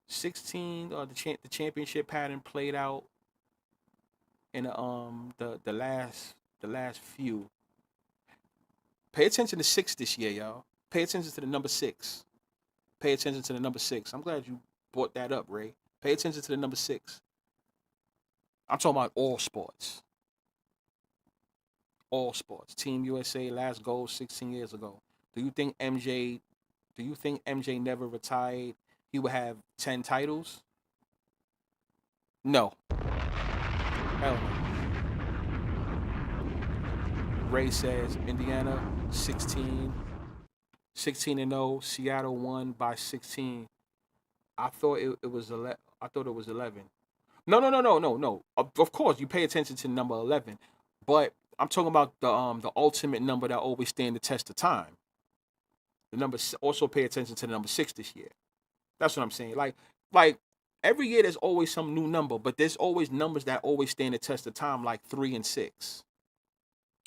Speaker 1: 16. The championship pattern played out in the last few. Pay attention to 6 this year, y'all. Pay attention to the number 6. Pay attention to the number 6. I'm glad you brought that up, Ray. Pay attention to the number 6. I'm talking about all sports. All sports. Team USA last goal 16 years ago. Do you think MJ never retired? He would have 10 titles? No. Hell no. Ray says Indiana 16-0. Seattle won by 16. I thought it was 11. No. Of course, you pay attention to number 11, but I'm talking about the ultimate number that always stand the test of time. The number also pay attention to the number 6 this year. That's what I'm saying. Like every year there's always some new number, but there's always numbers that always stand the test of time, like 3 and 6.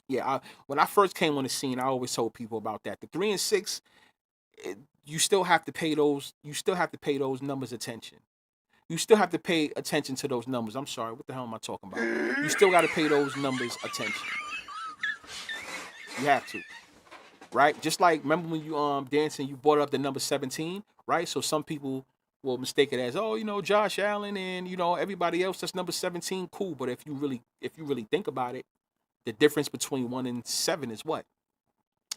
Speaker 1: Yeah, when I first came on the scene, I always told people about that. The 3 and 6, you still have to pay those. You still have to pay those numbers attention. You still have to pay attention to those numbers. I'm sorry, what the hell am I talking about? You still got to pay those numbers attention. You have to, right? Just like remember when you dancing, you brought up the number 17, right? So some people will mistake it as, oh, Josh Allen and everybody else that's number 17, cool. But if you really think about it, the difference between 1 and 7 is what?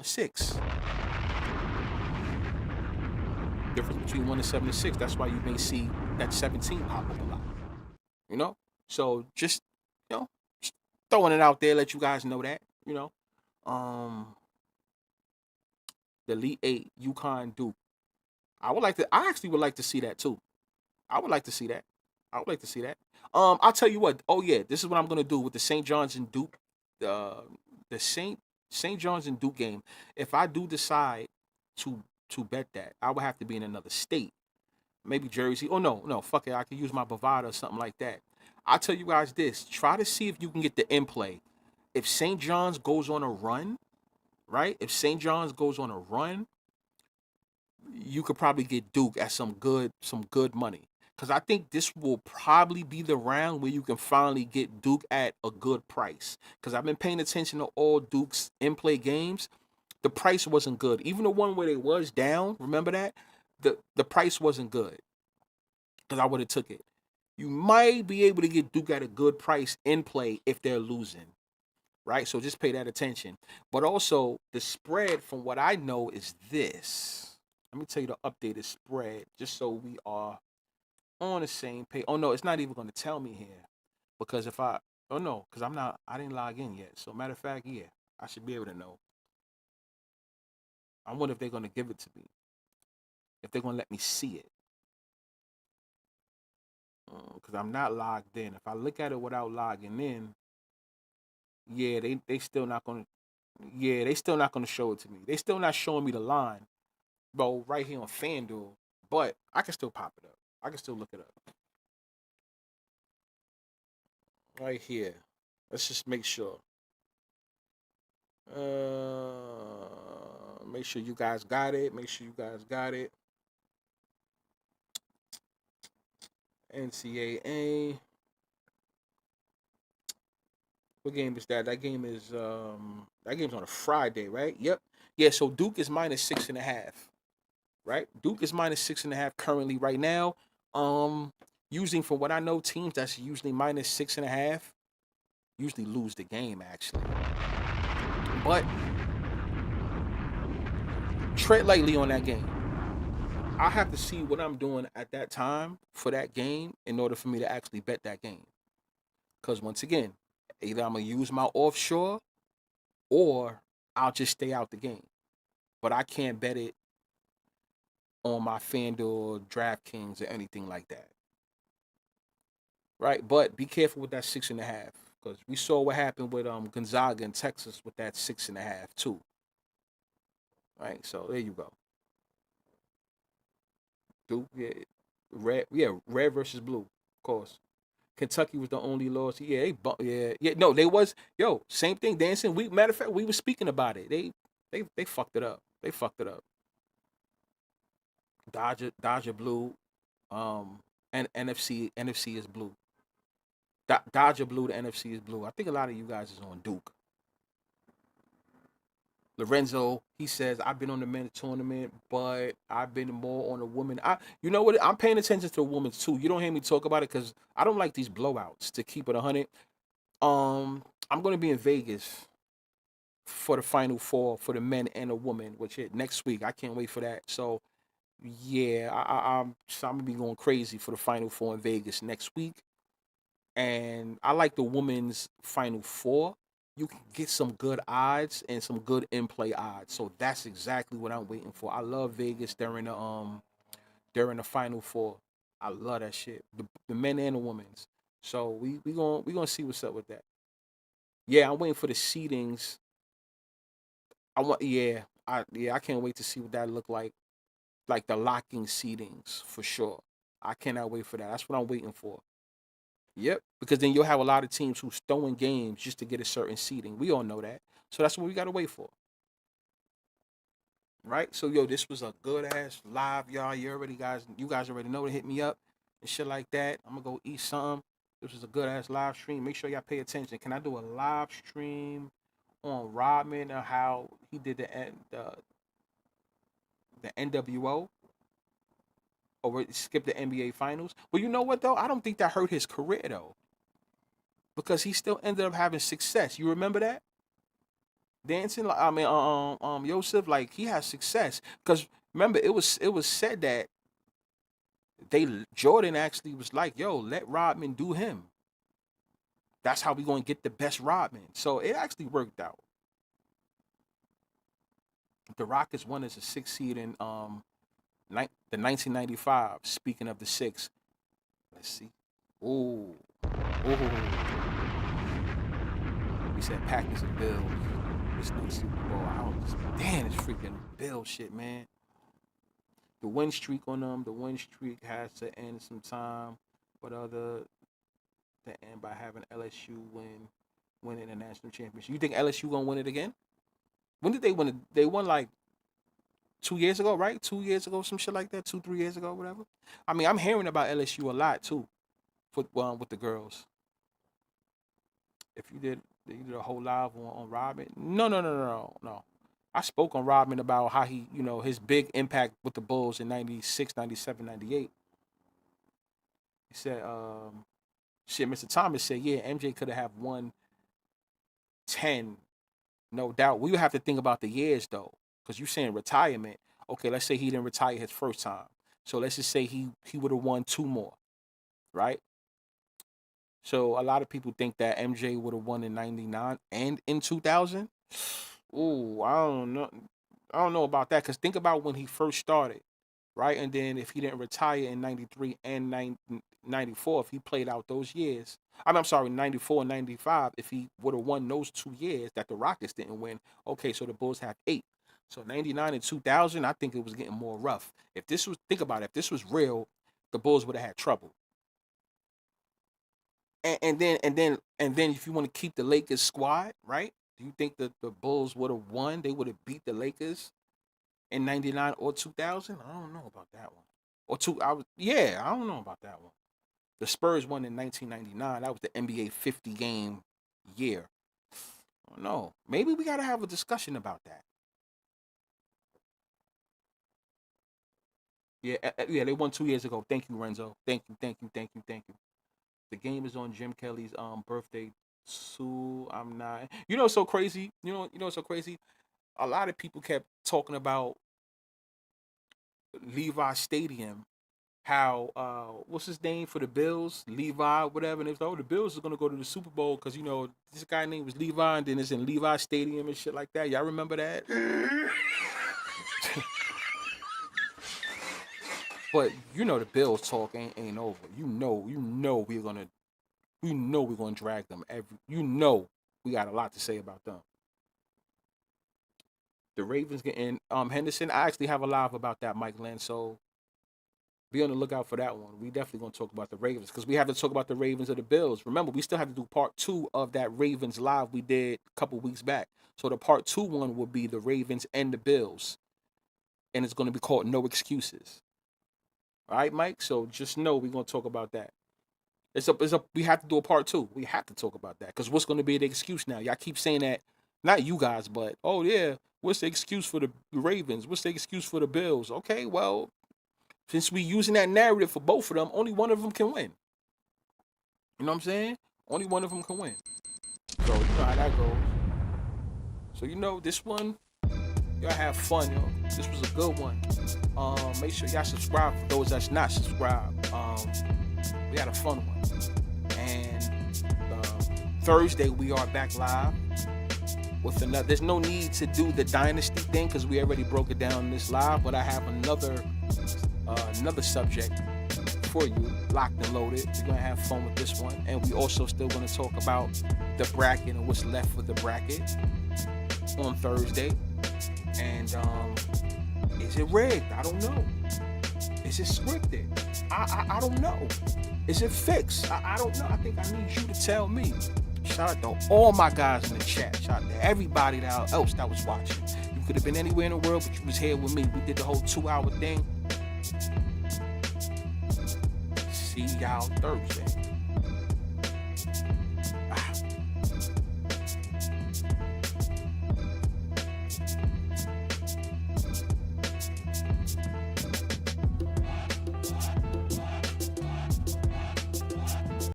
Speaker 1: 6. Difference between 1 and 7 is 6. That's why you may see that 17 pop up a lot. You know? So just throwing it out there, let you guys know that, Um the Elite Eight, UConn Duke. I actually would like to see that too. I would like to see that. I would like to see that. I'll tell you what. Oh yeah, this is what I'm gonna do with the St. John's and Duke, uh, the St. John's and Duke game. If I do decide to bet that, I would have to be in another state, maybe Jersey. Oh no, fuck it. I could use my Bovada or something like that. I'll tell you guys this. Try to see if you can get the in play. If St. John's goes on a run, right? If St. John's goes on a run, you could probably get Duke at some good money. Cause I think this will probably be the round where you can finally get Duke at a good price. Cause I've been paying attention to all Duke's in play games. The price wasn't good. Even the one where they was down, remember that? The price wasn't good. Cause I would have took it. You might be able to get Duke at a good price in play if they're losing. Right? So just pay that attention. But also the spread from what I know is this. Let me tell you the updated spread, just so we are on the same page. Oh no, it's not even going to tell me here, because oh no, because I didn't log in yet. So matter of fact, yeah, I should be able to know. I wonder if they're going to give it to me, if they're going to let me see it, because I'm not logged in. If I look at it without logging in, yeah, they still not going to. Yeah, they still not going to show it to me. They still not showing me the line, bro, right here on FanDuel. But I can still pop it up. I can still look it up. Right here. Let's just make sure. Make sure you guys got it. Make sure you guys got it. NCAA. What game is that? That game's on a Friday, right? Yep. Yeah, so Duke is -6.5. Right? Duke is -6.5 currently right now. Using from what I know, teams that's usually -6.5 usually lose the game actually. But tread lightly on that game. I have to see what I'm doing at that time for that game in order for me to actually bet that game. Because once again, either I'm going to use my offshore or I'll just stay out the game. But I can't bet it on my FanDuel, DraftKings, or anything like that. Right? But be careful with that 6.5. Because we saw what happened with Gonzaga in Texas with that 6.5 too. Right? So there you go. Duke, red versus blue, of course. Kentucky was the only loss. Yeah, yeah. No, they was same thing. Dancing. Matter of fact, we were speaking about it. They fucked it up. They fucked it up. Dodger blue, and NFC is blue. Dodger blue, the NFC is blue. I think a lot of you guys is on Duke. Lorenzo, he says, I've been on the men's tournament, but I've been more on the woman. You know what? I'm paying attention to the women's too. You don't hear me talk about it because I don't like these blowouts. To keep it 100, I'm going to be in Vegas for the Final Four for the men and the women, which is next week. I can't wait for that. So yeah, I'm gonna be going crazy for the Final Four in Vegas next week. And I like the women's Final Four. You can get some good odds and some good in play odds. So that's exactly what I'm waiting for. I love Vegas during the Final Four. I love that shit. The men and the women's. So we gonna see what's up with that. Yeah, I'm waiting for the seedings. I can't wait to see what that look like the locking seedings for sure. I cannot wait for that. That's what I'm waiting for. Yep, because then you'll have a lot of teams who's throwing games just to get a certain seeding. We all know that. So that's what we got to wait for. Right? So this was a good ass live, y'all. You guys already know to hit me up and shit like that. I'm gonna go eat something. This was a good ass live stream. Make sure y'all pay attention. Can I do a live stream on Rodman and how he did the NWO or skip the NBA Finals. But you know what though? I don't think that hurt his career though, because he still ended up having success. You remember that? Dancing, I mean, Yosef, like he has success because remember it was said that Jordan actually was like, "Yo, let Rodman do him. That's how we gonna get the best Rodman." So it actually worked out. The Rockets won as a 6 seed in the 1995. Speaking of the six, let's see. Ooh, ooh. We said Packers and Bills. This next Super Bowl. Damn, it's freaking Bill shit, man. The win streak on them. The win streak has to end sometime, but to end by having LSU winning the national championship. You think LSU gonna win it again? When did they win it? They won like 2 years ago, right? 2 years ago, some shit like that. 2, 3 years ago, whatever. I mean, I'm hearing about LSU a lot too, with the girls. If you did a whole live on Rodman, no. I spoke on Rodman about how he, his big impact with the Bulls in 96, 97, 98. He said, Mr. Thomas said, yeah, MJ could have won 10, no doubt. We would have to think about the years though, because you saying retirement. Okay, let's say he didn't retire his first time. So let's just say he would have won 2 more, right? So a lot of people think that MJ would have won in 99 and in 2000. Ooh, I don't know. I don't know about that, because think about when he first started, right? And then if he didn't retire in 93 and 94, if he played out those years, I'm sorry, 94 and 95, if he would have won those 2 years that the Rockets didn't win, okay, so the Bulls have 8. So 99 and 2000, I think it was getting more rough. Think about it, if this was real, the Bulls would have had trouble. And then if you want to keep the Lakers squad, right? Do you think that the Bulls would have won? They would have beat the Lakers in 99 or 2000? I don't know about that one. I don't know about that one. The Spurs won in 1999. That was the NBA 50 game year. I don't know. Maybe we got to have a discussion about that. Yeah, they won 2 years ago. Thank you, Renzo. Thank you. The game is on Jim Kelly's birthday. So I'm not. So crazy. So crazy. A lot of people kept talking about Levi Stadium. How what's his name for the Bills? Levi, whatever. And they was like, oh, the Bills are gonna go to the Super Bowl because this guy name was Levi, and then it's in Levi Stadium and shit like that. Y'all remember that? But the Bills talk ain't over. We're gonna drag them we got a lot to say about them. The Ravens getting Henderson. I actually have a live about that, Mike Lynn. So be on the lookout for that one. We definitely gonna talk about the Ravens because we have to talk about the Ravens or the Bills. Remember, we still have to do part 2 of that Ravens live we did a couple weeks back. So the part 2 one will be the Ravens and the Bills, and it's gonna be called No Excuses. All right, Mike. So just know we're gonna talk about that. We have to do a part 2. We have to talk about that because what's going to be the excuse now? Y'all keep saying that, not you guys, but oh yeah, what's the excuse for the Ravens? What's the excuse for the Bills? Okay, well, since we using that narrative for both of them, only one of them can win. You know what I'm saying? Only one of them can win. So you know how that goes. So this one, y'all have fun, yo. This was a good one. Make sure y'all subscribe for those that's not subscribed. We had a fun one. And Thursday we are back live with another. There's no need to do the dynasty thing because we already broke it down in this live, but I have another subject for you, locked and loaded. We're gonna have fun with this one, and we also still gonna talk about the bracket and what's left with the bracket on Thursday. And is it rigged? I don't know. Is it scripted? I don't know. Is it fixed? I don't know. I think I need you to tell me. Shout out to all my guys in the chat. Shout out to everybody else that was watching. You could have been anywhere in the world, but you was here with me. We did the whole 2-hour thing. See y'all Thursday.